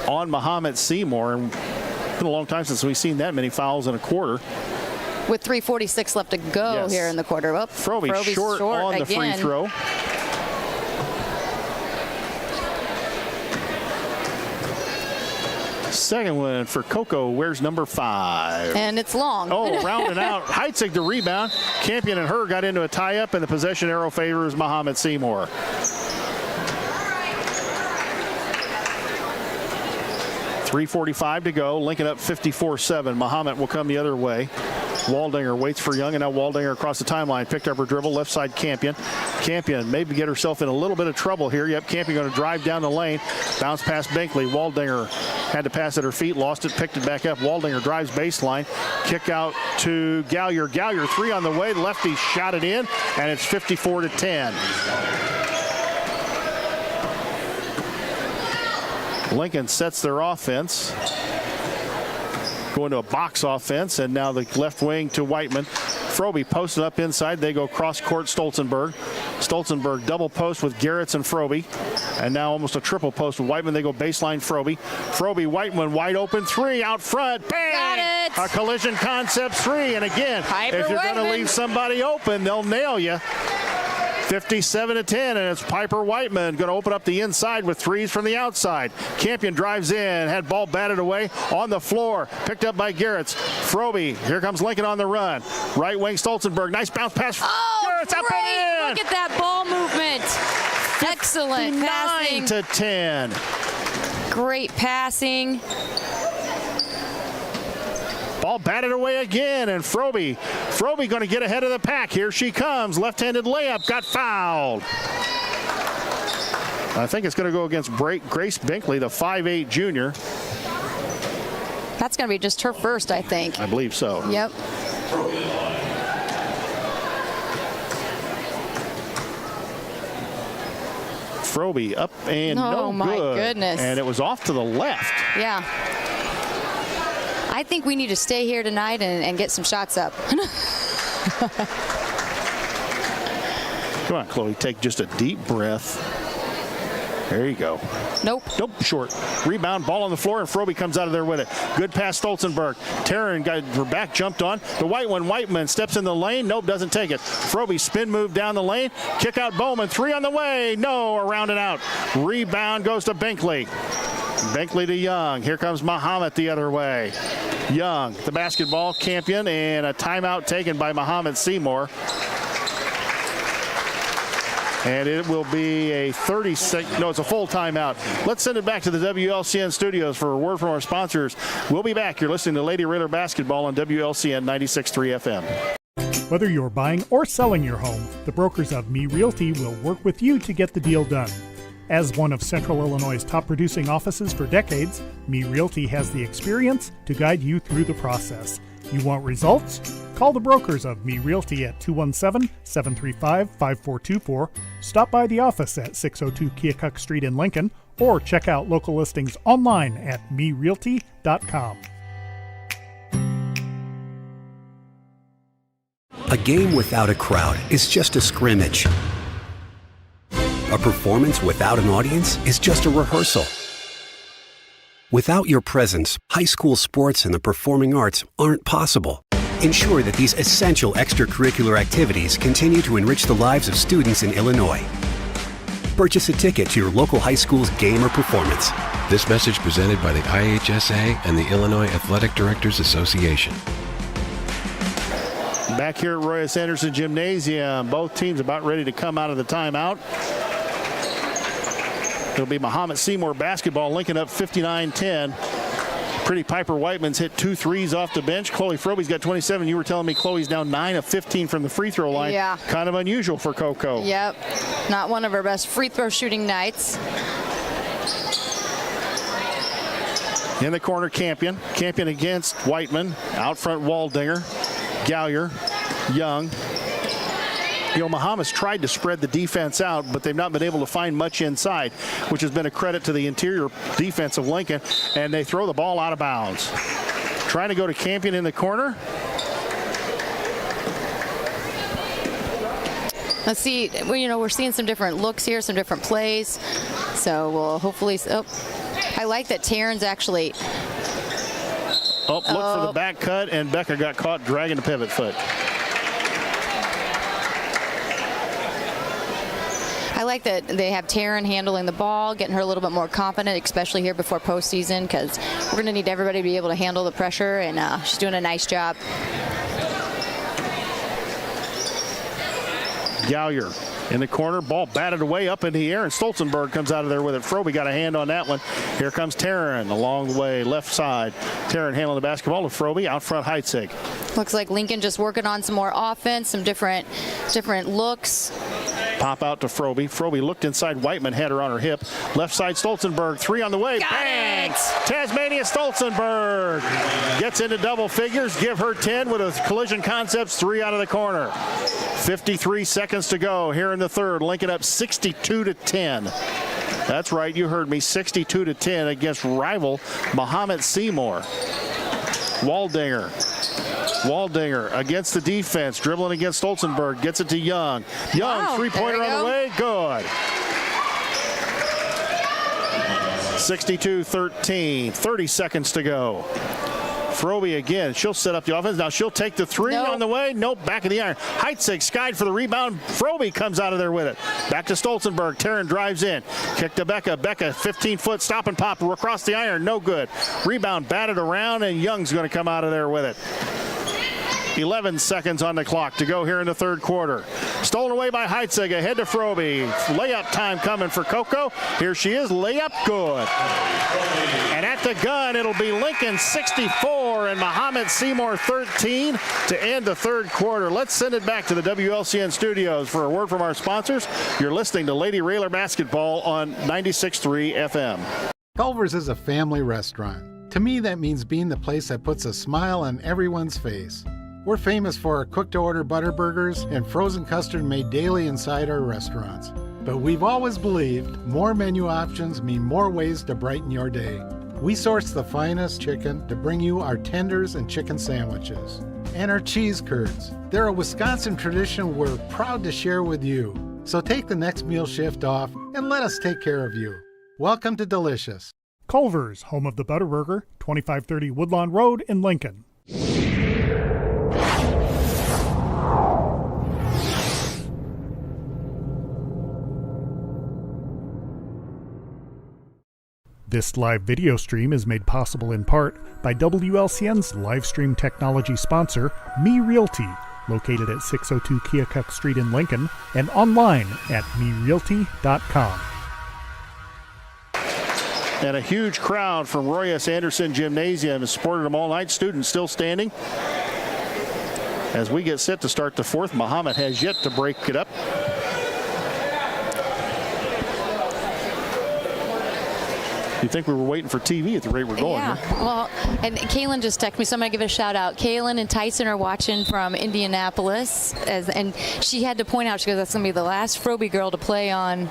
On Mahomet-Seymour. And it's been a long time since we've seen that many fouls in a quarter. With 3:46 left to go here in the quarter. Well, Frobe short on the free throw. Second one for Coco. Where's number 5? And it's long. Oh, rounding out. Heitzig the rebound. Campion and her got into a tie-up, and the possession arrow favors Mahomet-Seymour. 3:45 to go. Lincoln up 54-7. Mahomet will come the other way. Waldinger waits for Young, and now Waldinger across the timeline. Picked up her dribble. Left side Campion. Campion maybe get herself in a little bit of trouble here. Yep, Campion going to drive down the lane. Bounce past Binkley. Waldinger had to pass at her feet. Lost it. Picked it back up. Waldinger drives baseline. Kick out to Gallier. Gallier three on the way. The lefty shot it in, and it's 54-10. Lincoln sets their offense. Going to a box offense, and now the left wing to Whiteman. Frobe posted up inside. They go cross court Stolzenberg. Stolzenberg double post with Garretts and Frobe. And now almost a triple post with Whiteman. They go baseline Frobe. Frobe, Whiteman, wide open three out front. Bang! Got it! A collision concept three. And again, if you're going to leave somebody open, they'll nail you. 57-10, and it's Piper Whiteman going to open up the inside with threes from the outside. Campion drives in, had ball batted away on the floor, picked up by Garretts. Frobe, here comes Lincoln on the run. Right wing Stolzenberg, nice bounce pass. Garretts up and in. Look at that ball movement. Excellent passing. 9-10. Great passing. Ball batted away again, and Frobe going to get ahead of the pack. Here she comes. Left-handed layup, got fouled. I think it's going to go against Grace Binkley, the 5'8 junior. That's going to be just her first, I think. I believe so. Yep. Frobe up and no good. Oh, my goodness. And it was off to the left. Yeah. I think we need to stay here tonight and get some shots up. Come on, Chloe, take just a deep breath. There you go. Nope. Short. Rebound, ball on the floor, and Frobe comes out of there with it. Good pass, Stolzenberg. Taryn got her back jumped on. The Whiteman steps in the lane. Nope, doesn't take it. Frobe spin move down the lane. Kick out Bowman. Three on the way. No, around and out. Rebound goes to Binkley. Binkley to Young. Here comes Mahomet the other way. Young, the basketball, Campion, and a timeout taken by Mahomet-Seymour. And it will be a 36, no, it's a full timeout. Let's send it back to the WLCN studios for a word from our sponsors. We'll be back. You're listening to Lady Raider Basketball on WLCN 96.3 FM. Whether you're buying or selling your home, the brokers of Me Realty will work with you to get the deal done. As one of Central Illinois' top producing offices for decades, Me Realty has the experience to guide you through the process. You want results? Call the brokers of Me Realty at 217-735-5424, stop by the office at 602 Keokuk Street in Lincoln, or check out local listings online at merealty.com. A game without a crowd is just a scrimmage. A performance without an audience is just a rehearsal. Without your presence, high school sports and the performing arts aren't possible. Ensure that these essential extracurricular activities continue to enrich the lives of students in Illinois. Purchase a ticket to your local high school's game or performance. This message presented by the IHSA and the Illinois Athletic Directors Association. Back here at Roy S. Anderson Gymnasium, both teams about ready to come out of the timeout. It'll be Mahomet-Seymour basketball, Lincoln up 59-10. Pretty Piper Whiteman's hit 2 threes off the bench. Chloe Froby's got 27. You were telling me Chloe's now 9 of 15 from the free throw line. Yeah. Kind of unusual for Coco. Yep. Not one of her best free throw shooting nights. In the corner, Campion. Campion against Whiteman. Out front, Waldinger. Gallagher. Young. You know, Mahomet's tried to spread the defense out, but they've not been able to find much inside, which has been a credit to the interior defense of Lincoln, and they throw the ball out of bounds. Trying to go to Campion in the corner. Let's see, well, you know, we're seeing some different looks here, some different plays. So we'll hopefully, I like that Taryn's actually. Look for the back cut, and Becker got caught dragging the pivot foot. I like that they have Taryn handling the ball, getting her a little bit more confident, especially here before postseason, because we're going to need everybody to be able to handle the pressure, and she's doing a nice job. Gallagher in the corner, ball batted away up in the air, and Stolzenberg comes out of there with it. Froby got a hand on that one. Here comes Taryn along the way, left side. Taryn handling the basketball to Froby, out front Heitzig. Looks like Lincoln just working on some more offense, some different looks. Pop out to Froby. Froby looked inside. Whiteman had her on her hip. Left side, Stolzenberg. 3 on the way. Got Bang! it! Tasmania Stolzenberg gets into double figures. Give her 10 with a Collision Concepts 3 out of the corner. 53 seconds to go here in the third. Lincoln up 62-10. That's right, you heard me. 62-10 against rival Mahomet-Seymour. Waldinger against the defense, dribbling against Stolzenberg, gets it to Young. Young, three-pointer on the way, good. 62-13, 30 seconds to go. Froby again, she'll set up the offense. Now she'll take the 3 on the way. Nope, back of the iron. Heitzig skied for the rebound. Froby comes out of there with it. Back to Stolzenberg. Taryn drives in. Kick to Becca. Becca, 15-foot stop and pop across the iron. No good. Rebound batted around, and Young's going to come out of there with it. 11 seconds on the clock to go here in the third quarter. Stolen away by Heitzig, ahead to Froby. Layup time coming for Coco. Here she is, layup good. And at the gun, it'll be Lincoln 64 and Mahomet-Seymour 13 to end the third quarter. Let's send it back to the WLCN studios for a word from our sponsors. You're listening to Lady Railer Basketball on 96.3 FM. Culver's is a family restaurant. To me, that means being the place that puts a smile on everyone's face. We're famous for our cooked-to-order butter burgers and frozen custard made daily inside our restaurants. But we've always believed more menu options mean more ways to brighten your day. We source the finest chicken to bring you our tenders and chicken sandwiches. And our cheese curds. They're a Wisconsin tradition we're proud to share with you. So take the next meal shift off and let us take care of you. Welcome to Delicious. Culver's, home of the Butterburger, 2530 Woodlawn Road in Lincoln. This live video stream is made possible in part by WLCN's live stream technology sponsor, Me Realty, located at 602 Keokuk Street in Lincoln, and online at merealty.com. And a huge crowd from Roy S. Anderson Gymnasium has supported them all night. Students still standing. As we get set to start the fourth, Mahomet has yet to break it up. You'd think we were waiting for TV at the rate we're going. Yeah, well, and Kaylin just texted me, so I'm going to give it a shout out. Kaylin and Tyson are watching from Indianapolis, and she had to point out, she goes, that's going to be the last Froby girl to play on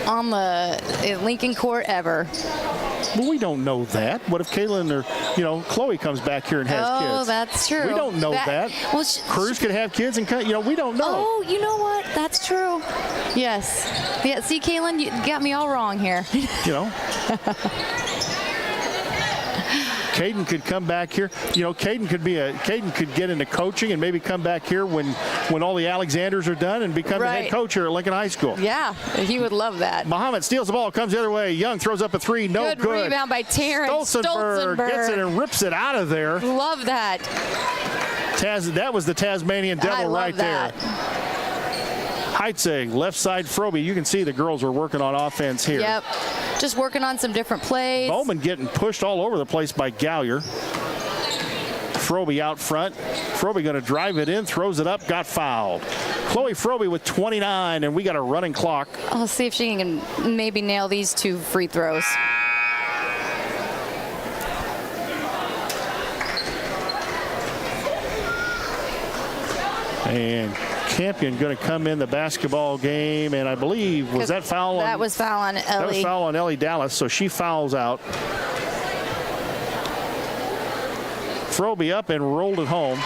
the Lincoln court ever. Well, we don't know that. What if Caitlin or, Chloe comes back here and has kids? Oh, that's true. We don't know that. Well, Cruz could have kids and, we don't know. Oh, you know what? That's true. Yes. Yeah, see, Caitlin, you got me all wrong here. Caden could come back here. Caden could get into coaching and maybe come back here when all the Alexanders are done and become the head coach here at Lincoln High School. Yeah, he would love that. Mahomet steals the ball, comes the other way. Young throws up a three, no good. Good rebound by Terrence Stolzenberg. Gets it and rips it out of there. Love that. That was the Tasmanian Devil right there. Heitzig, left side Frobe. You can see the girls are working on offense here. Yep. Just working on some different plays. Bowman getting pushed all over the place by Gallier. Frobe out front. Frobe going to drive it in, throws it up, got fouled. Chloe Frobe with 29, and we got a running clock. I'll see if she can maybe nail these 2 free throws. And Campion going to come in the basketball game, and I believe, was that foul on? That was foul on Ellie. That was foul on Ellie Dallas, so she fouls out. Frobe up and rolled it home.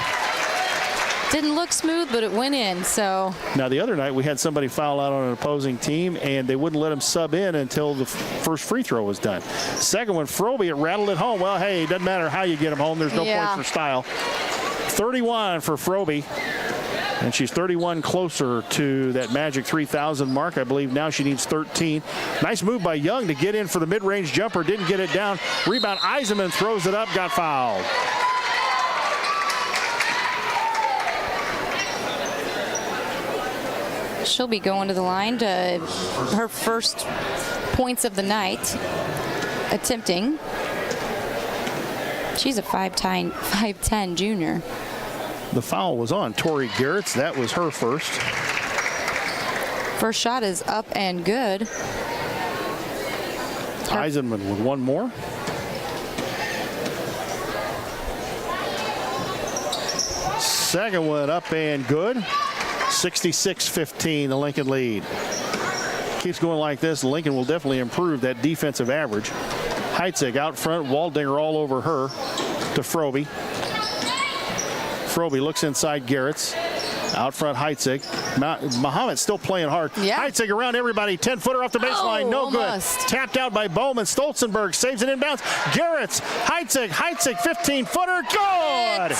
Didn't look smooth, but it went in, so. Now, the other night, we had somebody foul out on an opposing team, and they wouldn't let him sub in until the first free throw was done. Second one, Frobe, it rattled it home. Well, hey, it doesn't matter how you get him home. There's no points for style. 31 for Frobe. And she's 31 closer to that magic 3,000 mark. I believe now she needs 13. Nice move by Young to get in for the mid-range jumper. Didn't get it down. Rebound, Eisenman throws it up, got fouled. She'll be going to the line to her first points of the night, attempting. She's a 5'10" junior. The foul was on Tori Garrett's. That was her first. First shot is up and good. Eisenman with one more. Second one up and good. 66-15, the Lincoln lead. Keeps going like this, Lincoln will definitely improve that defensive average. Heitzig out front, Waldinger all over her to Frobe. Frobe looks inside Garrett's. Out front, Heitzig. Mahomet still playing hard. Yeah. Heitzig around everybody. 10-footer off the baseline. No almost. Good. Tapped out by Bowman. Stolzenberg saves it inbounds. Garrett's. Heitzig. 15-footer. Good.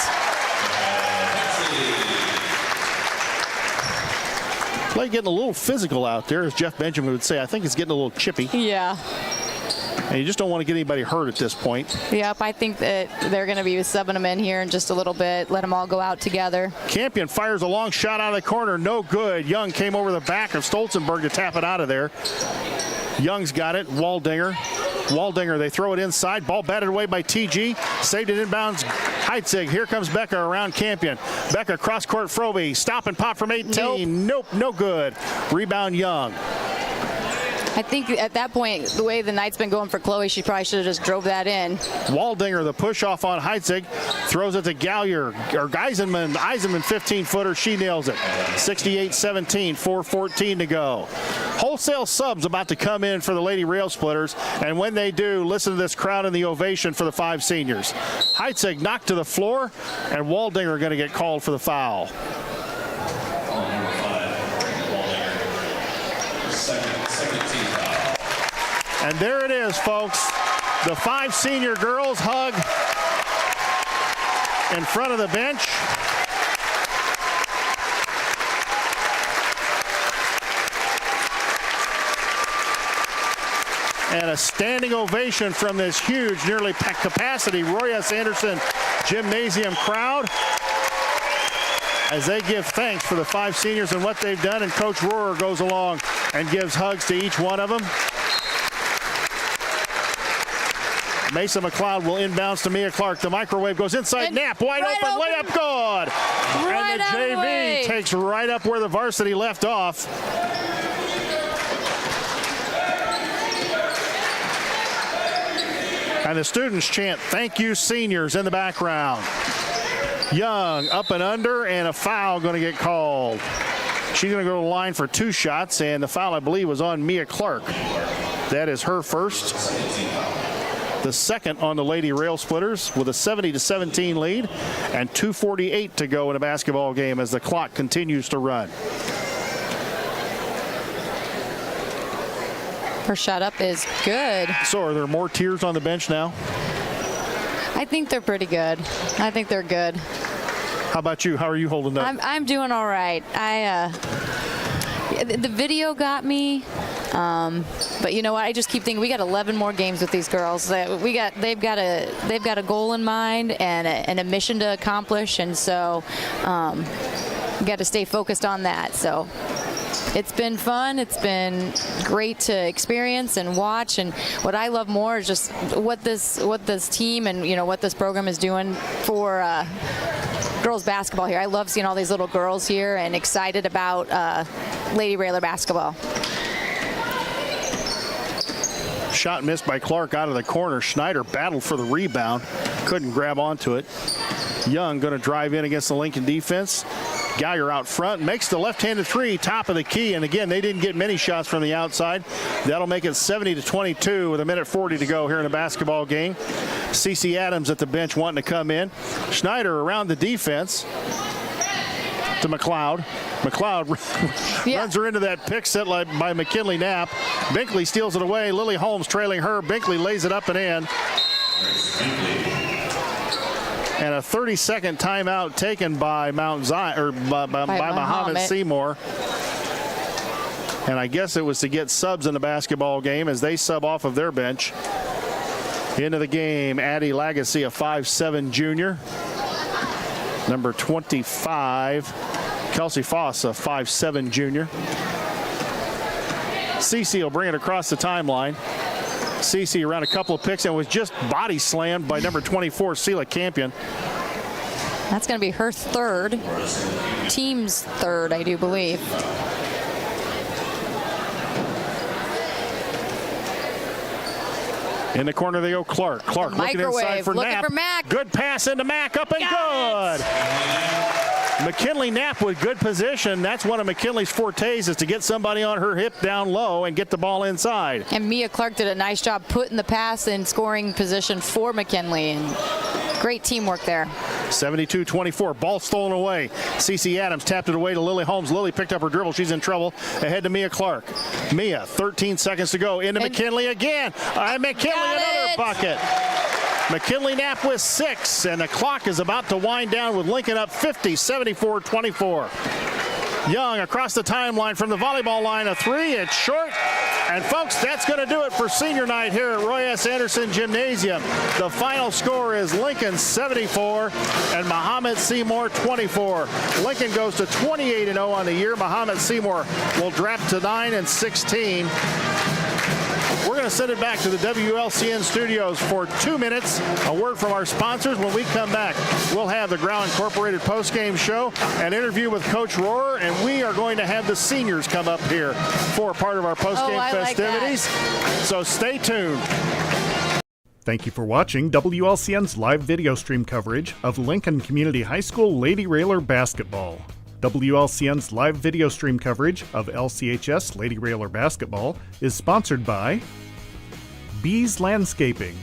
Play getting a little physical out there, as Jeff Benjamin would say. I think it's getting a little chippy. Yeah. And you just don't want to get anybody hurt at this point. Yep, I think that they're going to be subbing them in here in just a little bit. Let them all go out together. Campion fires a long shot out of the corner. No good. Young came over the back of Stolzenberg to tap it out of there. Young's got it. Waldinger, they throw it inside. Ball batted away by TG. Saved it inbounds. Heitzig. Here comes Becca around Campion. Becca cross court Frobe. Stop and pop from 18. Nope, no good. Rebound Young. I think at that point, the way the night's been going for Chloe, she probably should have just drove that in. Waldinger, the push off on Heitzig, throws it to Gallier, or Eisenman 15-footer, she nails it. 68-17, 4:14 to go. Wholesale subs about to come in for the Lady Rail Splitters, and when they do, listen to this crowd and the ovation for the 5 seniors. Heitzig knocked to the floor, and Waldinger going to get called for the foul. And there it is, folks. The 5 senior girls hug in front of the bench. And a standing ovation from this huge, nearly packed capacity Roy S. Anderson Gymnasium crowd as they give thanks for the 5 seniors and what they've done. And Coach Rohrer goes along and gives hugs to each one of them. Mason McLeod will inbounds to Mia Clark. The microwave goes inside. Knapp, wide open, layup, good. And the JV takes right up where the varsity left off. And the students chant, "Thank you, seniors," in the background. Young up and under, and a foul going to get called. She's going to go to the line for 2 shots, and the foul, I believe, was on Mia Clark. That is her first. the second on the Lady Rail Splitters with a 70-17 lead, and 2:48 to go in a basketball game as the clock continues to run. Her shot up is good. So are there more tears on the bench now? I think they're pretty good. I think they're good. How about you? How are you holding up? I'm doing all right. The video got me, but you know what? I just keep thinking we got 11 more games with these girls. They've got a goal in mind and a mission to accomplish, and so we got to stay focused on that. So it's been fun. It's been great to experience and watch. And what I love more is just what this team and what this program is doing for girls basketball here. I love seeing all these little girls here and excited about Lady Railer basketball. Shot missed by Clark out of the corner. Schneider battled for the rebound, couldn't grab onto it. Young going to drive in against the Lincoln defense. Geyer out front, makes the left-handed three, top of the key, and again, they didn't get many shots from the outside. That'll make it 70-22 with 1:40 to go here in a basketball game. CeCe Adams at the bench wanting to come in. Schneider around the defense to McLeod. McLeod runs her into that pick set by McKinley Knapp. Binkley steals it away. Lily Holmes trailing her. Binkley lays it up and in. And a 30-second timeout taken by Mount Zion, or by Mahomet-Seymour. And I guess it was to get subs in the basketball game as they sub off of their bench. Into the game, Addie Lagacy, a 5'7" junior. Number 25, Kelsey Foss, a 5'7" junior. CeCe will bring it across the timeline. CeCe around a couple of picks and was just body slammed by number 24, Sela Campion. That's going to be her third, team's third, I do believe. In the corner they go, Clark. Clark looking inside for looking Knapp. For Mack. Good pass into Mack, up and good. McKinley Knapp with good position. That's one of McKinley's fortes, is to get somebody on her hip down low and get the ball inside. And Mia Clark did a nice job putting the pass in scoring position for McKinley, and great teamwork there. 72-24, ball stolen away. CeCe Adams tapped it away to Lily Holmes. Lily picked up her dribble. She's in trouble. Ahead to Mia Clark. Mia, 13 seconds to go. Into McKinley again. McKinley, another bucket. McKinley Knapp with 6, and the clock is about to wind down with Lincoln up 50, 74-24. Young across the timeline from the volleyball line, a three. It's short. And folks, that's going to do it for senior night here at Roy S. Anderson Gymnasium. The final score is Lincoln 74 and Mahomet-Seymour 24. Lincoln goes to 28-0 on the year. Mahomet-Seymour will drop to 9-16. We're going to send it back to the WLCN studios for 2 minutes. A word from our sponsors. When we come back, we'll have the Grau Incorporated postgame show, an interview with Coach Rohrer, and we are going to have the seniors come up here for part of our postgame festivities. So stay tuned. Thank you for watching WLCN's live video stream coverage of Lincoln Community High School Lady Railer basketball. WLCN's live video stream coverage of LCHS Lady Railer basketball is sponsored by Bees Landscaping,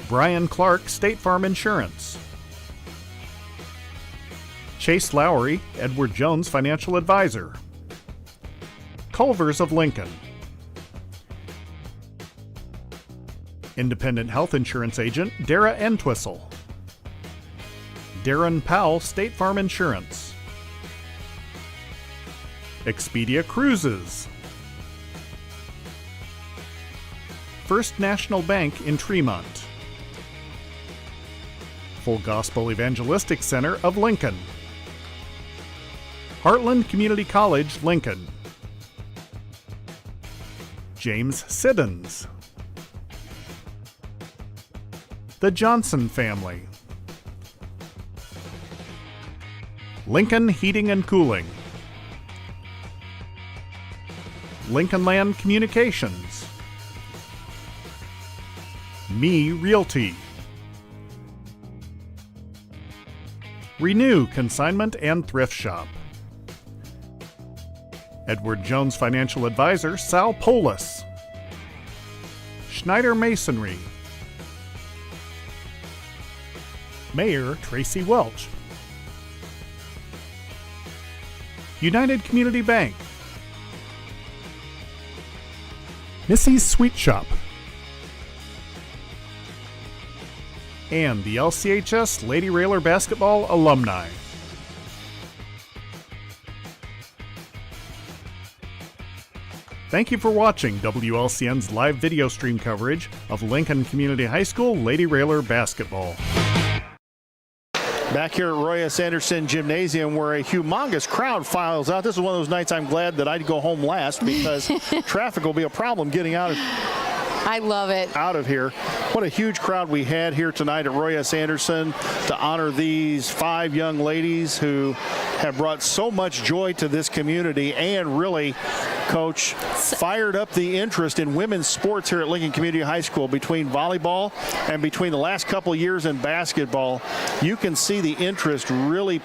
Brian Clark State Farm Insurance, Chase Lowry, Edward Jones Financial Advisor, Culver's of Lincoln, Independent Health Insurance Agent Dara Entwistle, Darren Powell State Farm Insurance, Expedia Cruises, First National Bank in Tremont, Full Gospel Evangelistic Center of Lincoln, Heartland Community College, Lincoln, James Siddons, the Johnson family, Lincoln Heating and Cooling, Lincoln Land Communications, Me Realty, Renew Consignment and Thrift Shop, Edward Jones Financial Advisor Sal Polis, Schneider Masonry. Mayor Tracy Welch. United Community Bank. Missy's Sweet Shop. And the LCHS Lady Railer Basketball Alumni. Thank you for watching WLCN's live video stream coverage of Lincoln Community High School Lady Railer Basketball. Back here at Roy S. Anderson Gymnasium, where a humongous crowd files out. This is one of those nights I'm glad that I'd go home last, because traffic will be a problem getting out of here. What a huge crowd we had here tonight at Roy S. Anderson to honor these 5 young ladies who have brought so much joy to this community and really, Coach, fired up the interest in women's sports here at Lincoln Community High School. Between volleyball and between the last couple of years in basketball, you can see the interest really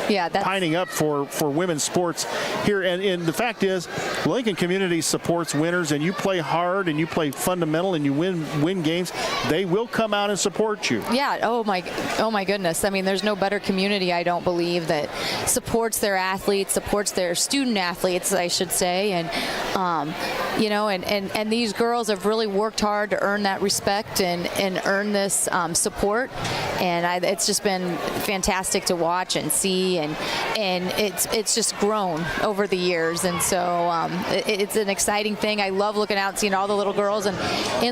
pining up for women's sports here. And the fact is, Lincoln Community supports winners, and you play hard and you play fundamental and you win games, they will come out and support you. Yeah. Oh my goodness. I mean, there's no better community, I don't believe, that supports their athletes, supports their student athletes, I should say. And and these girls have really worked hard to earn that respect and earn this support. And it's just been fantastic to watch and see, and it's just grown over the years. And so it's an exciting thing. I love looking out and seeing all the little girls and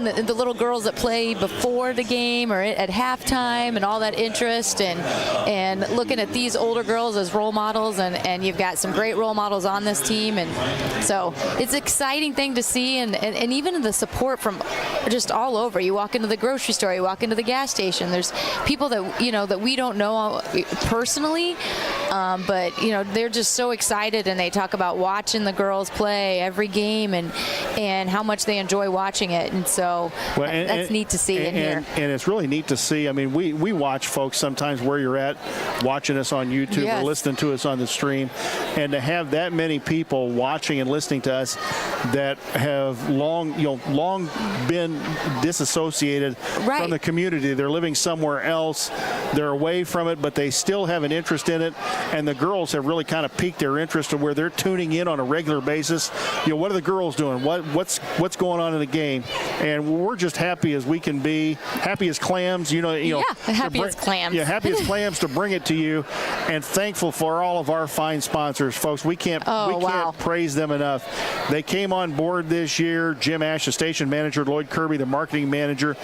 the little girls that play before the game or at halftime, and all that interest, and looking at these older girls as role models, and you've got some great role models on this team. And so it's an exciting thing to see, and even the support from just all over. You walk into the grocery store, you walk into the gas station, there's people that we don't know personally, but they're just so excited, and they talk about watching the girls play every game and how much they enjoy watching it. And so that's neat to see in here. And it's really neat to see. I mean, we watch folks sometimes where you're at, watching us on YouTube or listening to us on the stream, and to have that many people watching and listening to us that have long been disassociated from the community. They're living somewhere else. They're away from it, but they still have an interest in it. And the girls have really kind of piqued their interest to where they're tuning in on a regular basis. What are the girls doing? What's going on in the game? And we're just happy as we can be, happy as clams. Happy as clams. Yeah, happy as clams to bring it to you, and thankful for all of our fine sponsors, folks. We can't praise them enough. They came on board this year. Jim Ash, the station manager, Lloyd Kirby, the marketing manager,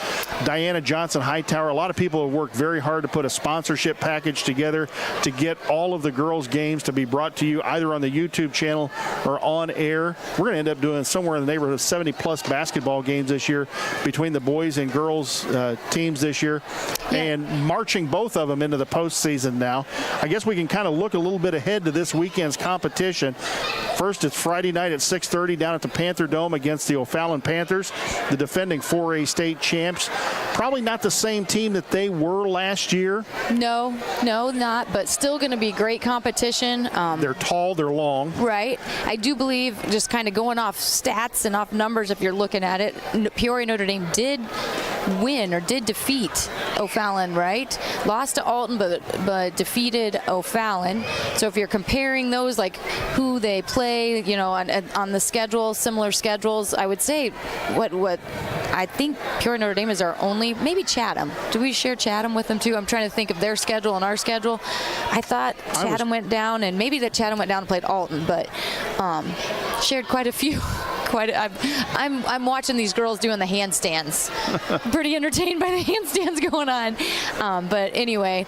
Diana Johnson Hightower. A lot of people have worked very hard to put a sponsorship package together to get all of the girls' games to be brought to you either on the YouTube channel or on air. We're going to end up doing somewhere in the neighborhood of 70-plus basketball games this year between the boys and girls teams this year, and marching both of them into the postseason now. I guess we can kind of look a little bit ahead to this weekend's competition. First, it's Friday night at 6:30 down at the Panther Dome against the O'Fallon Panthers, the defending 4A state champs. Probably not the same team that they were last year. No, not, but still going to be great competition. They're tall, they're long. Right. I do believe, just kind of going off stats and off numbers, if you're looking at it, Peoria Notre Dame did defeat O'Fallon, right? Lost to Alton, but defeated O'Fallon. So if you're comparing those, like who they play, on the schedule, similar schedules, I would say what I think Peoria Notre Dame is our only, maybe Chatham. Do we share Chatham with them too? I'm trying to think of their schedule and our schedule. I thought Chatham went down, and maybe that Chatham went down and played Alton, but shared quite a few. I'm watching these girls doing the handstands. Pretty entertained by the handstands going on. But anyway,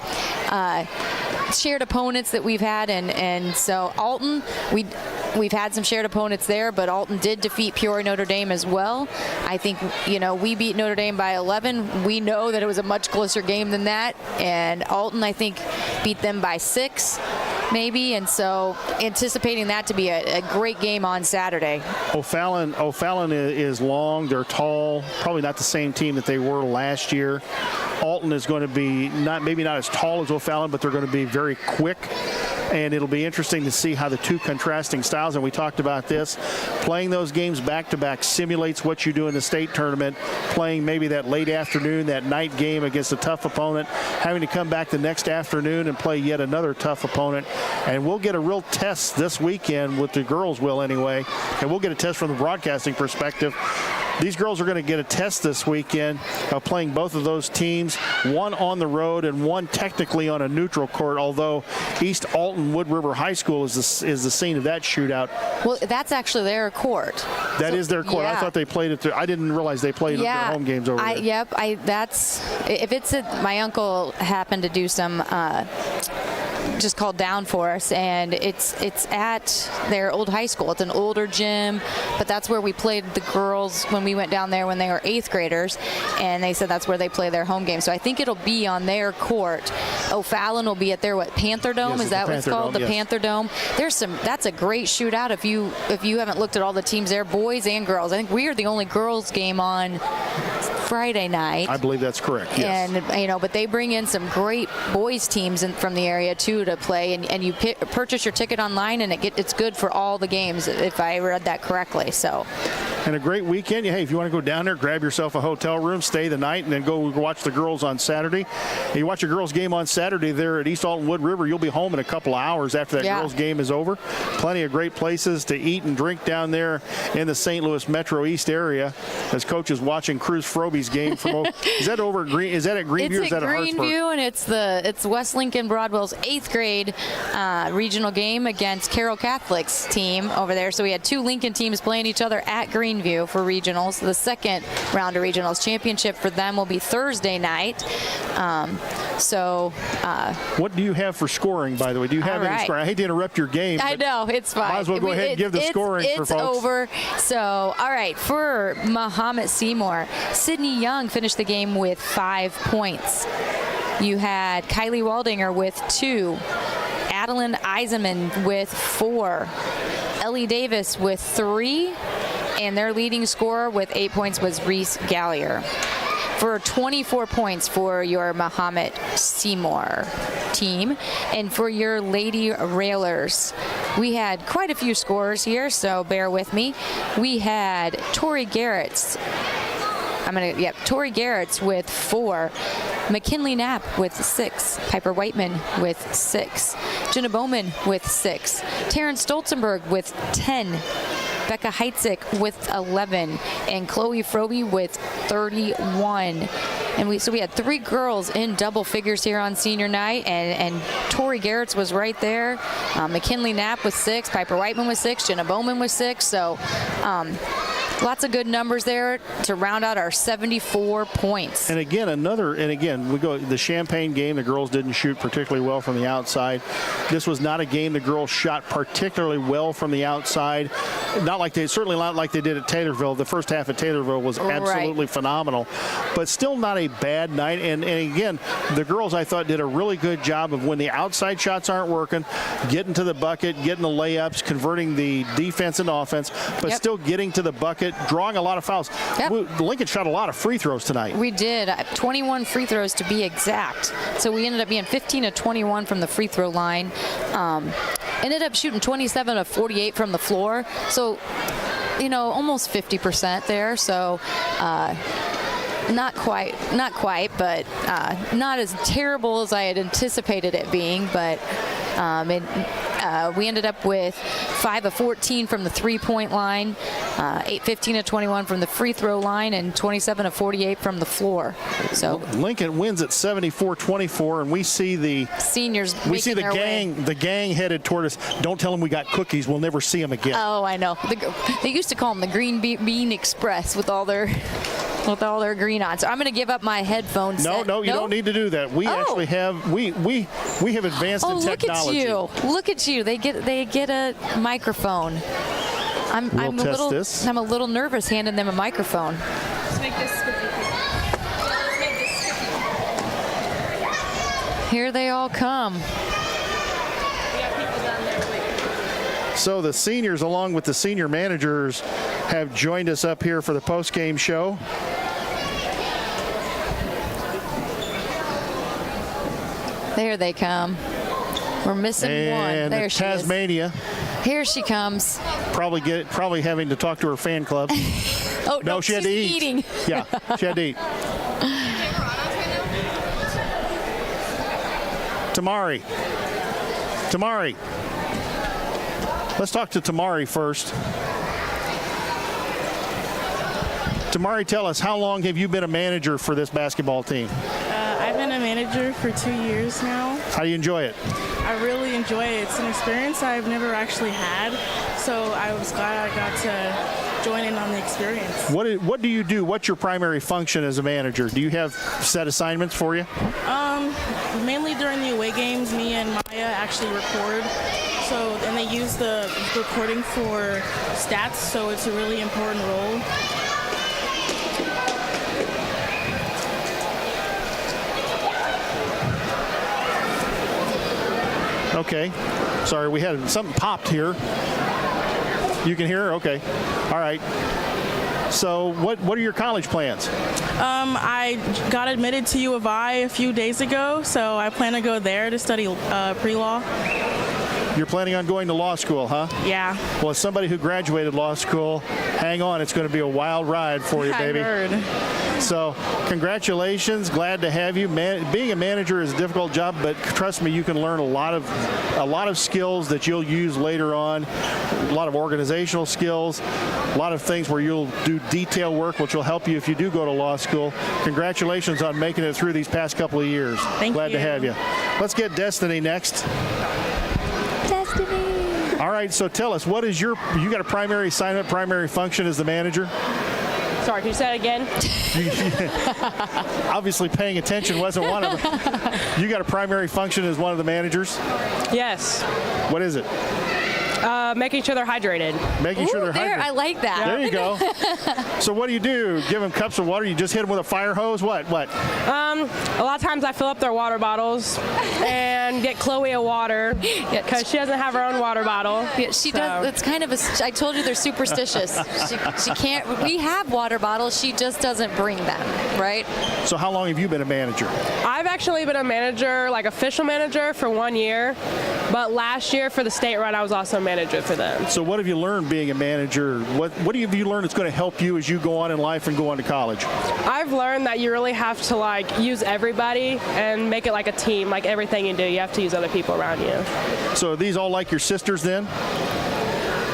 shared opponents that we've had, and so Alton, we've had some shared opponents there, but Alton did defeat Peoria Notre Dame as well. I think, we beat Notre Dame by 11. We know that it was a much closer game than that, and Alton, I think, beat them by 6. Maybe, and so anticipating that to be a great game on Saturday. O'Fallon is long, they're tall, probably not the same team that they were last year. Alton is going to be maybe not as tall as O'Fallon, but they're going to be very quick. and it'll be interesting to see how the two contrasting styles, and we talked about this, playing those games back-to-back simulates what you do in the state tournament, playing maybe that late afternoon, that night game against a tough opponent, having to come back the next afternoon and play yet another tough opponent. And we'll get a real test this weekend, with the girls will anyway, and we'll get a test from the broadcasting perspective. These girls are going to get a test this weekend of playing both of those teams, one on the road and one technically on a neutral court, although East Alton Wood River High School is the scene of that shootout. Well, that's actually their court. That is their court. Yeah. I thought they played it. I didn't realize they played their home games over there. Yep. My uncle happened to do some just called down for us, and it's at their old high school. It's an older gym, but that's where we played the girls when we went down there when they were 8th graders, and they said that's where they play their home game. So I think it'll be on their court. O'Fallon will be at their Panther Dome? Yes, is that what it's called? Dome, the yes. Panther Dome. That's a great shootout if you haven't looked at all the teams there, boys and girls. I think we are the only girls game on Friday night. I believe that's correct, yes. And but they bring in some great boys teams from the area too to play, and you purchase your ticket online, and it's good for all the games, if I read that correctly. So, and a great weekend. Hey, if you want to go down there, grab yourself a hotel room, stay the night, and then go watch the girls on Saturday. And you watch a girls game on Saturday there at East Alton Wood River, you'll be home in a couple of hours after that girls game is over. Plenty of great places to eat and drink down there in the St. Louis Metro East area, as Coach is watching Cruz Froby's game from is that over at Green? Is that at Greenview? It's or is that at Hartsburg? Greenview, and it's West Lincoln Broadwell's 8th grade regional game against Carroll Catholic's team over there. So we had two Lincoln teams playing each other at Greenview for regionals. The second round of regionals championship for them will be Thursday night. What do you have for scoring, by the way? Do you have any scoring? I hate to interrupt your game. I know, it's fine. Might as well go ahead and give the scoring for folks. It's over. So, all right, for Mahomet-Seymour, Sydney Young finished the game with 5 points. You had Kylie Waldinger with 2. Adeline Eisenman with 4. Ellie Davis with 3. And their leading scorer with 8 points was Reese Gallier. For 24 points for your Mahomet-Seymour team. And for your Lady Railers, we had quite a few scores here, so bear with me. We had Tori Garrett's with 4. McKinley Knapp with 6. Piper Whiteman with 6. Jenna Bowman with 6. Taryn Stolzenberg with 10. Becca Heitzik with 11, and Chloe Froby with 31. And we had 3 girls in double figures here on senior night, and Tori Garrett's was right there. McKinley Knapp with 6, Piper Whiteman with 6, Jenna Bowman with 6. So lots of good numbers there to round out our 74 points. And again, we go the Champaign game. The girls didn't shoot particularly well from the outside. This was not a game the girls shot particularly well from the outside. Not like they did at Taylorville. The first half at Taylorville was absolutely phenomenal, but still not a bad night. And again, the girls, I thought, did a really good job of, when the outside shots aren't working, getting to the bucket, getting the layups, converting the defense into offense, but still getting to the bucket, drawing a lot of fouls. Lincoln shot a lot of free throws tonight. We did. 21 free throws to be exact. So we ended up being 15 of 21 from the free throw line. Ended up shooting 27 of 48 from the floor. So, almost 50% there. So, not quite, but not as terrible as I had anticipated it being. But we ended up with 5 of 14 from the 3-point line, 15 of 21 from the free throw line, and 27 of 48 from the floor. So Lincoln wins at 74-24, and we see the seniors. We see the gang headed toward us. Don't tell them we got cookies. We'll never see them again. Oh, I know. They used to call them the Green Bean Express with all their green on. So I'm going to give up my headphones. No, you don't need to do that. We actually have we have advanced in technology. Look at you. They get a microphone. I'm a little nervous handing them a microphone. Let's make this Here they all come. So the seniors, along with the senior managers, have joined us up here for the post-game show. There they come. We're missing one. And There she is. Tasmania. Here she comes. Probably having to talk to her fan club. Oh, No, she had to she's eat. eating. Yeah, she had to eat. Tamari. Let's talk to Tamari first. Tamari, tell us, how long have you been a manager for this basketball team? I've been a manager for 2 years now. How do you enjoy it? I really enjoy it. It's an experience I've never actually had, so I was glad I got to join in on the experience. What do you do? What's your primary function as a manager? Do you have set assignments for you? Mainly during the away games, me and Maya actually record. And they use the recording for stats, so it's a really important role. Okay. Sorry, we had something popped here. You can hear? Okay. All right. So what are your college plans? I got admitted to U of I a few days ago, so I plan to go there to study pre-law. You're planning on going to law school, huh? Yeah. Well, as somebody who graduated law school, hang on. It's going to be a wild ride for you, baby. I heard. So congratulations. Glad to have you. Being a manager is a difficult job, but trust me, you can learn a lot of skills that you'll use later on, a lot of organizational skills, a lot of things where you'll do detail work, which will help you if you do go to law school. Congratulations on making it through these past couple of years. Glad to have you. Let's get Destiny next. Destiny. All right, so tell us, you got a primary assignment, primary function as the manager? Sorry, can you say that again? Obviously paying attention wasn't one of them. You got a primary function as one of the managers? Yes. What is it? Making sure they're hydrated. Making sure they're hydrated. I like that. There you go. So what do? Give them cups of water? You just hit them with a fire hose? What? A lot of times I fill up their water bottles and get Chloe a water because she doesn't have her own water bottle. Yeah, she does. It's kind of I told you they're superstitious. She can't. We have water bottles. She just doesn't bring them, right? So how long have you been a manager? I've actually been a manager, like official manager, for 1 year. But last year for the state run, I was also a manager for them. So what have you learned being a manager? What have you learned that's going to help you as you go on in life and go on to college? I've learned that you really have to use everybody and make it like a team. Like everything you do, you have to use other people around you. So are these all like your sisters then?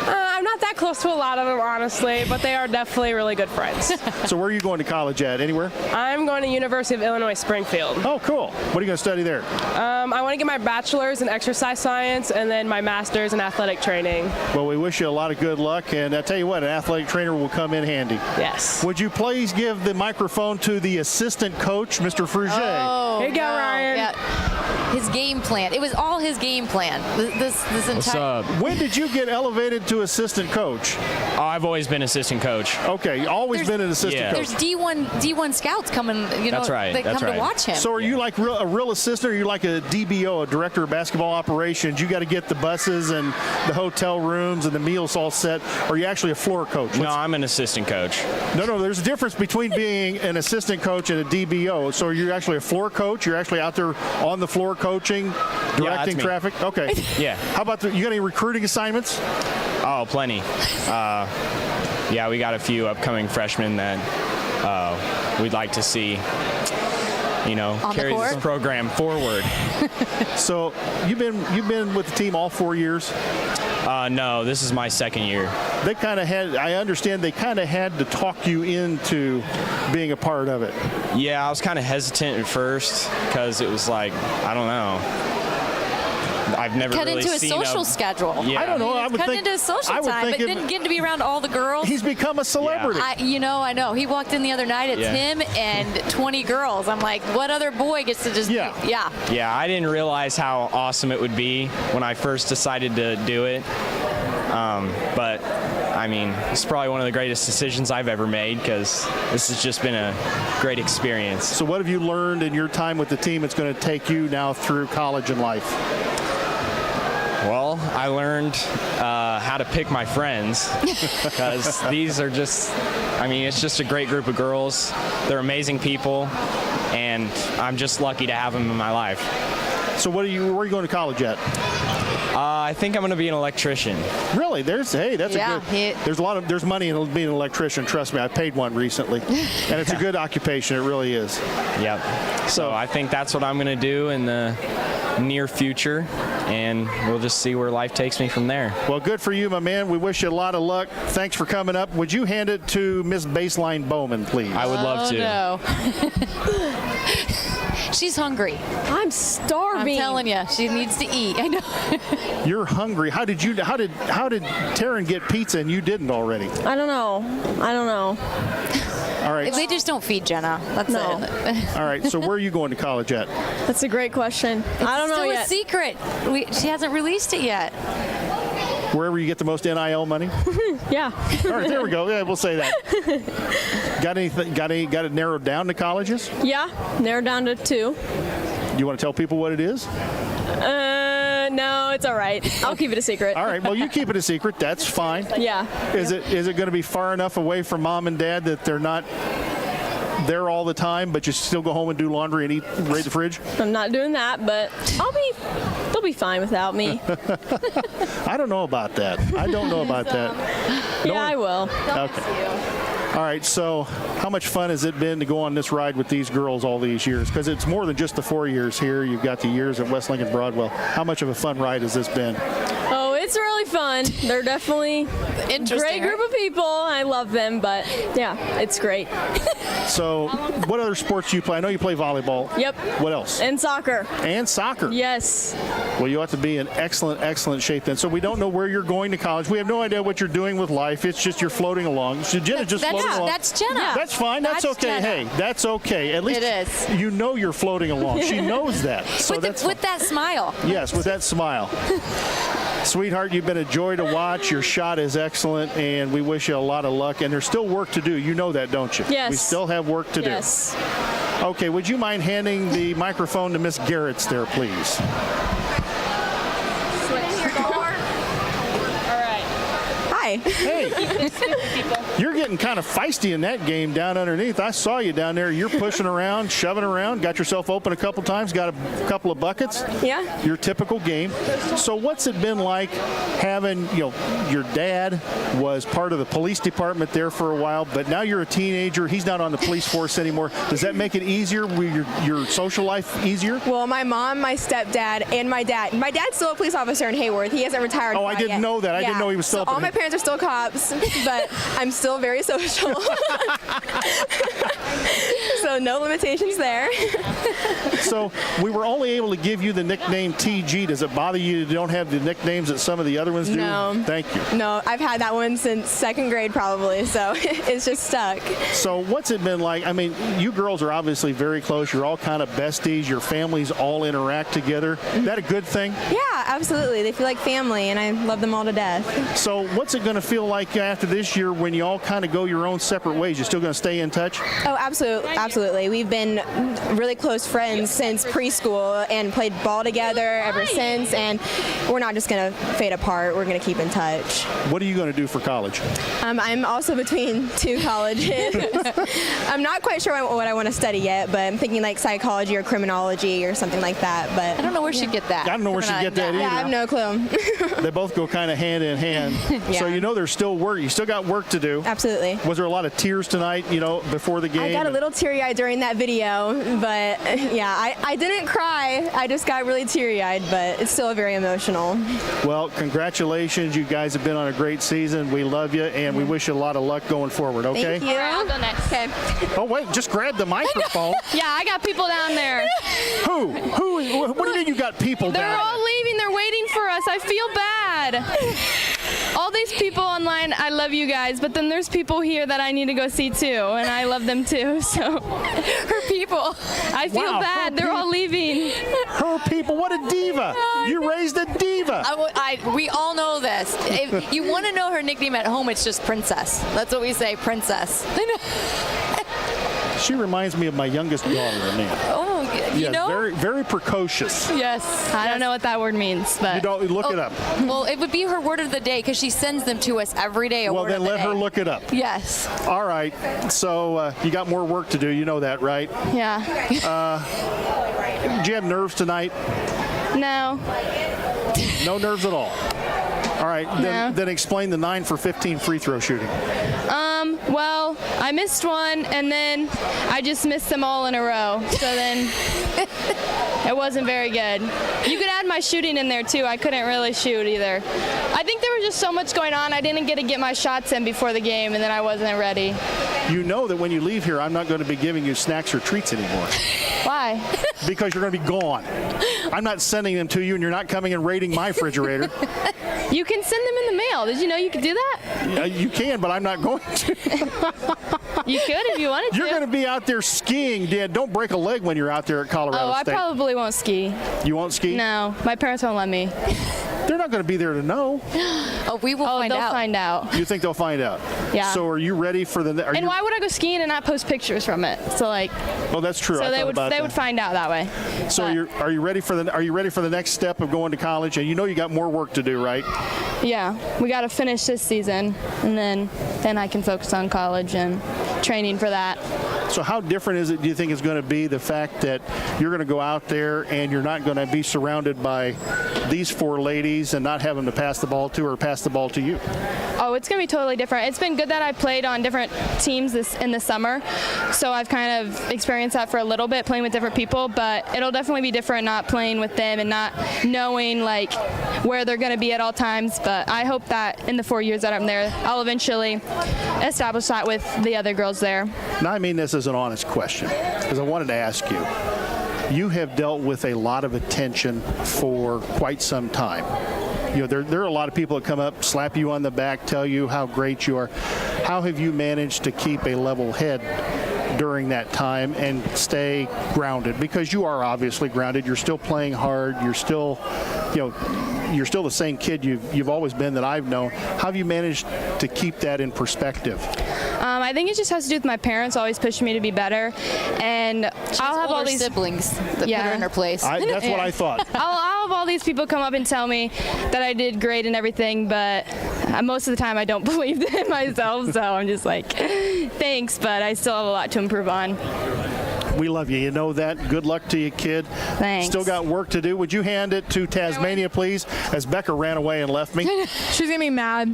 I'm not that close to a lot of them, honestly, but they are definitely really good friends. So where are you going to college at? Anywhere? I'm going to University of Illinois Springfield. Oh, cool. What are you going to study there? I want to get my bachelor's in exercise science and then my master's in athletic training. Well, we wish you a lot of good luck, and I tell you what, an athletic trainer will come in handy. Yes. Would you please give the microphone to the assistant coach, Mr. Fruget? Oh, here you go, Ryan. Yeah. His game plan. It was all his game plan. This entire. What's up? When did you get elevated to assistant coach? I've always been assistant coach. Okay, always been an assistant coach. There's D1 scouts coming. That's right. That That's come right. to watch him. So are you like a real assistant, or are you like a DBO, a director of basketball operations? You got to get the buses and the hotel rooms and the meals all set. Or are you actually a floor coach? No, I'm an assistant coach. No, there's a difference between being an assistant coach and a DBO. So are you actually a floor coach? You're actually out there on the floor coaching, directing traffic? Okay. Yeah. How about you got any recruiting assignments? Oh, plenty. Yeah, we got a few upcoming freshmen that we'd like to see, carry this program forward. So you've been with the team all 4 years? No, this is my second year. I understand they kind of had to talk you into being a part of it. Yeah, I was kind of hesitant at first because it was like, I don't know. I've never cut really into his seen social schedule. Yeah. I don't know. I would cut think into his social time, but didn't get to be around all the girls. He's become a celebrity. I know. He walked in the other night. It's him and 20 girls. I'm like, what other boy gets to just? Yeah. Yeah, I didn't realize how awesome it would be when I first decided to do it. But I mean, it's probably one of the greatest decisions I've ever made because this has just been a great experience. So what have you learned in your time with the team that's going to take you now through college and life? Well, I learned how to pick my friends because these are it's just a great group of girls. They're amazing people, and I'm just lucky to have them in my life. So where are you going to college at? I think I'm going to be an electrician. Really? There's a good. There's money in being an electrician. Trust me, I paid one recently, and it's a good occupation. It really is. Yep. So I think that's what I'm going to do in the near future, and we'll just see where life takes me from there. Well, good for you, my man. We wish you a lot of luck. Thanks for coming up. Would you hand it to Miss Baseline Bowman, please? I would love to. No. She's hungry. I'm starving. I'm telling you, she needs to eat. I know. You're hungry. How did Taryn get pizza and you didn't already? I don't know. All right. They just don't feed Jenna. That's it. All right. So where are you going to college at? That's a great question. I don't know yet. It's still a secret. She hasn't released it yet. Wherever you get the most NIL money? Yeah. All right, there we go. Yeah, we'll say that. Got it narrowed down to colleges? Yeah, narrowed down to 2. Do you want to tell people what it is? No, it's all right. I'll keep it a secret. All right. Well, you keep it a secret. That's fine. Yeah. Is it going to be far enough away from mom and dad that they're not there all the time, but you still go home and do laundry and raid the fridge? I'm not doing that, but they'll be fine without me. I don't know about that. I don't know about that. I will. Okay. All right, so how much fun has it been to go on this ride with these girls all these years? Because it's more than just the 4 years here. You've got the years at West Lincoln Broadwell. How much of a fun ride has this been? Oh, it's really fun. They're definitely a great group of people. I love them, but yeah, it's great. So what other sports do you play? I know you play volleyball. Yep. What else? And soccer. And soccer. Yes. Well, you ought to be in excellent shape then. So we don't know where you're going to college. We have no idea what you're doing with life. It's just you're floating along. So Jenna just floating along. That's Jenna. Yeah. That's fine. That's okay. Jenna. Hey, that's okay. At least it is. You know you're floating along. She knows that. So with that smile. Yes, with that smile. Sweetheart, you've been a joy to watch. Your shot is excellent, and we wish you a lot of luck. And there's still work to do. You know that, don't you? Yes. We still have work to do. Yes. Okay, would you mind handing the microphone to Miss Garrett's there, please? Hi. Hey, you're getting kind of feisty in that game down underneath. I saw you down there. You're pushing around, shoving around, got yourself open a couple times, got a couple of buckets. Yeah. Your typical game. So what's it been like having, your dad was part of the police department there for a while, but now you're a teenager. He's not on the police force anymore. Does that make it easier? Your social life easier? Well, my mom, my stepdad, and my dad. My dad's still a police officer in Hayworth. He hasn't retired. Oh, I didn't know that. I didn't know he was still. So all my parents are still cops, but I'm still very social. So no limitations there. So we were only able to give you the nickname TG. Does it bother you don't have the nicknames that some of the other ones do? No. Thank you. No, I've had that one since 2nd grade probably, so it's just stuck. So what's it been like? I mean, you girls are obviously very close. You're all kind of besties. Your families all interact together. Is that a good thing? Yeah, absolutely. They feel like family, and I love them all to death. So what's it going to feel like after this year when you all kind of go your own separate ways? You still going to stay in touch? Oh, absolutely. We've been really close friends since preschool and played ball together ever since, and we're not just going to fade apart. We're going to keep in touch. What are you going to do for college? I'm also between 2 colleges. I'm not quite sure what I want to study yet, but I'm thinking like psychology or criminology or something like that. But I don't know where she'd get that. I don't know where she'd get that either. Yeah, I have no clue. They both go kind of hand in hand. Yeah. So there's still work. You still got work to do. Absolutely. Was there a lot of tears tonight, before the game? I got a little teary-eyed during that video, but yeah, I didn't cry. I just got really teary-eyed, but it's still very emotional. Well, congratulations. You guys have been on a great season. We love you, and we wish you a lot of luck going forward, okay? Thank you. I'll go next. Okay. Oh, wait, just grab the microphone. Yeah, I got people down there. Who? What do you mean you got people down there? They're all leaving. They're waiting for us. I feel bad. All these people online, I love you guys, but then there's people here that I need to go see too, and I love them too, so. Her people. I feel bad. They're all leaving. Her people. What a diva. You raised a diva. We all know this. If you want to know her nickname at home, it's just Princess. That's what we say, Princess. She reminds me of my youngest daughter, Amanda. Oh, you know? Very, very precocious. Yes. I don't know what that word means, but. You don't look it up. Well, it would be her word of the day because she sends them to us every day. Well, then let her look it up. Yes. All right. So you got more work to do. You know that, right? Yeah. Did you have nerves tonight? No. No nerves at all. All right, then explain the 9 for 15 free throw shooting. Well, I missed one, and then I just missed them all in a row. So then it wasn't very good. You could add my shooting in there, too. I couldn't really shoot either. I think there was just so much going on. I didn't get my shots in before the game, and then I wasn't ready. You know that when you leave here, I'm not going to be giving you snacks or treats anymore. Why? Because you're going to be gone. I'm not sending them to you, and you're not coming and raiding my refrigerator. You can send them in the mail. Did you know you could do that? Yeah, you can, but I'm not going to. You could if you wanted to. You're going to be out there skiing, Dan. Don't break a leg when you're out there at Colorado State. I probably won't ski. You won't ski? No, my parents won't let me. They're not going to be there to know. We will find out. They'll find out. You think they'll find out? Yeah. So are you ready for the... And why would I go skiing and not post pictures from it? So well, that's true. So they would find out that way. So are you ready for the next step of going to college? And you know you got more work to do, right? Yeah, we got to finish this season, and then I can focus on college and training for that. So how different do you think is going to be the fact that you're going to go out there and you're not going to be surrounded by these 4 ladies and not have them to pass the ball to or pass the ball to you? Oh, it's going to be totally different. It's been good that I played on different teams in the summer, so I've kind of experienced that for a little bit, playing with different people, but it'll definitely be different not playing with them and not knowing like where they're going to be at all times. But I hope that in the 4 years that I'm there, I'll eventually establish that with the other girls there. Now, I mean this as an honest question, because I wanted to ask you. You have dealt with a lot of attention for quite some time. You know, there are a lot of people that come up, slap you on the back, tell you how great you are. How have you managed to keep a level head during that time and stay grounded? Because you are obviously grounded. You're still playing hard. You're still, you're still the same kid you've always been that I've known. How have you managed to keep that in perspective? I think it just has to do with my parents always pushing me to be better, and I'll have all these siblings that put her in her place. That's what I thought. I'll have all these people come up and tell me that I did great and everything, but most of the time I don't believe it myself, so I'm just like, thanks, but I still have a lot to improve on. We love you. You know that. Good luck to you, kid. Thanks. Still got work to do. Would you hand it to Tasmania, please, as Becca ran away and left me? She's going to be mad.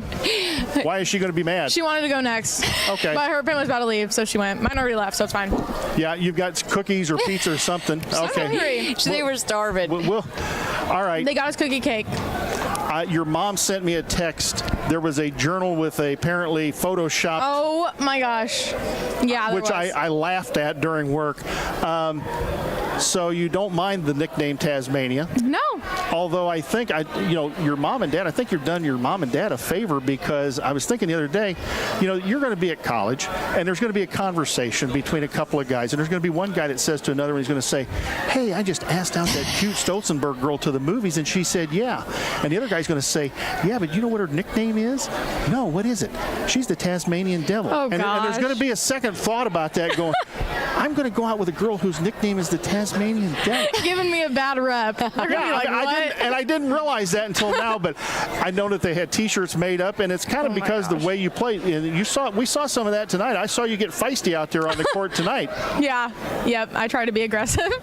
Why is she going to be mad? She wanted to go next. Okay. But her family's about to leave, so she went. Mine already left, so it's fine. Yeah, you've got cookies or pizza or something. Okay. Hungry. They were starving. All right. They got us cookie cake. Your mom sent me a text. There was a journal with apparently photoshopped. Oh my gosh! Yeah, which I laughed at during work. So you don't mind the nickname Tasmania? No. Although I think your mom and dad. I think you've done your mom and dad a favor, because I was thinking the other day, you're going to be at college and there's going to be a conversation between a couple of guys, and there's going to be one guy that says to another, and he's going to say, "Hey, I just asked out that cute Stolzenberg girl to the movies, and she said yeah." And the other guy's going to say, "Yeah, but you know what her nickname is?" "No, what is it?" "She's the Tasmanian Devil." Oh, and there's going to be a second thought about that going, I'm going to go out with a girl whose nickname is the Tasmanian Devil. Giving me a bad rep. They're going to be like, what? I didn't realize that until now, but I know that they had T-shirts made up, and it's kind of because the way you play. We saw some of that tonight. I saw you get feisty out there on the court tonight. Yeah. Yep. I try to be aggressive.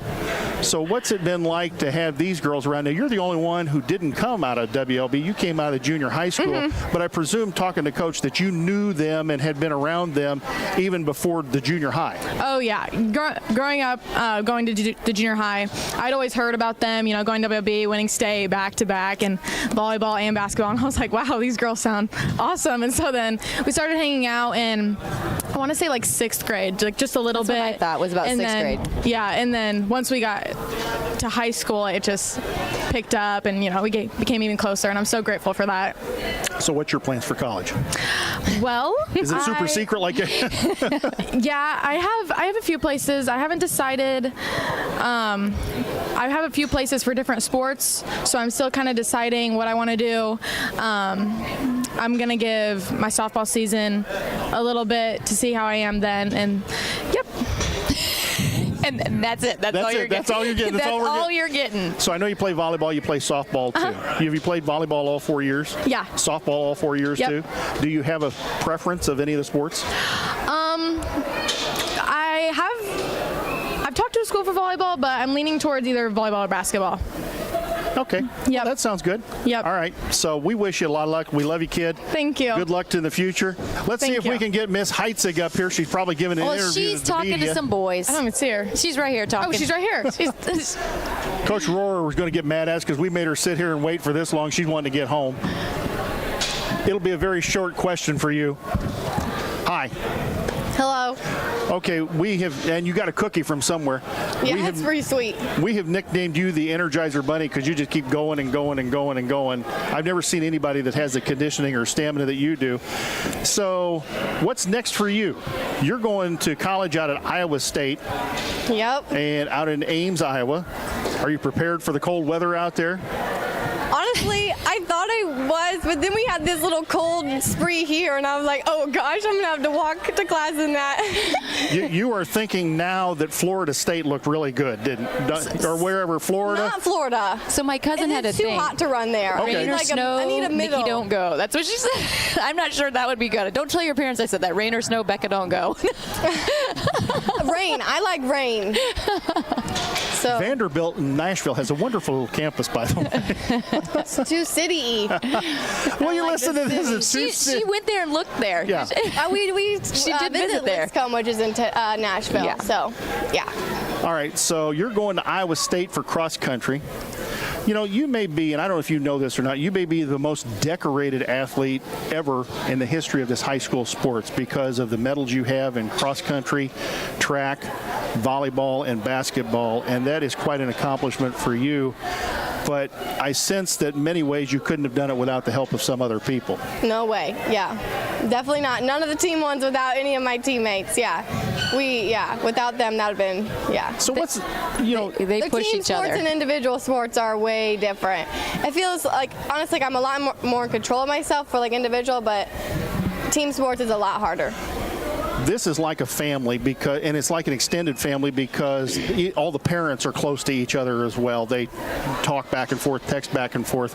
So what's it been like to have these girls around? Now, you're the only one who didn't come out of WLB. You came out of junior high school, but I presume, talking to Coach, that you knew them and had been around them even before the junior high. Oh, yeah. Growing up, going to the junior high, I'd always heard about them, going to WLB, winning state back-to-back, and volleyball and basketball. And I was like, wow, these girls sound awesome. And so then we started hanging out in, I want to say, like 6th grade, like just a little bit. What I thought was about 6th grade. Yeah, and then once we got to high school, it just picked up, and we became even closer, and I'm so grateful for that. So what's your plans for college? Well, is it super secret like it? Yeah, I have a few places. I haven't decided. I have a few places for different sports, so I'm still kind of deciding what I want to do. I'm going to give my softball season a little bit to see how I am then, and yep. And that's it. That's all you're getting. That's all you're getting. That's all you're getting. So I know you play volleyball. You play softball too. Have you played volleyball all 4 years? Yeah. Softball all 4 years too. Do you have a preference of any of the sports? I've talked to a school for volleyball, but I'm leaning towards either volleyball or basketball. Okay. Yep. Well, that sounds good. Yep. All right. So we wish you a lot of luck. We love you, kid. Thank you. Good luck in the future. Let's see if we can get Miss Heitzig up here. She's probably giving an interview she's to the talking media. to some boys. I don't even see her. She's right here talking. Oh, she's right here. Coach Rohrer was going to get mad at us because we made her sit here and wait for this long. She's wanting to get home. It'll be a very short question for you. Hi. Hello. Okay, and you got a cookie from somewhere. Yeah, that's pretty sweet. We have nicknamed you the Energizer Bunny because you just keep going and going and going and going. I've never seen anybody that has the conditioning or stamina that you do. So what's next for you? You're going to college out at Iowa State. Yep. And out in Ames, Iowa. Are you prepared for the cold weather out there? Honestly, I thought I was, but then we had this little cold spree here, and I was like, oh gosh, I'm going to have to walk to class in that. You are thinking now that Florida State looked really good, or wherever, Florida? Not Florida. So my cousin had a thing. It's too hot to run there. Okay. Rain or snow, I need a middle. Nikki don't go. That's what she said. I'm not sure that would be good. Don't tell your parents I said that. Rain or snow, Becca don't go. Rain. I like rain. So Vanderbilt in Nashville has a wonderful little campus, by the way. It's too city-y. Well, you listen to this. She went there and looked there. Yeah. She did visit there. Lipscomb, which is in Nashville. Yeah. So, yeah. All right, so you're going to Iowa State for cross country. You know, you may be, and I don't know if you know this or not, you may be the most decorated athlete ever in the history of this high school sports because of the medals you have in cross country, track, volleyball, and basketball, and that is quite an accomplishment for you. But I sense that in many ways you couldn't have done it without the help of some other people. No way. Yeah. Definitely not. None of the team ones without any of my teammates. Yeah. Without them, that would have been, yeah. So what's, they the push team each sports other. and individual sports are way different. It feels like, honestly, I'm a lot more in control of myself for like individual, but team sports is a lot harder. This is like a family and it's like an extended family because all the parents are close to each other as well. They talk back and forth, text back and forth.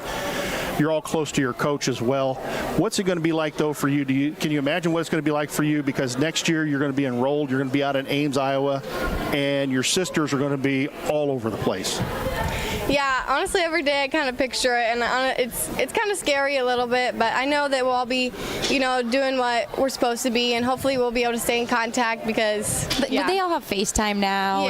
You're all close to your coach as well. What's it going to be like, though, for you? Can you imagine what it's going to be like for you? Because next year you're going to be enrolled. You're going to be out in Ames, Iowa, and your sisters are going to be all over the place. Yeah, honestly, every day I kind of picture it, and it's kind of scary a little bit, but I know that we'll all be, doing what we're supposed to be, and hopefully we'll be able to stay in contact because, But they all have FaceTime now.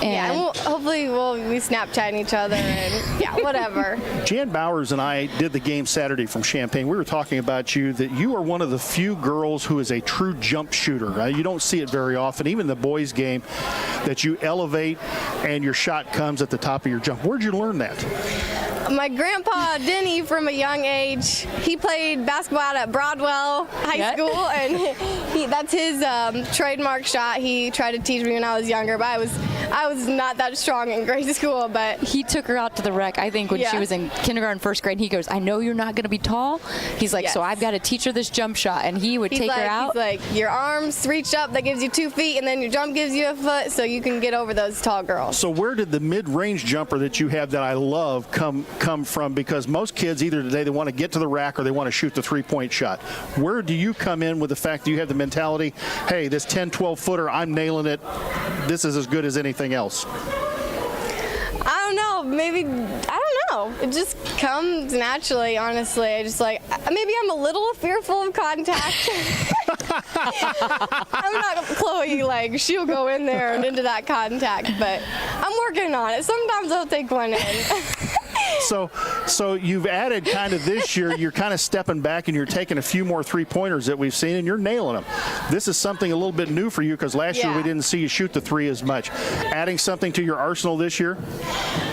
And hopefully we'll be Snapchatting each other, and whatever. Jan Bowers and I did the game Saturday from Champaign. We were talking about you, that you are one of the few girls who is a true jump shooter. You don't see it very often, even the boys' game, that you elevate and your shot comes at the top of your jump. Where'd you learn that? My grandpa, Denny, from a young age, he played basketball at Broadwell High School, and that's his trademark shot. He tried to teach me when I was younger, but I was not that strong in grade school. But he took her out to the rec, I think, when she was in kindergarten, first grade. He goes, I know you're not going to be tall. He's like, so I've got to teach her this jump shot, and he would take her out. He's like, your arms reach up, that gives you 2 feet, and then your jump gives you a foot, so you can get over those tall girls. So where did the mid-range jumper that you have that I love come from? Because most kids either today they want to get to the rack or they want to shoot the three-point shot. Where do you come in with the fact that you have the mentality, hey, this 10, 12-footer, I'm nailing it. This is as good as anything else? I don't know. Maybe, I don't know. It just comes naturally, honestly. I just maybe I'm a little fearful of contact. I'm not Chloe, she'll go in there and into that contact, but I'm working on it. Sometimes I'll take one in. So you've added kind of this year, you're kind of stepping back and you're taking a few more three-pointers that we've seen and you're nailing them. This is something a little bit new for you because last year we didn't see you shoot the three as much. Adding something to your arsenal this year?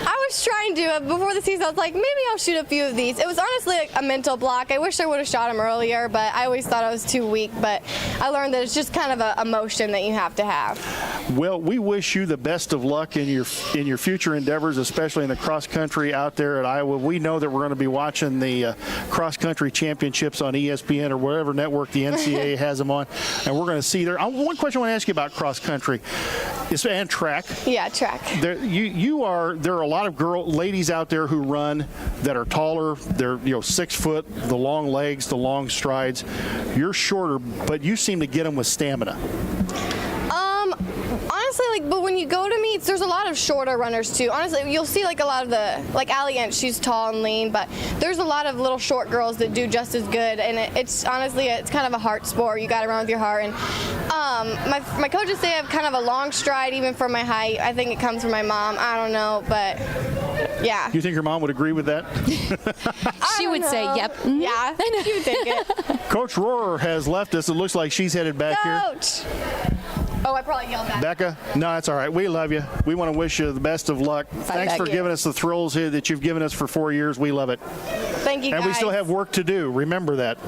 I was trying to. Before the season, I was like, maybe I'll shoot a few of these. It was honestly a mental block. I wish I would have shot them earlier, but I always thought I was too weak. But I learned that it's just kind of a motion that you have to have. Well, we wish you the best of luck in your future endeavors, especially in the cross country out there at Iowa. We know that we're going to be watching the cross country championships on ESPN or whatever network the NCAA has them on, and we're going to see there. One question I want to ask you about cross country and track. Yeah, track. There are a lot of ladies out there who run that are taller. They're 6 foot, the long legs, the long strides. You're shorter, but you seem to get them with stamina. Honestly, but when you go to meets, there's a lot of shorter runners too. Honestly, you'll see like a lot of like Allie Ent, she's tall and lean, but there's a lot of little short girls that do just as good. And it's honestly, it's kind of a heart sport. You got to run with your heart. And my coaches say I have kind of a long stride even for my height. I think it comes from my mom. I don't know, but yeah. You think your mom would agree with that? She would say, yep. Yeah, she would take it. Coach Rohrer has left us. It looks like she's headed back Coach. here. Oh, I probably yelled back. Becca? No, that's all right. We love you. We want to wish you the best of luck. Thanks for giving us the thrills here that you've given us for 4 years. We love it. Thank you, guys. And we still have work to do. Remember that.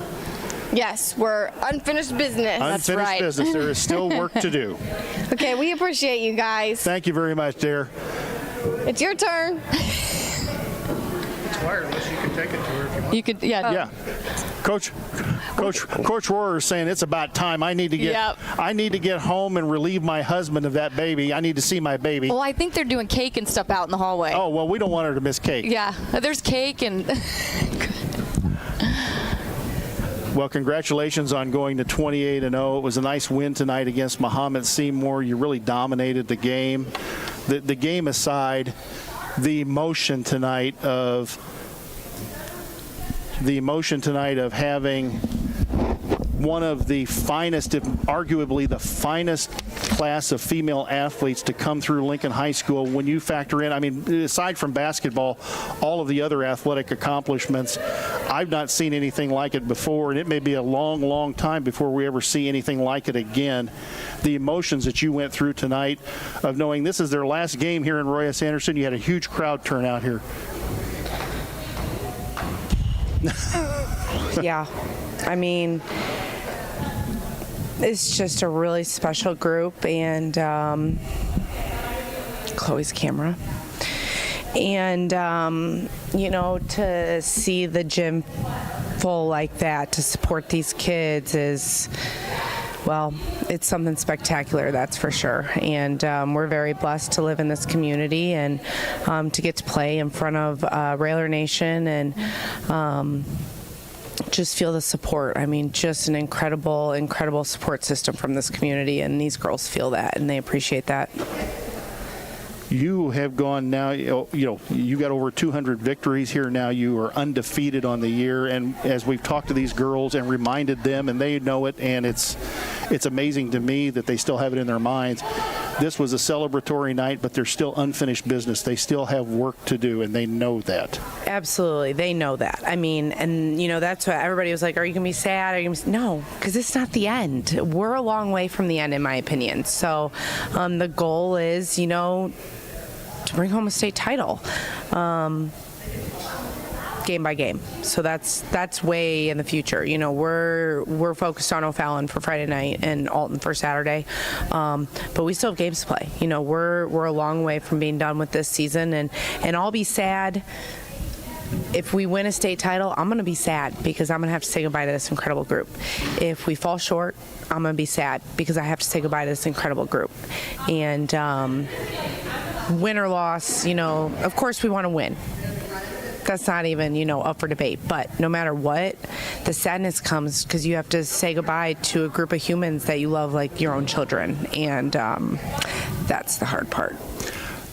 Yes, we're unfinished business. Unfinished business. There is still work to do. Okay, we appreciate you guys. Thank you very much, dear. It's your turn. It's wireless. You can take it to her if you want. You could, yeah. Yeah. Coach Rohrer is saying it's about time. I need to get home and relieve my husband of that baby. I need to see my baby. Well, I think they're doing cake and stuff out in the hallway. Oh, well, we don't want her to miss cake. Yeah, there's cake and... Well, congratulations on going to 28-0. It was a nice win tonight against Mahomet-Seymour. You really dominated the game. The game aside, the emotion tonight of having one of the finest, if arguably the finest class of female athletes to come through Lincoln High School. When you factor in, I mean, aside from basketball, all of the other athletic accomplishments, I've not seen anything like it before, and it may be a long, long time before we ever see anything like it again. The emotions that you went through tonight of knowing this is their last game here in Roy S. Anderson. You had a huge crowd turn out here. Yeah. I mean, it's just a really special group, and Chloe's camera. And, to see the gym full like that, to support these kids is, well, it's something spectacular, that's for sure. And we're very blessed to live in this community and to get to play in front of Railer Nation and just feel the support. I mean, just an incredible, incredible support system from this community, and these girls feel that, and they appreciate that. You have gone now, you got over 200 victories here now. You are undefeated on the year, and as we've talked to these girls and reminded them, and they know it, and it's amazing to me that they still have it in their minds. This was a celebratory night, but there's still unfinished business. They still have work to do, and they know that. Absolutely. They know that. I mean, and, that's why everybody was like, are you going to be sad? Are you gonna be... No, because it's not the end. We're a long way from the end, in my opinion. So the goal is, to bring home a state title. Game by game. So that's way in the future. We're focused on O'Fallon for Friday night and Alton for Saturday, but we still have games to play. We're a long way from being done with this season, and I'll be sad if we win a state title. I'm going to be sad because I'm going to have to say goodbye to this incredible group. If we fall short, I'm going to be sad because I have to say goodbye to this incredible group. And win or loss, of course we want to win. That's not even, up for debate. But no matter what, the sadness comes because you have to say goodbye to a group of humans that you love like your own children. And that's the hard part.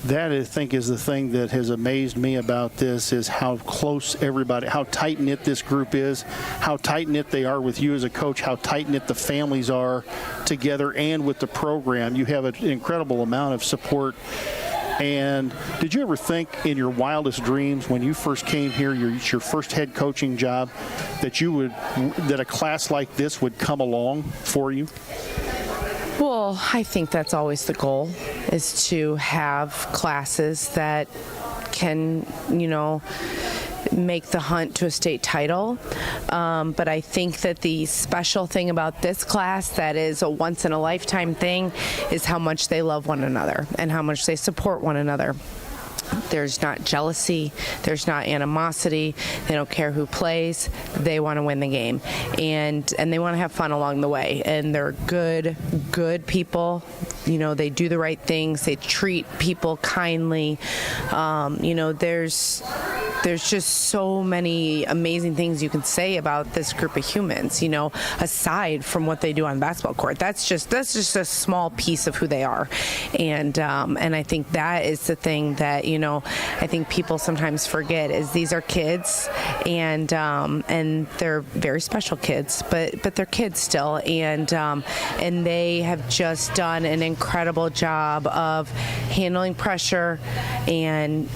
That, I think, is the thing that has amazed me about this, is how close everybody, how tight-knit this group is, how tight-knit they are with you as a coach, how tight-knit the families are together and with the program. You have an incredible amount of support. And did you ever think in your wildest dreams when you first came here, your first head coaching job, that a class like this would come along for you? Well, I think that's always the goal, is to have classes that can, make the hunt to a state title. But I think that the special thing about this class that is a once-in-a-lifetime thing is how much they love one another and how much they support one another. There's not jealousy. There's not animosity. They don't care who plays. They want to win the game. And they want to have fun along the way. And they're good people, they do the right things. They treat people kindly. There's just so many amazing things you can say about this group of humans, aside from what they do on the basketball court. That's just a small piece of who they are. And I think that is the thing that, I think people sometimes forget is these are kids, and they're very special kids, but they're kids still, and they have just done an incredible job of handling pressure and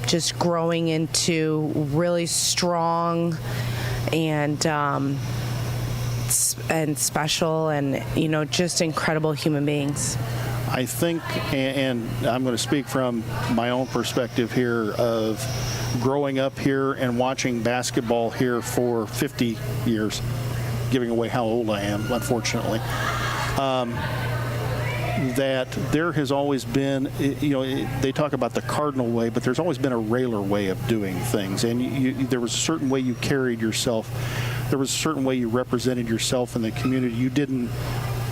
just growing into really strong and special and just incredible human beings. I think, and I'm going to speak from my own perspective here of growing up here and watching basketball here for 50 years, giving away how old I am, unfortunately, that there has always been, they talk about the cardinal way, but there's always been a Railer way of doing things. And there was a certain way you carried yourself. There was a certain way you represented yourself in the community.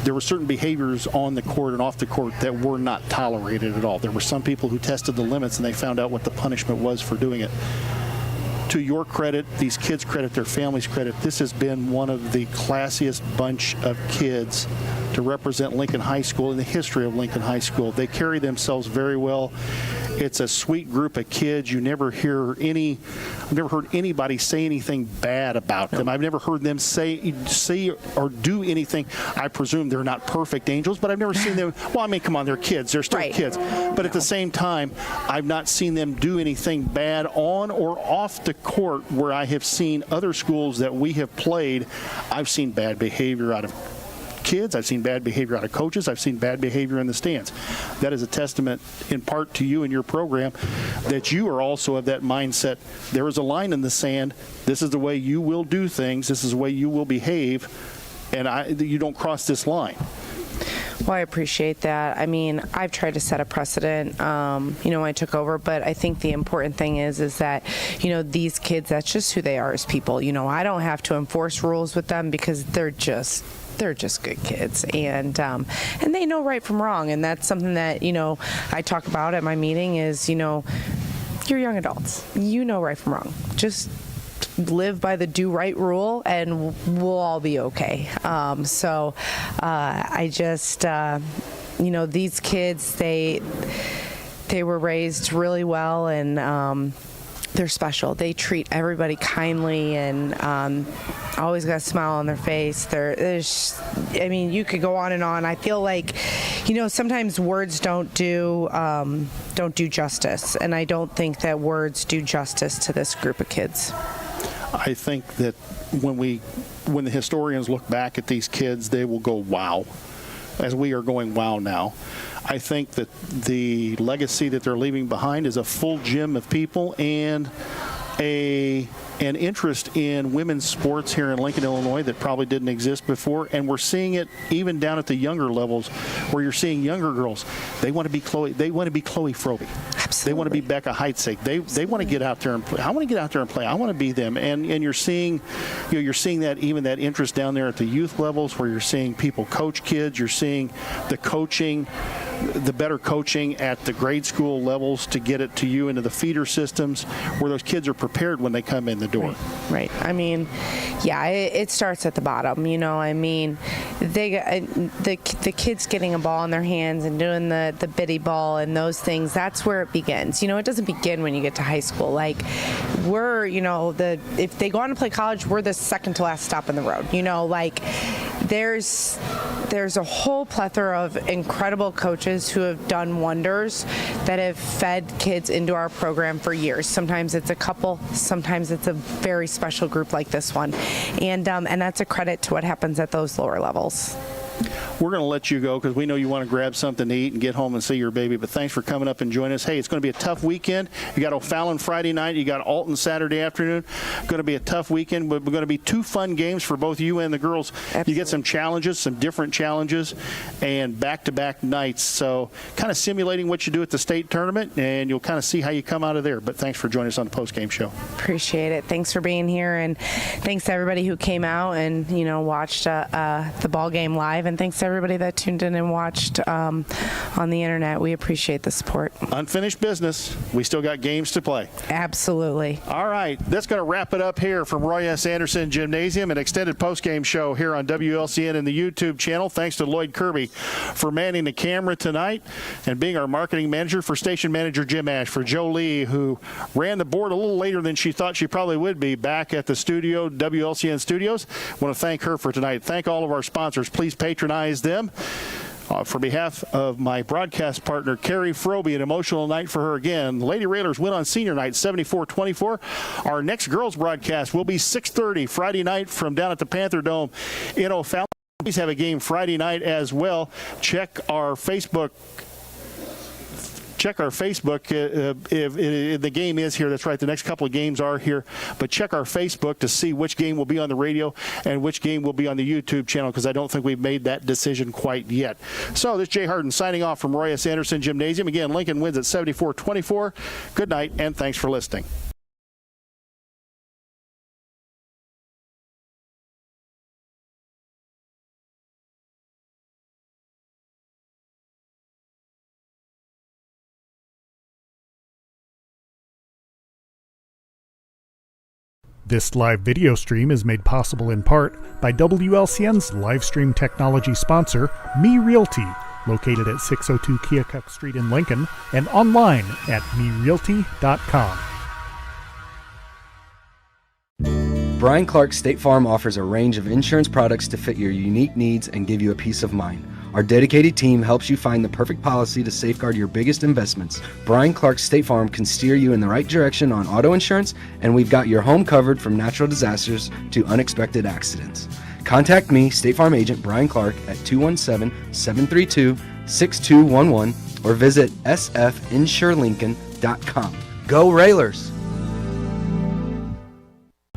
There were certain behaviors on the court and off the court that were not tolerated at all. There were some people who tested the limits and they found out what the punishment was for doing it. To your credit, these kids' credit, their families' credit, this has been one of the classiest bunch of kids to represent Lincoln High School in the history of Lincoln High School. They carry themselves very well. It's a sweet group of kids. I've never heard anybody say anything bad about them. I've never heard them say or do anything. I presume they're not perfect angels, but I've never seen them. Well, I mean, come on, they're kids. They're still kids. But at the same time, I've not seen them do anything bad on or off the court where I have seen other schools that we have played. I've seen bad behavior out of kids. I've seen bad behavior out of coaches. I've seen bad behavior in the stands. That is a testament in part to you and your program that you are also of that mindset. There is a line in the sand. This is the way you will do things. This is the way you will behave. And you don't cross this line. Well, I appreciate that. I mean, I've tried to set a precedent, when I took over, but I think the important thing is that, these kids, that's just who they are as people. I don't have to enforce rules with them because they're just good kids, and they know right from wrong, and that's something that I talk about at my meeting is you're young adults, right from wrong. Just live by the do right rule, and we'll all be okay. I just these kids, they were raised really well, and they're special. They treat everybody kindly and always got a smile on their face. You could go on and on. I feel like, sometimes words don't do justice, and I don't think that words do justice to this group of kids. I think that when the historians look back at these kids, they will go, wow, as we are going wow now. I think that the legacy that they're leaving behind is a full gym of people and an interest in women's sports here in Lincoln, Illinois that probably didn't exist before. And we're seeing it even down at the younger levels where you're seeing younger girls. They want to be Chloe Frobe. Absolutely. They want to be Becca Heitzig. They want to get out there and play. I want to get out there and play. I want to be them. And you're seeing that even that interest down there at the youth levels where you're seeing people coach kids. You're seeing the better coaching at the grade school levels to get it to you into the feeder systems where those kids are prepared when they come in the door. Right. I mean, yeah, it starts at the bottom. The kids getting a ball in their hands and doing the biddy ball and those things, that's where it begins. It doesn't begin when you get to high school. Like, if they go on to play college, we're the second to last stop in the road. There's a whole plethora of incredible coaches who have done wonders that have fed kids into our program for years. Sometimes it's a couple, sometimes it's a very special group like this one. And that's a credit to what happens at those lower levels. We're going to let you go because we know you want to grab something to eat and get home and see your baby. But thanks for coming up and joining us. Hey, it's going to be a tough weekend. You got O'Fallon Friday night. You got Alton Saturday afternoon. Going to be a tough weekend. But we're going to be two fun games for both you and the girls. Absolutely. You get some challenges, some different challenges, and back-to-back nights. So kind of simulating what you do at the state tournament, and you'll kind of see how you come out of there. But thanks for joining us on the post-game show. Appreciate it. Thanks for being here, and thanks to everybody who came out and watched the ball game live. live, and thanks to everybody that tuned in and watched on the internet. We appreciate the support. Unfinished business. We still got games to play. Absolutely. All right, that's going to wrap it up here from Roy S. Anderson Gymnasium, an extended postgame show here on WLCN and the YouTube channel. Thanks to Lloyd Kirby for manning the camera tonight and being our marketing manager, for station manager Jim Ash, for Joe Lee, who ran the board a little later than she thought she probably would be back at the studio, WLCN Studios. I want to thank her for tonight. Thank all of our sponsors. Please patronize them. For behalf of my broadcast partner, Carrie Froby, an emotional night for her again. Lady Railers win on senior night, 74-24. Our next girls broadcast will be 6:30 Friday night from down at the Panther Dome in O'Fallon. Please have a game Friday night as well. Check our Facebook. Check our Facebook if the game is here. That's right. The next couple of games are here. But check our Facebook to see which game will be on the radio and which game will be on the YouTube channel, because I don't think we've made that decision quite yet. So this is Jay Harden signing off from Roy S. Anderson Gymnasium. Again, Lincoln wins at 74-24. Good night, and thanks for listening. This live video stream is made possible in part by WLCN's live stream technology sponsor, Me Realty, located at 602 Keokuk Street in Lincoln and online at merealty.com. Brian Clark State Farm offers a range of insurance products to fit your unique needs and give you a peace of mind. Our dedicated team helps you find the perfect policy to safeguard your biggest investments. Brian Clark State Farm can steer you in the right direction on auto insurance, and we've got your home covered from natural disasters to unexpected accidents. Contact me, State Farm agent Brian Clark, at 217-732-6211 or visit sfinsurelincoln.com. Go Railers!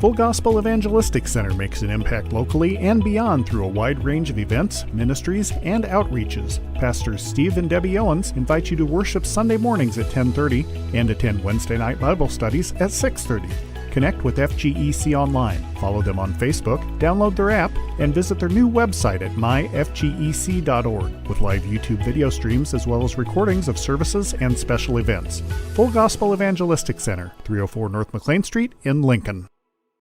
Full Gospel Evangelistic Center makes an impact locally and beyond through a wide range of events, ministries, and outreaches. Pastors Steve and Debbie Owens invite you to worship Sunday mornings at 10:30 and attend Wednesday night Bible studies at 6:30. Connect with FGEC online, follow them on Facebook, download their app, and visit their new website at myfgec.org with live YouTube video streams as well as recordings of services and special events. Full Gospel Evangelistic Center, 304 North McLean Street in Lincoln.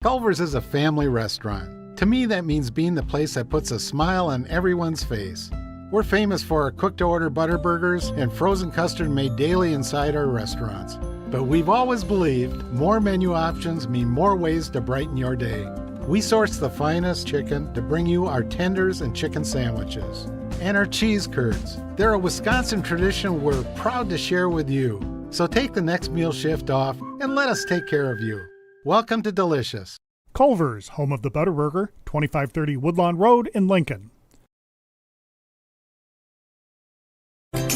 Culver's is a family restaurant. To me, that means being the place that puts a smile on everyone's face. We're famous for our cooked-to-order butter burgers and frozen custard made daily inside our restaurants. But we've always believed more menu options mean more ways to brighten your day. We source the finest chicken to bring you our tenders and chicken sandwiches. And our cheese curds. They're a Wisconsin tradition we're proud to share with you. So take the next meal shift off and let us take care of you. Welcome to Delicious. Culver's, home of the Butterburger, 2530 Woodlawn Road in Lincoln.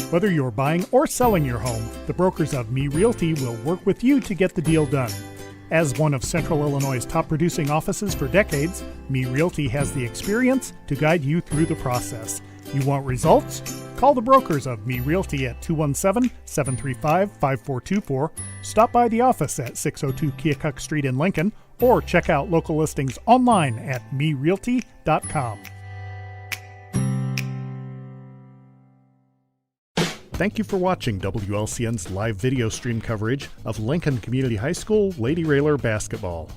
Whether you're buying or selling your home, the brokers of Me Realty will work with you to get the deal done. As one of Central Illinois' top producing offices for decades, Me Realty has the experience to guide you through the process. You want results? Call the brokers of Me Realty at 217-735-5424, stop by the office at 602 Keokuk Street in Lincoln, or check out local listings online at merealty.com. Thank you for watching WLCN's live video stream coverage of Lincoln Community High School Lady Railer basketball.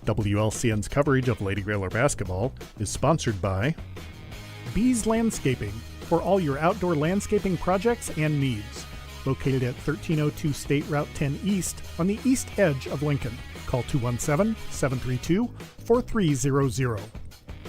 WLCN's coverage of Lady Railer basketball is sponsored by Bees Landscaping, for all your outdoor landscaping projects and needs. Located at 1302 State Route 10 East on the east edge of Lincoln. Call 217-732-4300.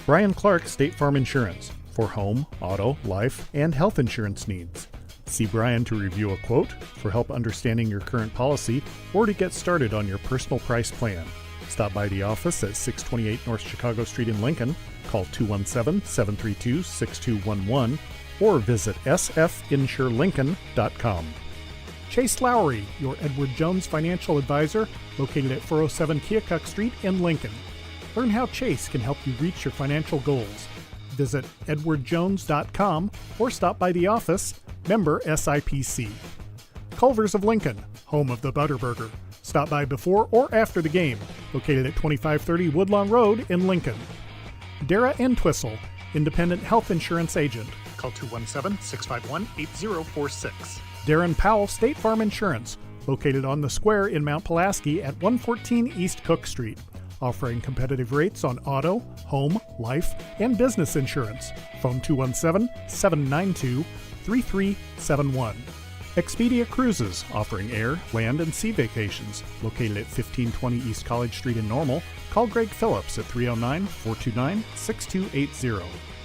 Brian Clark State Farm Insurance, for home, auto, life, and health insurance needs. See Brian to review a quote, for help understanding your current policy, or to get started on your personal price plan. Stop by the office at 628 North Chicago Street in Lincoln. Call 217-732-6211 or visit sfinsurelincoln.com. Chase Lowry, your Edward Jones financial advisor, located at 407 Keokuk Street in Lincoln. Learn how Chase can help you reach your financial goals. Visit edwardjones.com or stop by the office, member SIPC. Culver's of Lincoln, home of the Butterburger. Stop by before or after the game, located at 2530 Woodlawn Road in Lincoln. Dara and Twistle, independent health insurance agent. Call 217-651-8046. Darren Powell State Farm Insurance, located on the square in Mount Pulaski at 114 East Cook Street, offering competitive rates on auto, home, life, and business insurance. Phone 217-792-3371. Expedia Cruises, offering air, land, and sea vacations, located at 1520 East College Street in Normal. Call Greg Phillips at 309-429-6280.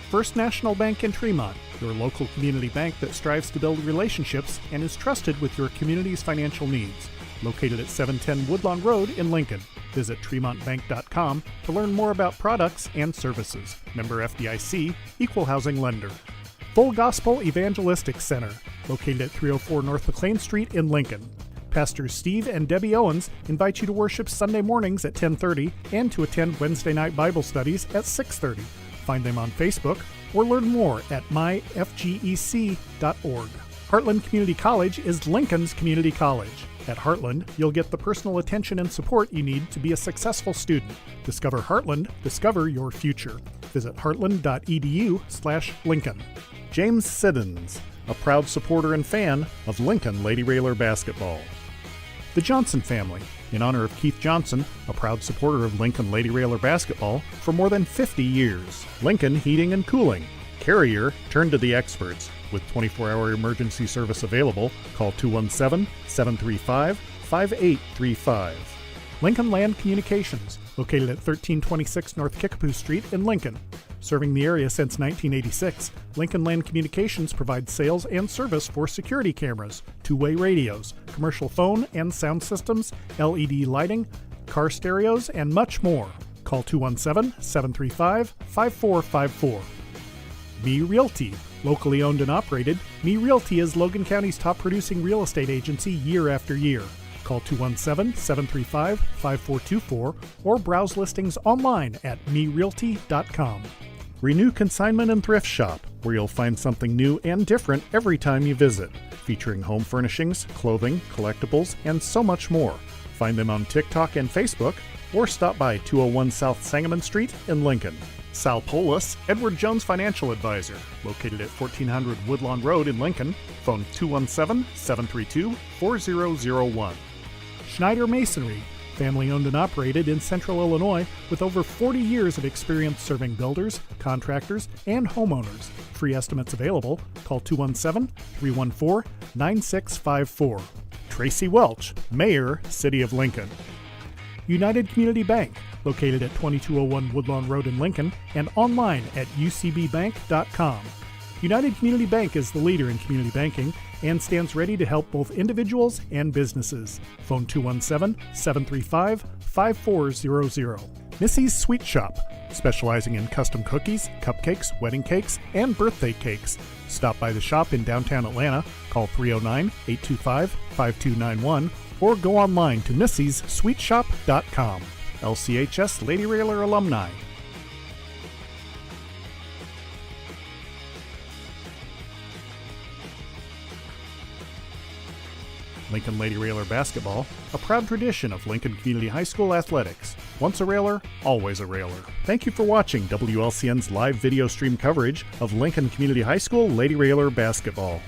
First National Bank in Tremont, your local community bank that strives to build relationships and is trusted with your community's financial needs. Located at 710 Woodlawn Road in Lincoln. Visit TremontBank.com to learn more about products and services. Member FDIC, Equal Housing Lender. Full Gospel Evangelistic Center, located at 304 North McLean Street in Lincoln. Pastors Steve and Debbie Owens invite you to worship Sunday mornings at 10:30 and to attend Wednesday night Bible studies at 6:30. Find them on Facebook or learn more at myfgec.org. Heartland Community College is Lincoln's community college. At Heartland, you'll get the personal attention and support you need to be a successful student. Discover Heartland, discover your future. Visit heartland.edu/Lincoln. James Siddons, a proud supporter and fan of Lincoln Lady Railer basketball. The Johnson family, in honor of Keith Johnson, a proud supporter of Lincoln Lady Railer basketball for more than 50 years. Lincoln Heating and Cooling. Carrier, turn to the experts. With 24-hour emergency service available, call 217-735-5835. Lincoln Land Communications, located at 1326 North Kickapoo Street in Lincoln. Serving the area since 1986, Lincoln Land Communications provides sales and service for security cameras, two-way radios, commercial phone and sound systems, LED lighting, car stereos, and much more. Call 217-735-5454. Me Realty. Locally owned and operated, Me Realty is Logan County's top producing real estate agency year after year. Call 217-735-5424 or browse listings online at merealty.com. Renew Consignment and Thrift Shop, where you'll find something new and different every time you visit, featuring home furnishings, clothing, collectibles, and so much more. Find them on TikTok and Facebook or stop by 201 South Sangamon Street in Lincoln. Sal Polis, Edward Jones Financial Advisor, located at 1400 Woodlawn Road in Lincoln. Phone 217-732-4001. Schneider Masonry, family owned and operated in Central Illinois with over 40 years of experience serving builders, contractors, and homeowners. Free estimates available. Call 217-314-9654. Tracy Welch, Mayor, City of Lincoln. United Community Bank, located at 2201 Woodlawn Road in Lincoln and online at ucbbank.com. United Community Bank is the leader in community banking and stands ready to help both individuals and businesses. Phone 217-735-5400. Missy's Sweet Shop, specializing in custom cookies, cupcakes, wedding cakes, and birthday cakes. Stop by the shop in downtown Atlanta, call 309-825-5291, or go online to missyssweetshop.com. LCHS Lady Railer alumni. Lincoln Lady Railer basketball, a proud tradition of Lincoln Community High School athletics. Once a Railer, always a Railer. Thank you for watching WLCN's live video stream coverage of Lincoln Community High School Lady Railer basketball.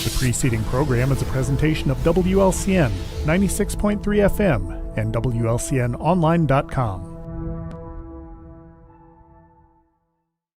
The preceding program is a presentation of WLCN 96.3 FM and WLCNonline.com.